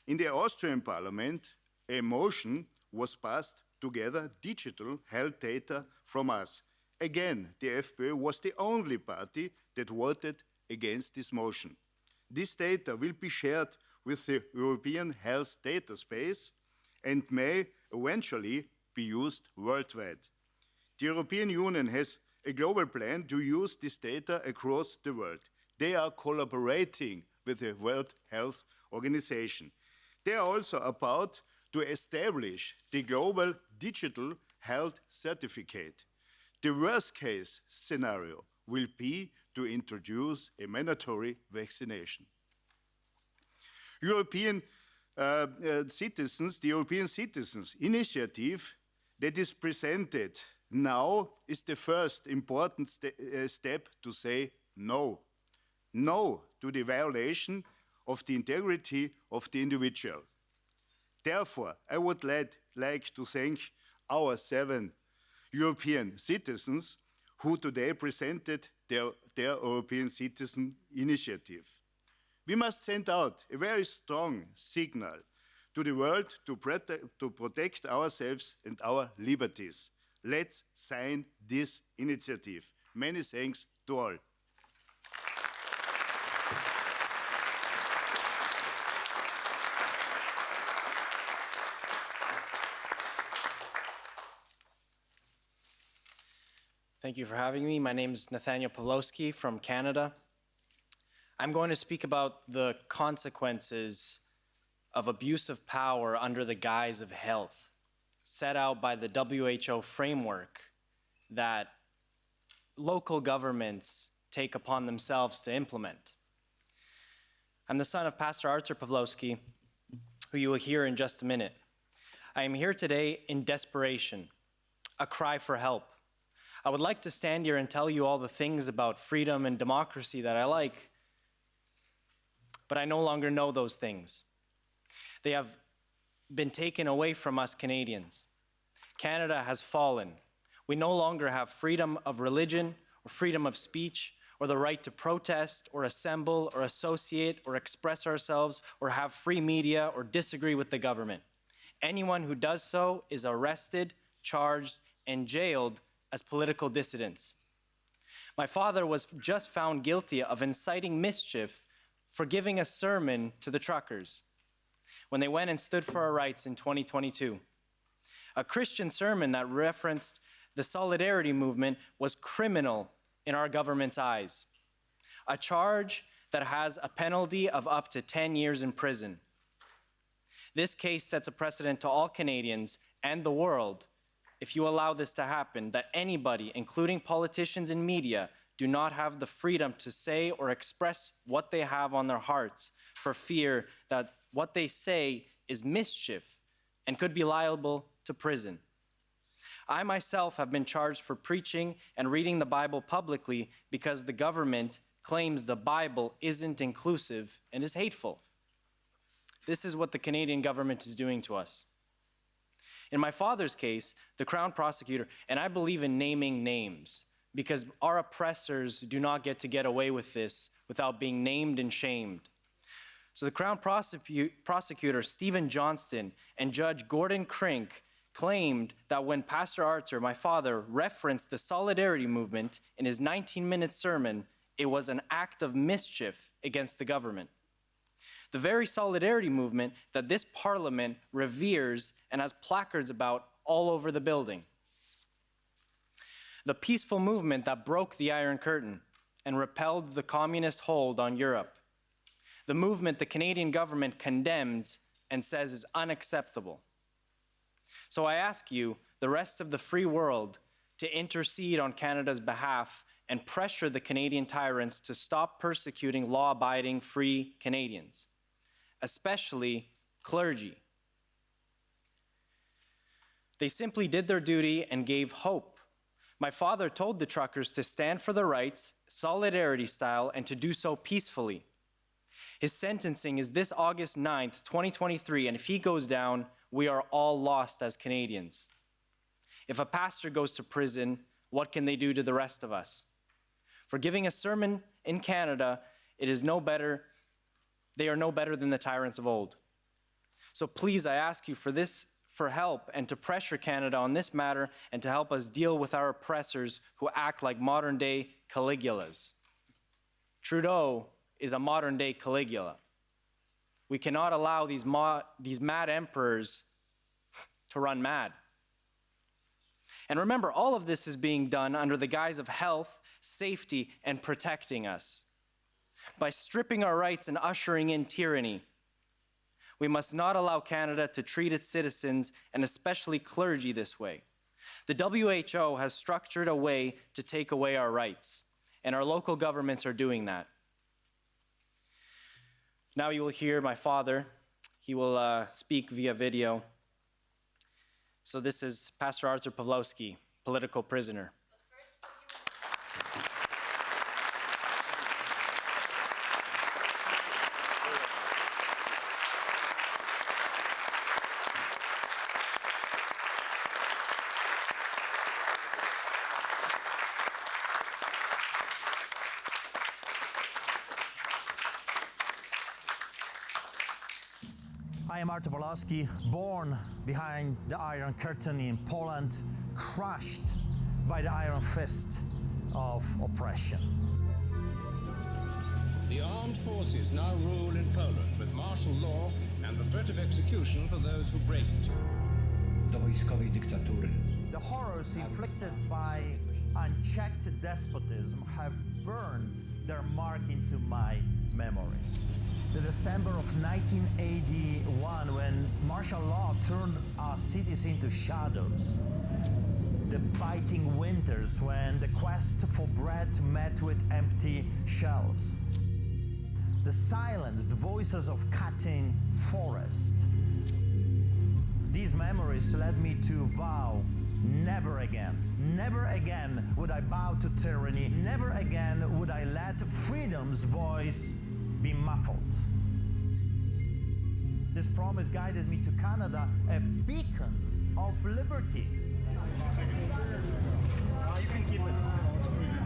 in the Austrian Parliament, a motion was passed to gather digital health data from us. Again, the FPÖ was the only party that voted against this motion. This data will be shared with the European Health Data Space and may eventually be used worldwide. The European Union has a global plan to use this data across the world. They are collaborating with the World Health Organization. They are also about to establish the global digital health certificate. The worst-case scenario will be to introduce a mandatory vaccination. The European Citizens Initiative that is presented now is the first important step to say no. No to the violation of the integrity of the individual. Therefore, I would like to thank our 7 European citizens who today presented their European Citizen Initiative. We must send out a very strong signal to the world to protect ourselves and our liberties. Let's sign this initiative. Many thanks to all. Thank you for having me. My name is Nathaniel Pawlowski from Canada. I'm going to speak about the consequences of abuse of power under the guise of health, set out by the WHO framework that local governments take upon themselves to implement. I'm the son of Pastor Artur Pawlowski, who you will hear in just a minute. I am here today in desperation, a cry for help. I would like to stand here and tell you all the things about freedom and democracy that I like, but I no longer know those things. They have been taken away from us Canadians. Canada has fallen. We no longer have freedom of religion or freedom of speech or the right to protest or assemble or associate or express ourselves or have free media or disagree with the government. Anyone who does so is arrested, charged, and jailed as political dissidents. My father was just found guilty of inciting mischief for giving a sermon to the truckers when they went and stood for our rights in 2022. A Christian sermon that referenced the solidarity movement was criminal in our government's eyes. A charge that has a penalty of up to 10 years in prison. This case sets a precedent to all Canadians and the world if you allow this to happen, that anybody, including politicians and media, do not have the freedom to say or express what they have on their hearts for fear that what they say is mischief and could be liable to prison. I myself have been charged for preaching and reading the Bible publicly because the government claims the Bible isn't inclusive and is hateful. This is what the Canadian government is doing to us. In my father's case, the Crown prosecutor, and I believe in naming names because our oppressors do not get away with this without being named and shamed. So the Crown prosecutor, Stephen Johnston, and Judge Gordon Crink claimed that when Pastor Arthur, my father, referenced the solidarity movement in his 19-minute sermon, it was an act of mischief against the government. The very solidarity movement that this parliament reveres and has placards about all over the building. The peaceful movement that broke the Iron Curtain and repelled the communist hold on Europe. The movement the Canadian government condemns and says is unacceptable. So I ask you, the rest of the free world, to intercede on Canada's behalf and pressure the Canadian tyrants to stop persecuting law-abiding free Canadians, especially clergy. They simply did their duty and gave hope. My father told the truckers to stand for their rights, solidarity style, and to do so peacefully. His sentencing is this August 9th, 2023, and if he goes down, we are all lost as Canadians. If a pastor goes to prison, what can they do to the rest of us? For giving a sermon in Canada, they are no better than the tyrants of old. So please, I ask you for help and to pressure Canada on this matter and to help us deal with our oppressors who act like modern-day Caligulas. Trudeau is a modern-day Caligula. We cannot allow these mad emperors to run mad. And remember, all of this is being done under the guise of health, safety, and protecting us. By stripping our rights and ushering in tyranny, we must not allow Canada to treat its citizens, and especially clergy, this way. The WHO has structured a way to take away our rights, and our local governments are doing that. Now you will hear my father. He will speak via video. So this is Pastor Arthur Pawlowski, political prisoner. I am Artur Pawlowski, born behind the Iron Curtain in Poland, crushed by the iron fist of oppression. The armed forces now rule in Poland with martial law and the threat of execution for those who break it. The horrors inflicted by unchecked despotism have burned their mark into my memory. The December of 1981, when martial law turned our cities into shadows. The biting winters when the quest for bread met with empty shelves. The silenced voices of cutting forest. These memories led me to vow Never again. Never again would I bow to tyranny. Never again would I let freedom's voice be muffled. This promise guided me to Canada, a beacon of liberty. You can keep it.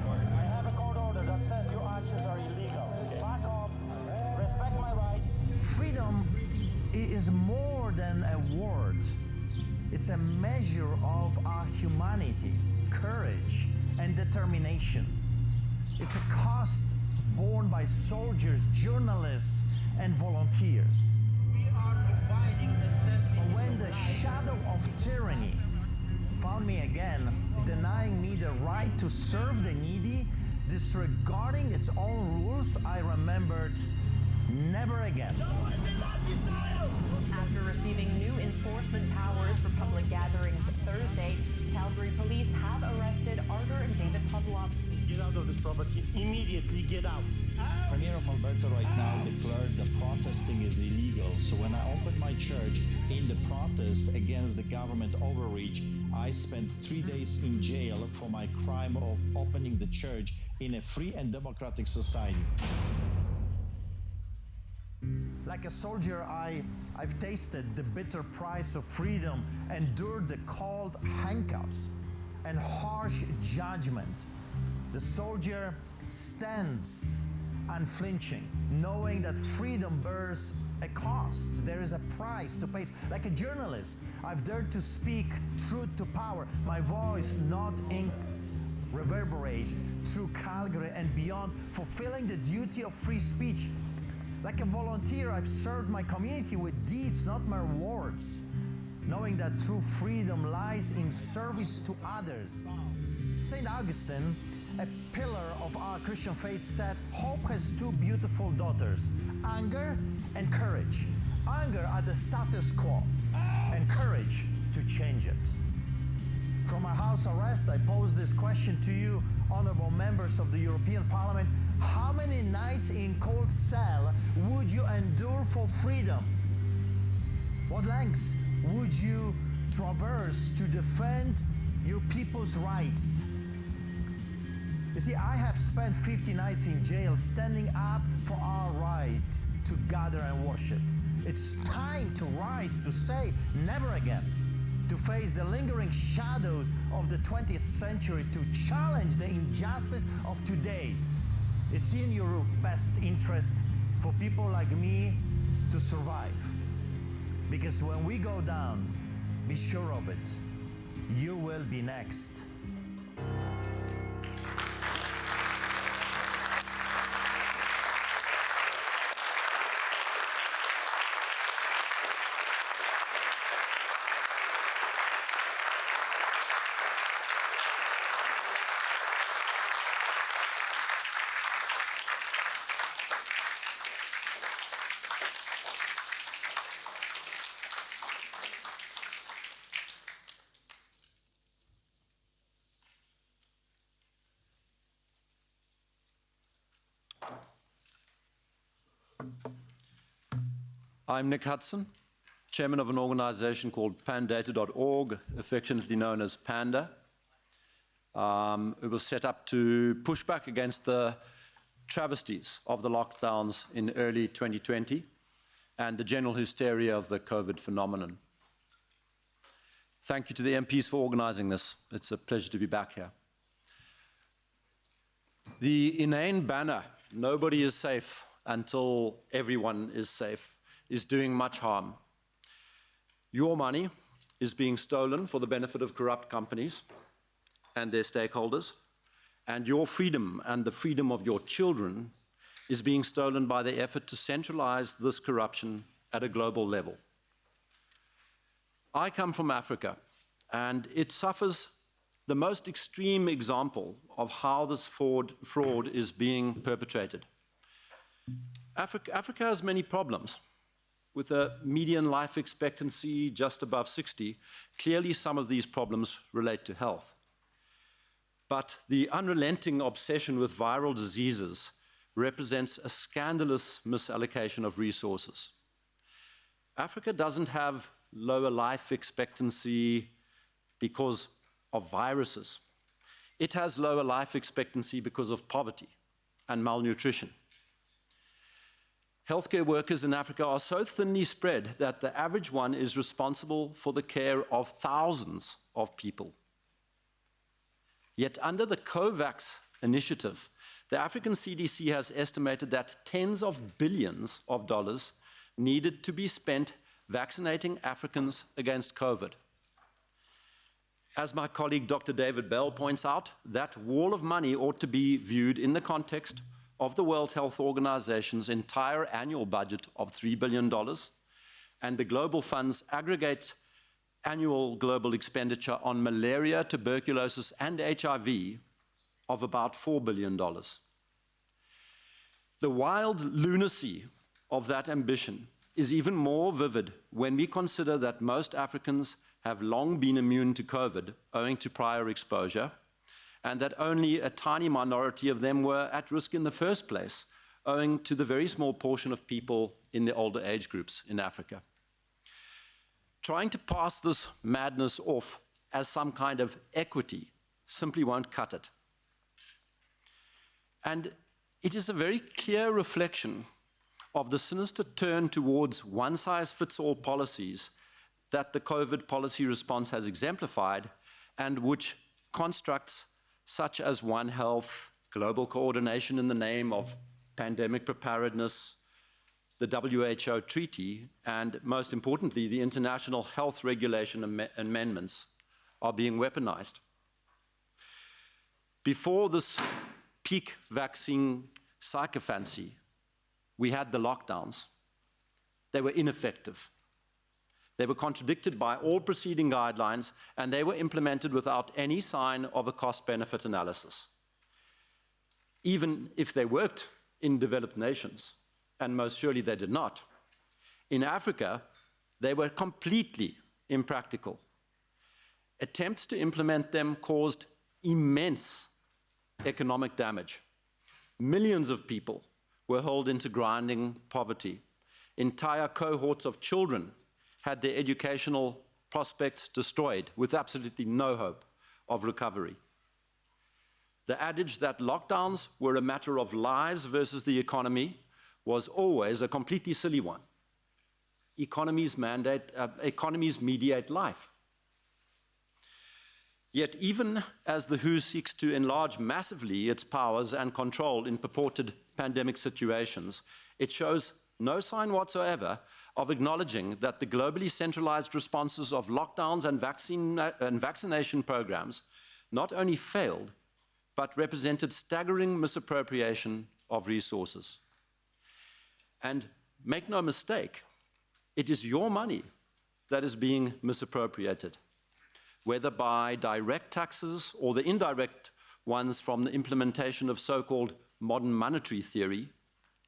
I have a court order that says your actions are illegal. Back off. Respect my rights. Freedom is more than a word. It's a measure of our humanity, courage, and determination. It's a cost borne by soldiers, journalists, and volunteers. We are providing necessities. When the shadow of tyranny found me again, denying me the right to serve the needy, disregarding its own rules, I remembered, never again. After receiving new enforcement powers for public gatherings Thursday, Calgary police have arrested Arthur and David Pawlowski. Get out of this property. Immediately get out. Premier of Alberta right now declared that protesting is illegal. So when I opened my church in the protest against the government overreach, I spent 3 days in jail for my crime of opening the church in a free and democratic society. Like a soldier, I've tasted the bitter price of freedom, endured the cold handcuffs and harsh judgment. The soldier stands unflinching, knowing that freedom bears a cost. There is a price to pay. Like a journalist, I've dared to speak truth to power. My voice, not ink, reverberates through Calgary and beyond, fulfilling the duty of free speech. Like a volunteer, I've served my community with deeds, not mere words, knowing that true freedom lies in service to others. St. Augustine, a pillar of our Christian faith, said, hope has two beautiful daughters, anger and courage. Anger at the status quo, and courage to change it. From my house arrest, I pose this question to you, honorable members of the European Parliament. How many nights in cold cell would you endure for freedom? What lengths would you traverse to defend your people's rights? You see, I have spent 50 nights in jail standing up for our right to gather and worship. It's time to rise, to say never again, to face the lingering shadows of the 20th century, to challenge the injustice of today. It's in your best interest for people like me to survive. Because when we go down, be sure of it, you will be next. I'm Nick Hudson, chairman of an organization called pandata.org, affectionately known as Panda. It was set up to push back against the travesties of the lockdowns in early 2020 and the general hysteria of the COVID phenomenon. Thank you to the MPs for organizing this. It's a pleasure to be back here. The inane banner, "Nobody is safe until everyone is safe," is doing much harm. Your money is being stolen for the benefit of corrupt companies and their stakeholders, and your freedom and the freedom of your children is being stolen by the effort to centralize this corruption at a global level. I come from Africa, and it suffers the most extreme example of how this fraud is being perpetrated. Africa has many problems. With a median life expectancy just above 60, clearly some of these problems relate to health. But the unrelenting obsession with viral diseases represents a scandalous misallocation of resources. Africa doesn't have lower life expectancy because of viruses. It has lower life expectancy because of poverty and malnutrition. Healthcare workers in Africa are so thinly spread that the average one is responsible for the care of thousands of people. Yet under the COVAX initiative, the African CDC has estimated that tens of billions of dollars needed to be spent vaccinating Africans against COVID. As my colleague Dr. David Bell points out, that wall of money ought to be viewed in the context of the World Health Organization's entire annual budget of $3 billion and the Global Fund's aggregate annual global expenditure on malaria, tuberculosis, and HIV of about $4 billion. The wild lunacy of that ambition is even more vivid when we consider that most Africans have long been immune to COVID owing to prior exposure, and that only a tiny minority of them were at risk in the first place, owing to the very small portion of people in the older age groups in Africa. Trying to pass this madness off as some kind of equity simply won't cut it. And it is a very clear reflection of the sinister turn towards one-size-fits-all policies that the COVID policy response has exemplified, and which constructs such as One Health, global coordination in the name of pandemic preparedness, the WHO treaty, and most importantly, the international health regulation amendments are being weaponized. Before this peak vaccine sycophancy, we had the lockdowns. They were ineffective. They were contradicted by all preceding guidelines, and they were implemented without any sign of a cost-benefit analysis. Even if they worked in developed nations, and most surely they did not, in Africa, they were completely impractical. Attempts to implement them caused immense economic damage. Millions of people were held into grinding poverty. Entire cohorts of children had their educational prospects destroyed with absolutely no hope of recovery. The adage that lockdowns were a matter of lives versus the economy was always a completely silly one. Economies mediate life. Yet even as the WHO seeks to enlarge massively its powers and control in purported pandemic situations, it shows no sign whatsoever of acknowledging that the globally centralized responses of lockdowns and vaccination programs not only failed, but represented staggering misappropriation of resources. And make no mistake, it is your money that is being misappropriated, whether by direct taxes or the indirect ones from the implementation of so-called modern monetary theory.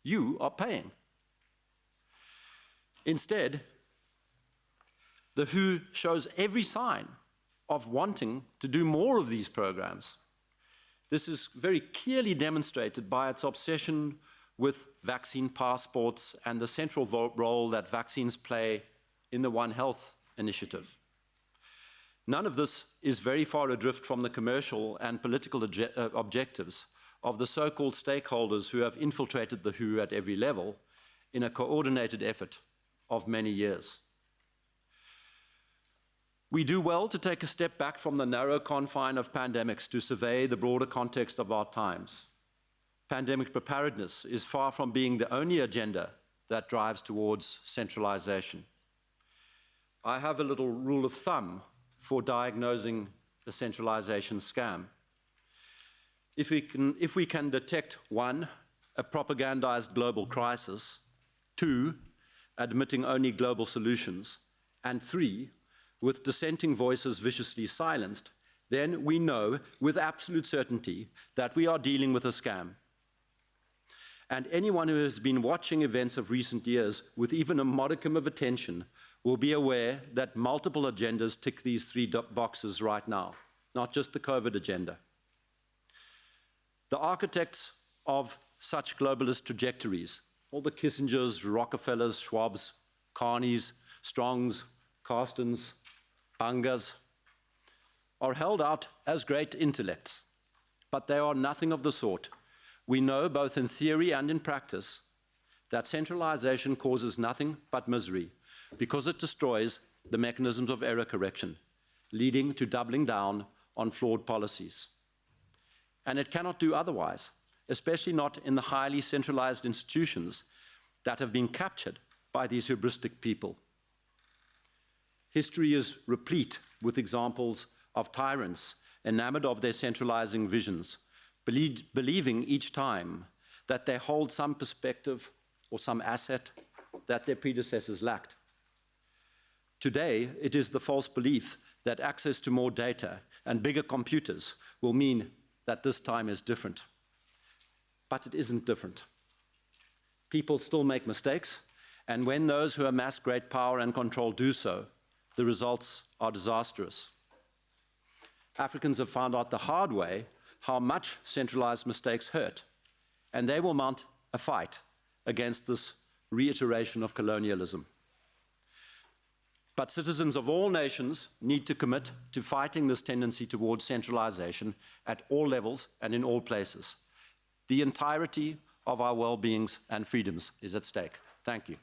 You are paying. Instead, the WHO shows every sign of wanting to do more of these programs. This is very clearly demonstrated by its obsession with vaccine passports and the central role that vaccines play in the One Health initiative. None of this is very far adrift from the commercial and political objectives of the so-called stakeholders who have infiltrated the WHO at every level in a coordinated effort of many years. We do well to take a step back from the narrow confine of pandemics to survey the broader context of our times. Pandemic preparedness is far from being the only agenda that drives towards centralization. I have a little rule of thumb for diagnosing a centralization scam. If we can detect 1, a propagandized global crisis, 2, admitting only global solutions, and 3, with dissenting voices viciously silenced, then we know with absolute certainty that we are dealing with a scam. And anyone who has been watching events of recent years with even a modicum of attention will be aware that multiple agendas tick these 3 boxes right now, not just the COVID agenda. The architects of such globalist trajectories, all the Kissingers, Rockefellers, Schwabs, Carneys, Strongs, Carstens, Bangas, are held out as great intellects, but they are nothing of the sort. We know, both in theory and in practice, that centralization causes nothing but misery because it destroys the mechanisms of error correction, leading to doubling down on flawed policies. And it cannot do otherwise, especially not in the highly centralized institutions that have been captured by these hubristic people. History is replete with examples of tyrants enamored of their centralizing visions, believing each time that they hold some perspective or some asset that their predecessors lacked. Today, it is the false belief that access to more data and bigger computers will mean that this time is different. But it isn't different. People still make mistakes, and when those who amass great power and control do so, the results are disastrous. Africans have found out the hard way how much centralized mistakes hurt, and they will mount a fight against this reiteration of colonialism. But citizens of all nations need to commit to fighting this tendency towards centralization at all levels and in all places. The entirety of our well-beings and freedoms is at stake. Thank you.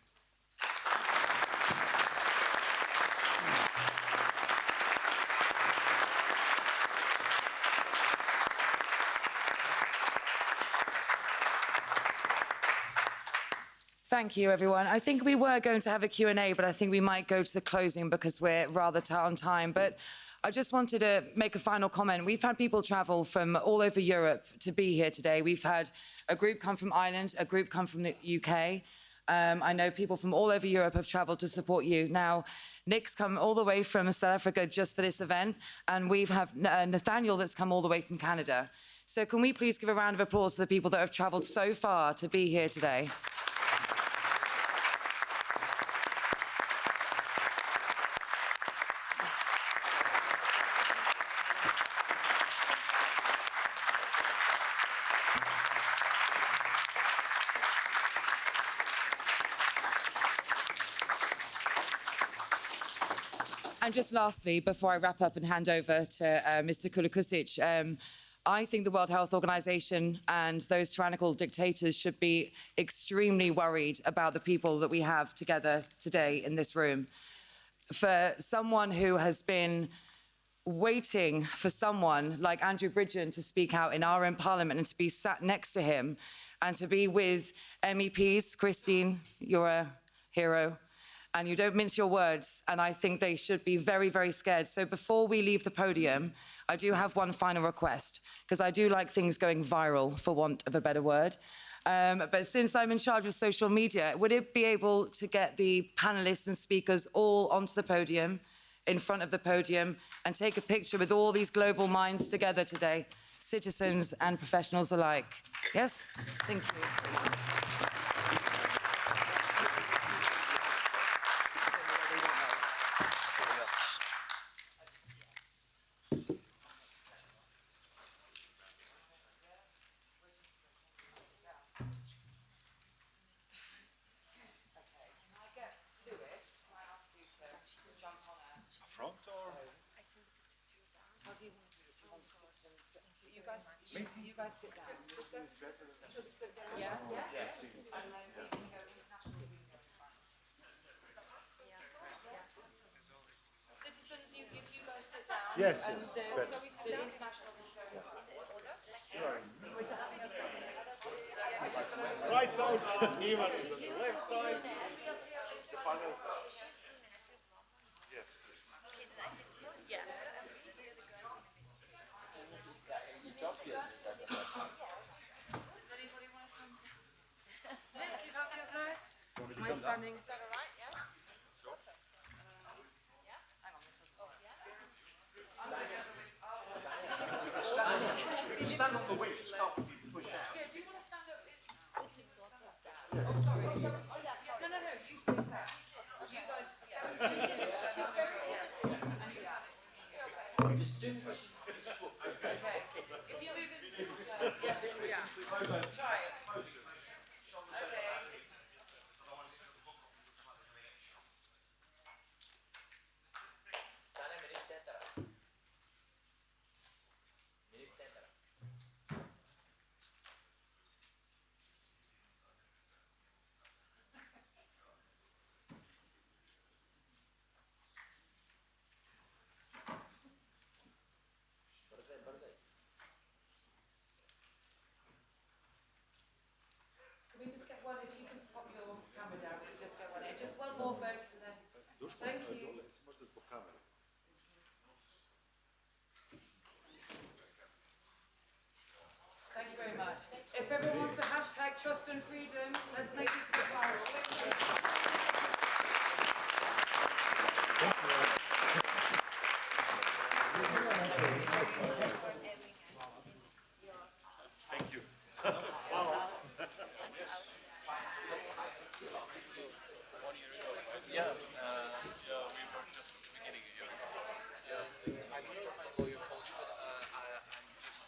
Thank you, everyone. I think we were going to have a Q&A, but I think we might go to the closing because we're rather tight on time. But I just wanted to make a final comment. We've had people travel from all over Europe to be here today. We've had a group come from Ireland, a group come from the UK. I know people from all over Europe have traveled to support you. Now, Nick's come all the way from South Africa just for this event, and we have Nathaniel that's come all the way from Canada. So can we please give a round of applause to the people that have traveled so far to be here today? And just lastly, before I wrap up and hand over to Mr. Kulukusic, I think the World Health Organization and those tyrannical dictators should be extremely worried about the people that we have together today in this room. For someone who has been waiting for someone like Andrew Bridgen to speak out in our own parliament and to be sat next to him and to be with MEPs, Christine, you're a hero, and you don't mince your words, and I think they should be very, very scared. So before we leave the podium, I do have one final request, because I do like things going viral, for want of a better word. But since I'm in charge of social media, would it be able to get the panelists and speakers all onto the podium, in front of the podium, and take a picture with all these global minds together today, citizens and professionals alike? Yes? Thank you. You guys sit down. Yeah? Citizens, if you guys sit down. Yes, and yes, the better. international Right side to the team and the left side. The panels. Yes. Yeah. Nick, you happy up there? Am I standing? Is that all right? Yeah. Hang on, this is. Stand on the wish. Stop. Push out. Yeah, do you want to stand up? Oh, sorry. No. You stay there. You guys. She's very. Yes. And you stand. Distinguish. Okay. If you move in. Yes. Yeah. Try it. Okay. If everyone wants to hashtag trust and freedom, let's make this get viral. Thank you. Yeah, we were just at the beginning a year ago. Yeah. I'm here for your coach, but I'm just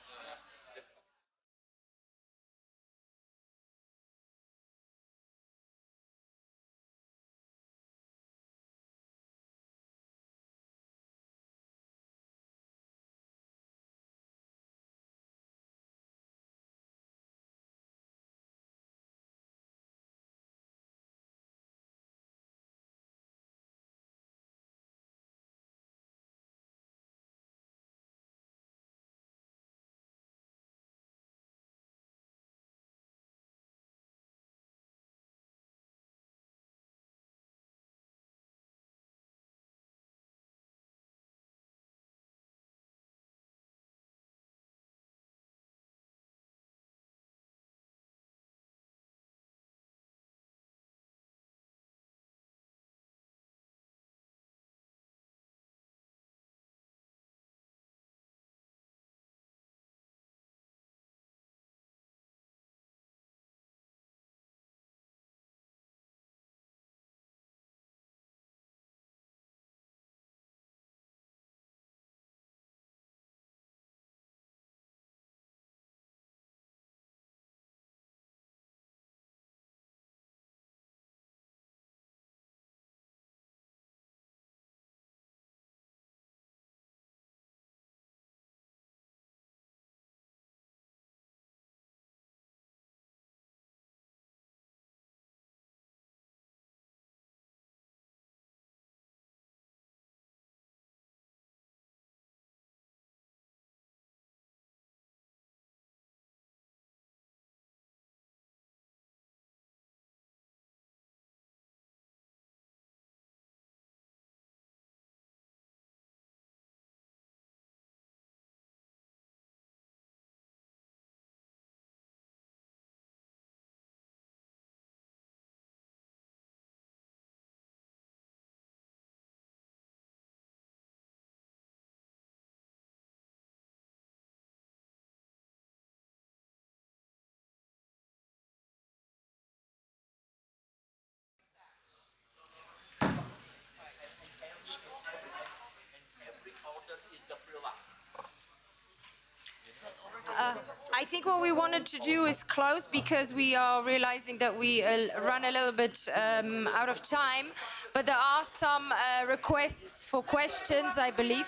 I think what we wanted to do is close because we are realizing that we run a little bit out of time, but there are some requests for questions, I believe.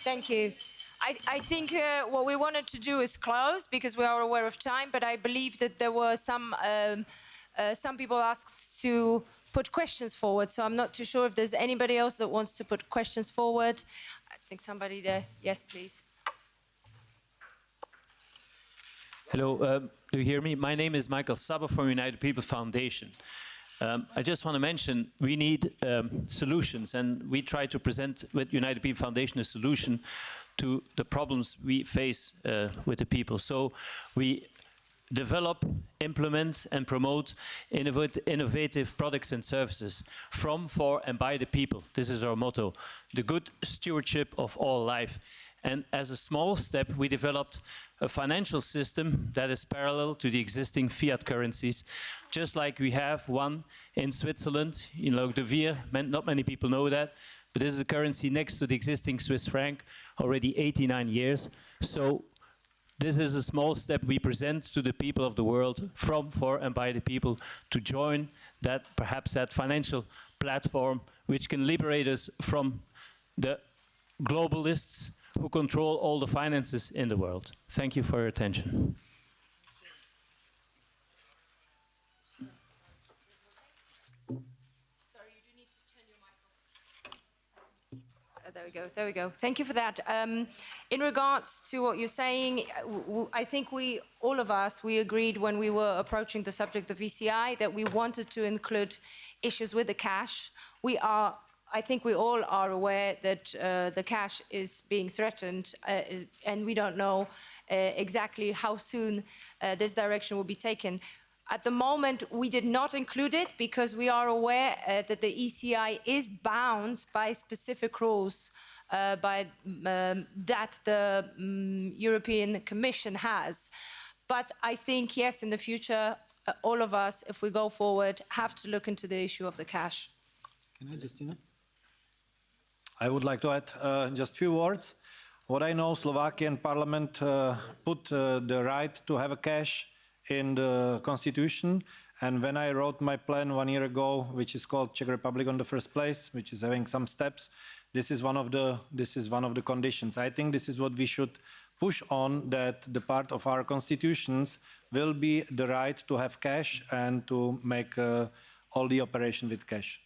Thank you. I think what we wanted to do is close because we are aware of time, but I believe that there were some people asked to put questions forward, so I'm not too sure if there's anybody else that wants to put questions forward. I think somebody there. Yes, please. Hello, do you hear me? My name is Michael Saba from United People Foundation. I just want to mention we need solutions, and we try to present with United People Foundation a solution to the problems we face with the people. So we develop, implement and promote innovative products and services from, for and by the people. This is our motto, the good stewardship of all life. And as a small step, we developed a financial system that is parallel to the existing fiat currencies, just like we have one in Switzerland, in the Vir. Not many people know that, but this is a currency next to the existing Swiss franc, already 89 years. So this is a small step we present to the people of the world, from, for and by the people, to join that, perhaps that financial platform which can liberate us from the globalists who control all the finances in the world. Thank you for your attention. There we go, there we go. Thank you for that. In regards to what you're saying, I think all of us, we agreed when we were approaching the subject of VCI that we wanted to include issues with the cash. We are I think we all are aware that the cash is being threatened, and we don't know exactly how soon this direction will be taken. At the moment, we did not include it because we are aware that the ECI is bound by specific rules that the European Commission has. But I think, yes, in the future, all of us, if we go forward, have to look into the issue of the cash. Can I just, I would like to add just a few words. What I know, Slovakian parliament put the right to have a cash in the constitution, and when I wrote my plan 1 year ago, which is called Czech Republic on the first place, which is having some steps, this is one of the conditions. I think this is what we should push on, that the part of our constitutions will be the right to have cash and to make all the operation with cash.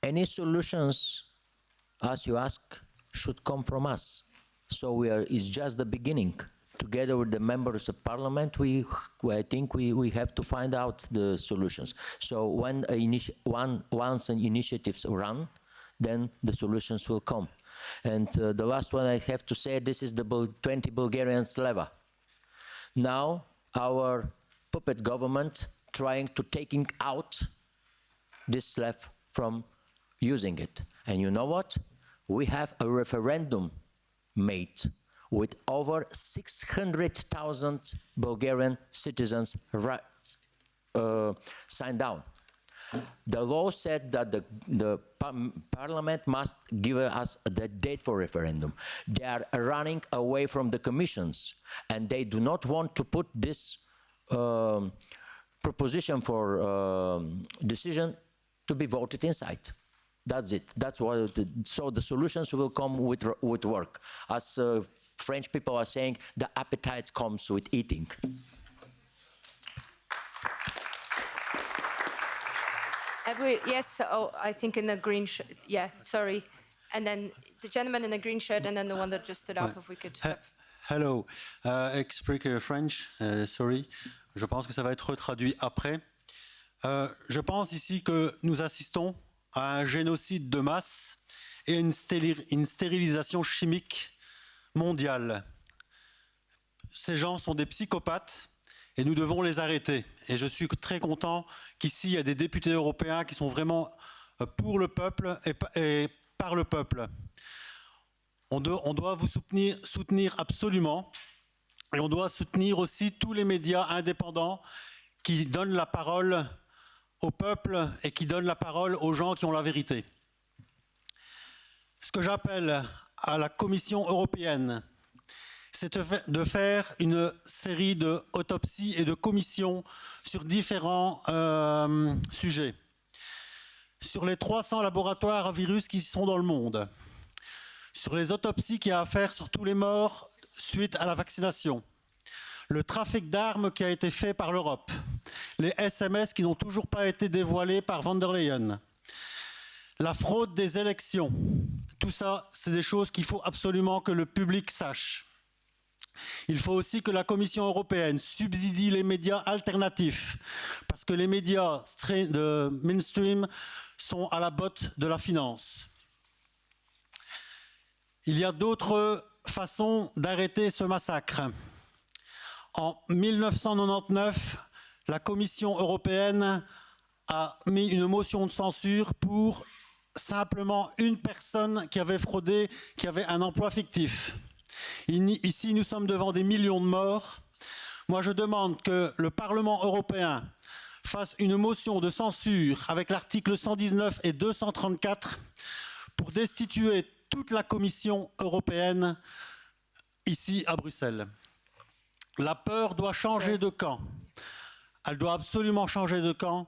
Any solutions, as you ask, should come from us. So it's just the beginning. Together with the members of parliament, I think we have to find out the solutions. So once the initiatives run, then the solutions will come. And the last one I have to say, this is the 20 Bulgarian leva. Now our puppet government trying to taking out this leva from using it. And you know what? We have a referendum made with over 600,000 Bulgarian citizens signed down. The law said that the parliament must give us the date for referendum. They are running away from the commissions, and they do not want to put this proposition for decision to be voted inside. That's it. That's what. So the solutions will come with work. As French people are saying, the appetite comes with eating. Yes, I think in the green shirt. Yeah, sorry. And then the gentleman in the green shirt, and then the one that just stood up, if we could. Hello. Explique French. Sorry. Je pense que ça va être traduit après. Je pense ici que nous assistons à un génocide de masse et une stérilisation chimique mondiale. Ces gens sont des psychopathes et nous devons les arrêter. Et je suis très content qu'ici, il y a des députés européens qui sont vraiment pour le peuple et par le peuple. On doit vous soutenir absolument, et on doit soutenir aussi tous les médias indépendants qui donnent la parole au peuple et qui donnent la parole aux gens qui ont la vérité. Ce que j'appelle à la Commission européenne, c'est de faire une série d'autopsies et de commissions sur différents sujets. Sur les 300 laboratoires à virus qui sont dans le monde, sur les autopsies qu'il y a à faire sur tous les morts suite à la vaccination, le trafic d'armes qui a été fait par l'Europe, les SMS qui n'ont toujours pas été dévoilés par von der Leyen, la fraude des élections, tout ça, c'est des choses qu'il faut absolument que le public sache. Il faut aussi que la Commission européenne subsidie les médias alternatifs, parce que les médias de mainstream sont à la botte de la finance. Il y a d'autres façons d'arrêter ce massacre. En 1999, la Commission européenne a mis une motion de censure pour simplement une personne qui avait fraudé, qui avait un emploi fictif. Ici, nous sommes devant des millions de morts. Moi, je demande que le Parlement européen fasse une motion de censure avec l'article 119 et 234 pour destituer toute la Commission européenne ici à Bruxelles. La peur doit changer de camp. Elle doit absolument changer de camp.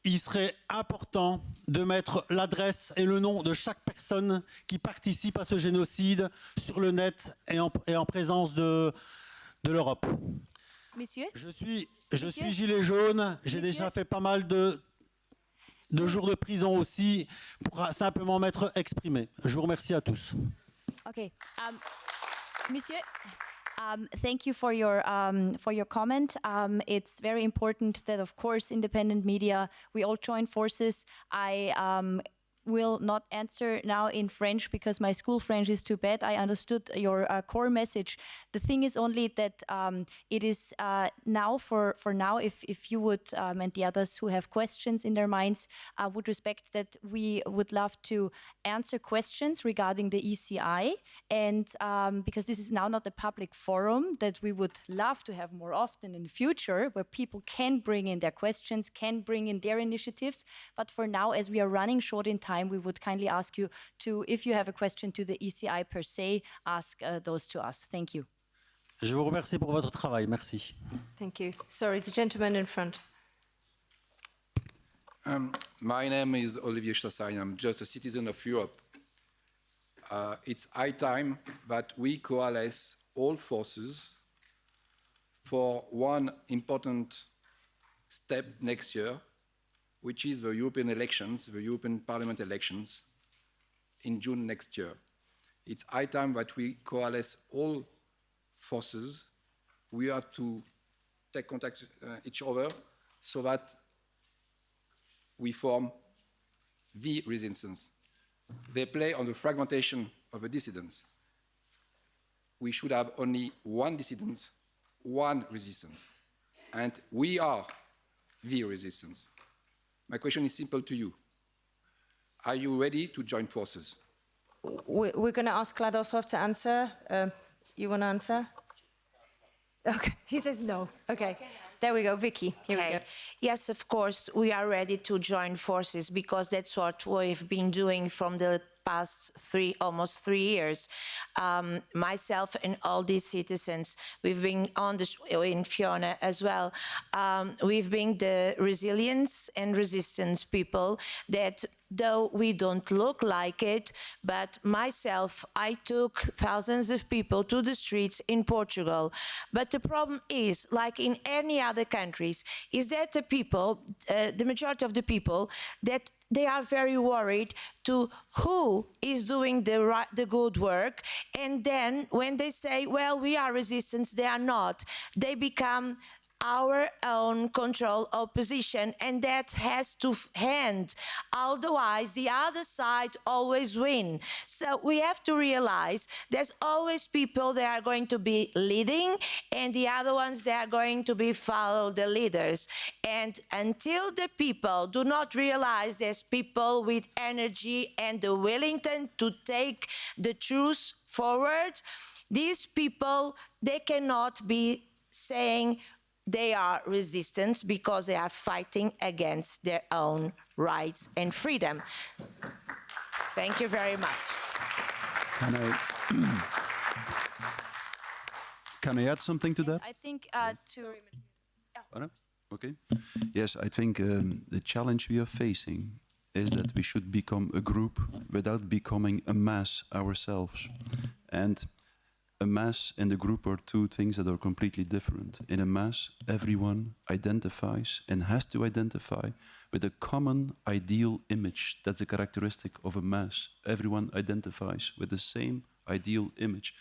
Il serait important de mettre l'adresse et le nom de chaque personne qui participe à ce génocide sur le net et en présence de l'Europe. Monsieur ? Je suis gilet jaune, j'ai déjà fait pas mal de jours de prison aussi pour simplement m'être exprimé. Je vous remercie à tous. Okay. Monsieur, Thank you for your comment. It's very important that, of course, independent media, we all join forces. I will not answer now in French because my school French is too bad. I understood your core message. The thing is only that it is now, for now, if you would, and the others who have questions in their minds, would respect that we would love to answer questions regarding the ECI. And because this is now not a public forum that we would love to have more often in the future, where people can bring in their questions, can bring in their initiatives. But for now, as we are running short in time, we would kindly ask you to, if you have a question to the ECI per se, ask those to us. Thank you. Je vous remercie pour votre travail. Merci. Thank you. Sorry, the gentleman in front. My name is Olivier Chassaigne. I'm just a citizen of Europe. It's high time that we coalesce all forces for one important step next year, which is the European elections, the European Parliament elections in June next year. It's high time that we coalesce all forces. We have to take contact each other so that we form the resistance. They play on the fragmentation of the dissidents. We should have only one dissident, one resistance. And we are the resistance. My question is simple to you. Are you ready to join forces? We're going to ask Kladosov to answer. You want to answer? Okay, he says no. Okay, there we go. Vicky, here we go. Yes, of course, we are ready to join forces because that's what we've been doing from the past almost 3 years. Myself and all these citizens, we've been in Fiona as well. We've been the resilience and resistance people that, though we don't look like it, but myself, I took thousands of people to the streets in Portugal. But the problem is, like in any other countries, is that the people, the majority of the people, that they are very worried to who is doing the good work. And then when they say, well, we are resistance, they are not. They become our own control opposition, and that has to end. Otherwise, the other side always win. So we have to realize there's always people that are going to be leading, and the other ones that are going to be follow the leaders. And until the people do not realize there's people with energy and the willingness to take the truth forward, these people, they cannot be saying they are resistance because they are fighting against their own rights and freedom. Thank you very much. Can I add something to that? I think Okay. Yes, I think the challenge we are facing is that we should become a group without becoming a mass ourselves. And a mass and a group are two things that are completely different. In a mass, everyone identifies and has to identify with a common ideal image. That's a characteristic of a mass. Everyone identifies with the same ideal image.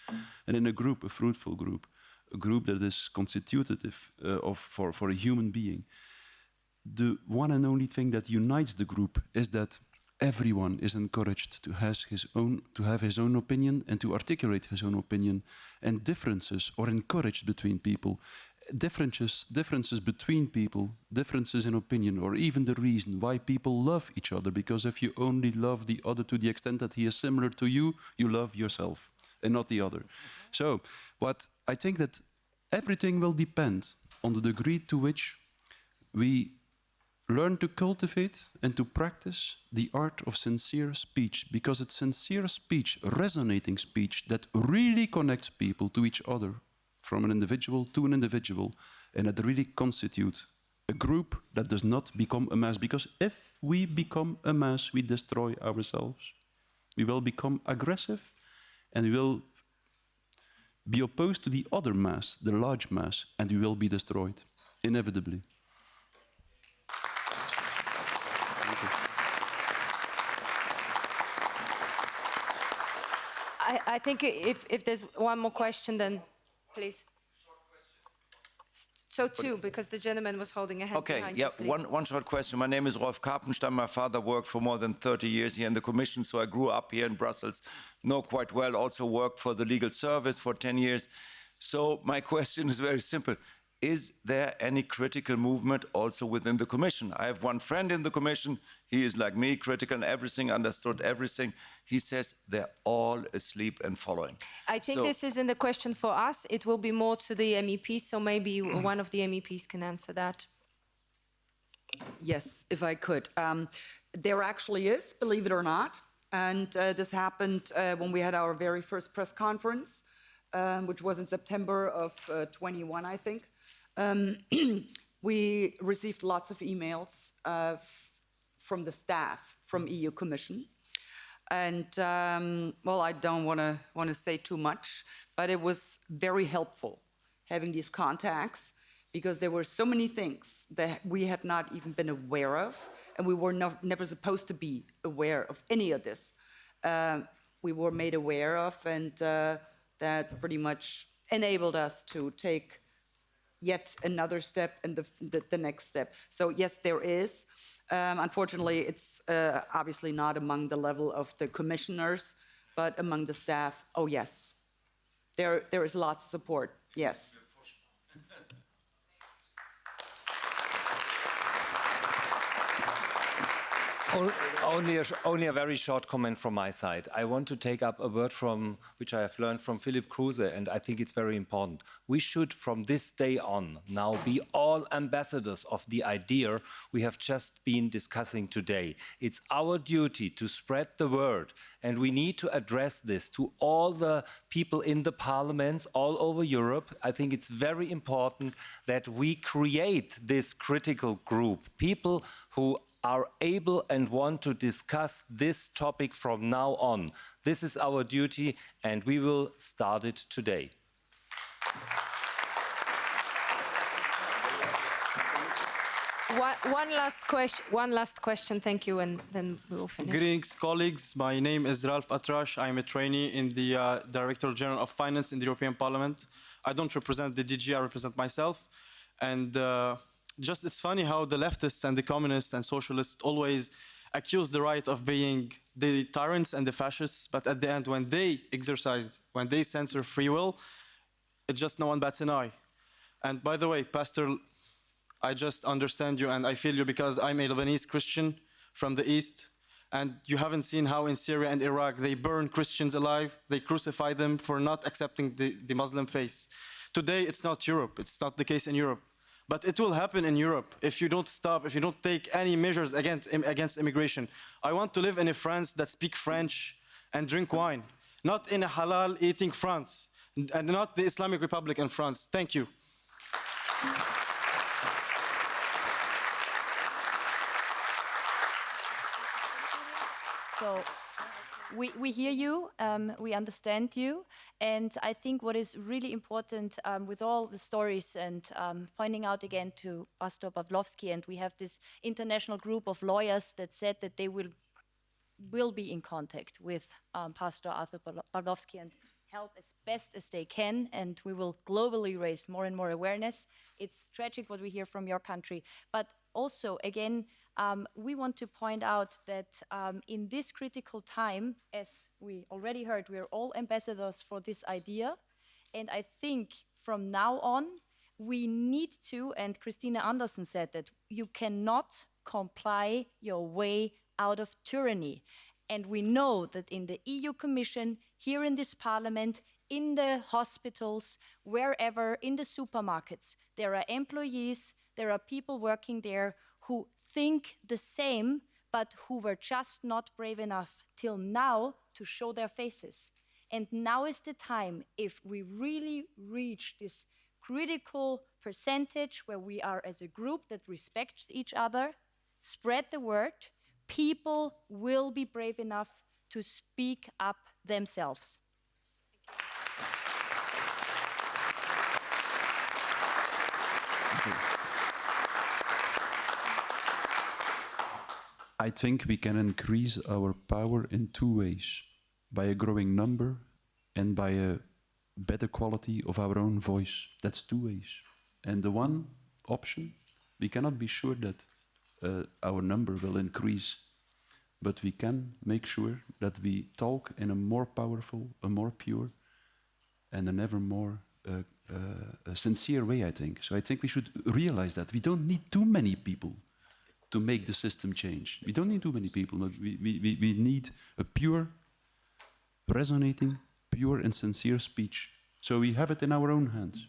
And in a group, a fruitful group, a group that is constitutive for a human being, the one and only thing that unites the group is that everyone is encouraged to have his own opinion and to articulate his own opinion, and differences are encouraged between people. Differences between people, differences in opinion, or even the reason why people love each other, because if you only love the other to the extent that he is similar to you, you love yourself and not the other. So, but I think that everything will depend on the degree to which we learn to cultivate and to practice the art of sincere speech, because it's sincere speech, resonating speech, that really connects people to each other, from an individual to an individual, and that really constitute a group that does not become a mass. Because if we become a mass, we destroy ourselves. We will become aggressive, and we will be opposed to the other mass, the large mass, and we will be destroyed, inevitably. I think if there's one more question, then Please. So two, because the gentleman was holding a hand Okay, behind yeah, you, please. one short question. My name is Rolf Karpenstein. My father worked for more than 30 years here in the Commission, so I grew up here in Brussels, know quite well, also worked for the legal service for 10 years. So my question is very simple. Is there any critical movement also within the Commission? I have one friend in the Commission. He is like me, critical on everything, understood everything. He says they're all asleep and following. I think this isn't a question for us. It will be more to the MEPs, so maybe one of the MEPs can answer that. Yes, if I could. There actually is, believe it or not. And this happened when we had our very first press conference, which was in September of 21, I think. We received lots of emails from the staff from EU Commission. And, well, I don't want to say too much, but it was very helpful having these contacts because there were so many things that we had not even been aware of, and we were never supposed to be aware of any of this. We were made aware of, and that pretty much enabled us to take yet another step and the next step. So yes, there is. Unfortunately, it's obviously not among the level of the commissioners, but among the staff. Oh yes, there is lots of support. Yes. Only a very short comment from my side. I want to take up a word from which I have learned from Philipp Kruse, and I think it's very important. We should, from this day on, now be all ambassadors of the idea we have just been discussing today. It's our duty to spread the word, and we need to address this to all the people in the parliaments all over Europe. I think it's very important that we create this critical group, people who are able and want to discuss this topic from now on. This is our duty, and we will start it today. One last question, thank you, and then we will finish. Greetings, colleagues. My name is Ralph Atrash. I'm a trainee in the Director General of Finance in the European Parliament. I don't represent the DG, I represent myself. And just it's funny how the leftists and the communists and socialists always accuse the right of being the tyrants and the fascists, but at the end, when they exercise, when they censor free will, it just no one bats an eye. And by the way, Pastor, I just understand you and I feel you because I'm a Lebanese Christian from the East, and you haven't seen how in Syria and Iraq they burn Christians alive, they crucify them for not accepting the Muslim faith. Today, it's not Europe, it's not the case in Europe. But it will happen in Europe if you don't stop, if you don't take any measures against immigration. I want to live in a France that speaks French and drink wine, not in a halal eating France, and not the Islamic Republic in France. Thank you. So we hear you, we understand you, and I think what is really important with all the stories and pointing out again to Pastor Pawlowski, and we have this international group of lawyers that said that they will be in contact with Pastor Arthur Pawlowski and help as best as they can, and we will globally raise more and more awareness. It's tragic what we hear from your country, but also, again, we want to point out that in this critical time, as we already heard, we are all ambassadors for this idea. And I think from now on, we need to, and Christina Anderson said that you cannot comply your way out of tyranny. And we know that in the EU Commission, here in this Parliament, in the hospitals, wherever, in the supermarkets, there are employees, there are people working there who think the same, but who were just not brave enough till now to show their faces. And now is the time, if we really reach this critical percentage where we are as a group that respects each other, spread the word, people will be brave enough to speak up themselves. I think we can increase our power in two ways, by a growing number and by a better quality of our own voice. That's two ways. And the one option, we cannot be sure that our number will increase, but we can make sure that we talk in a more powerful, a more pure, and an ever more a sincere way, I think. So I think we should realize that we don't need too many people to make the system change. We don't need too many people, but we need a pure, resonating, pure and sincere speech. So we have it in our own hands.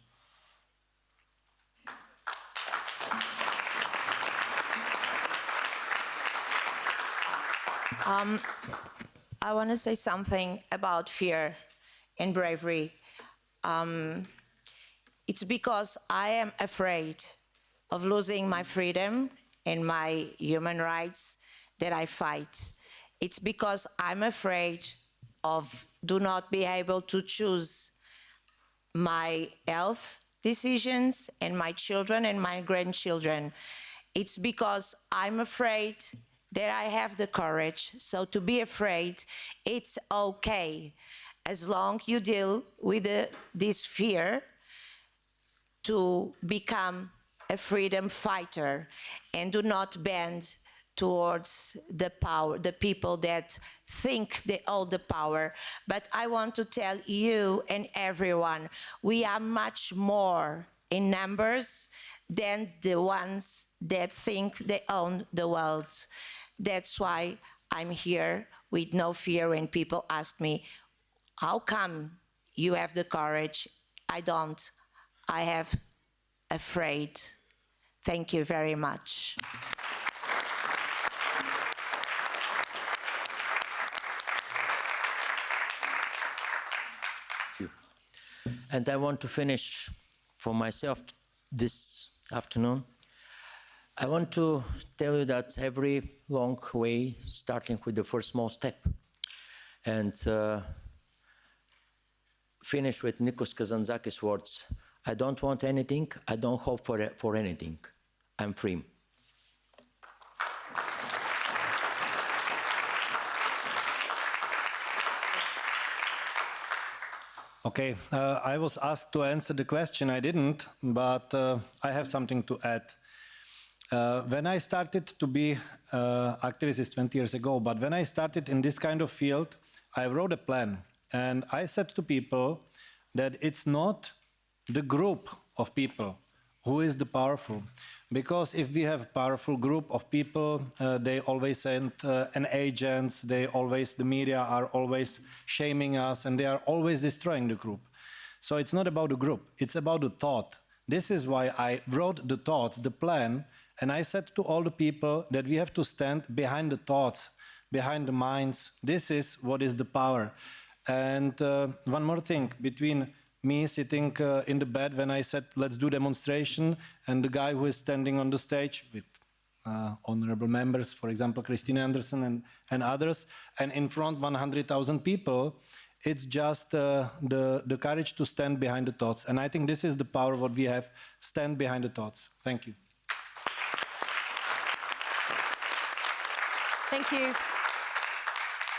I want to say something about fear and bravery. It's because I am afraid of losing my freedom and my human rights that I fight. It's because I'm afraid of do not be able to choose my health decisions and my children and my grandchildren. It's because I'm afraid that I have the courage. So to be afraid, it's okay, as long you deal with this fear, to become a freedom fighter and do not bend towards the power, the people that think they hold the power. But I want to tell you and everyone, we are much more in numbers than the ones that think they own the world. That's why I'm here with no fear when people ask me, how come you have the courage? I don't. I have afraid. Thank you very much. And I want to finish for myself this afternoon. I want to tell you that every long way, starting with the first small step, and finish with Nikos Kazantzakis' words, I don't want anything, I don't hope for anything, I'm free. Okay, I was asked to answer the question, I didn't, but I have something to add. When I started to be activist 20 years ago, but when I started in this kind of field, I wrote a plan. And I said to people that it's not the group of people who is the powerful. Because if we have a powerful group of people, they always send an agents, the media are always shaming us, and they are always destroying the group. So it's not about the group, it's about the thought. This is why I wrote the thoughts, the plan, and I said to all the people that we have to stand behind the thoughts, behind the minds. This is what is the power. And one more thing, between me sitting in the bed when I said, let's do demonstration, and the guy who is standing on the stage with honorable members, for example, Christine Anderson and others, and in front 100,000 people, it's just the courage to stand behind the thoughts. And I think this is the power what we have, stand behind the thoughts. Thank you. Thank you.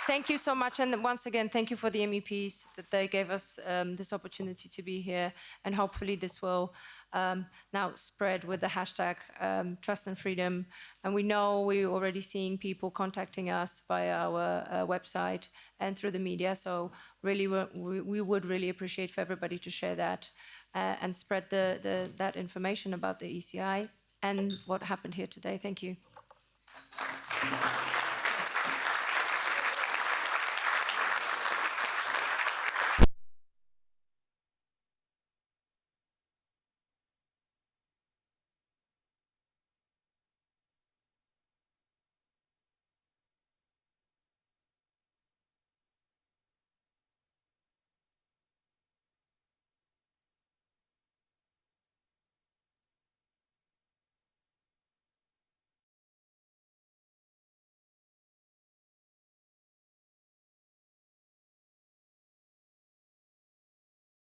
Thank you so much. And once again, thank you for the MEPs that they gave us this opportunity to be here. And hopefully this will now spread with the hashtag Trust and Freedom. And we know we're already seeing people contacting us via our website and through the media. So really, we would really appreciate for everybody to share that and spread that information about the ECI and what happened here today. Thank you.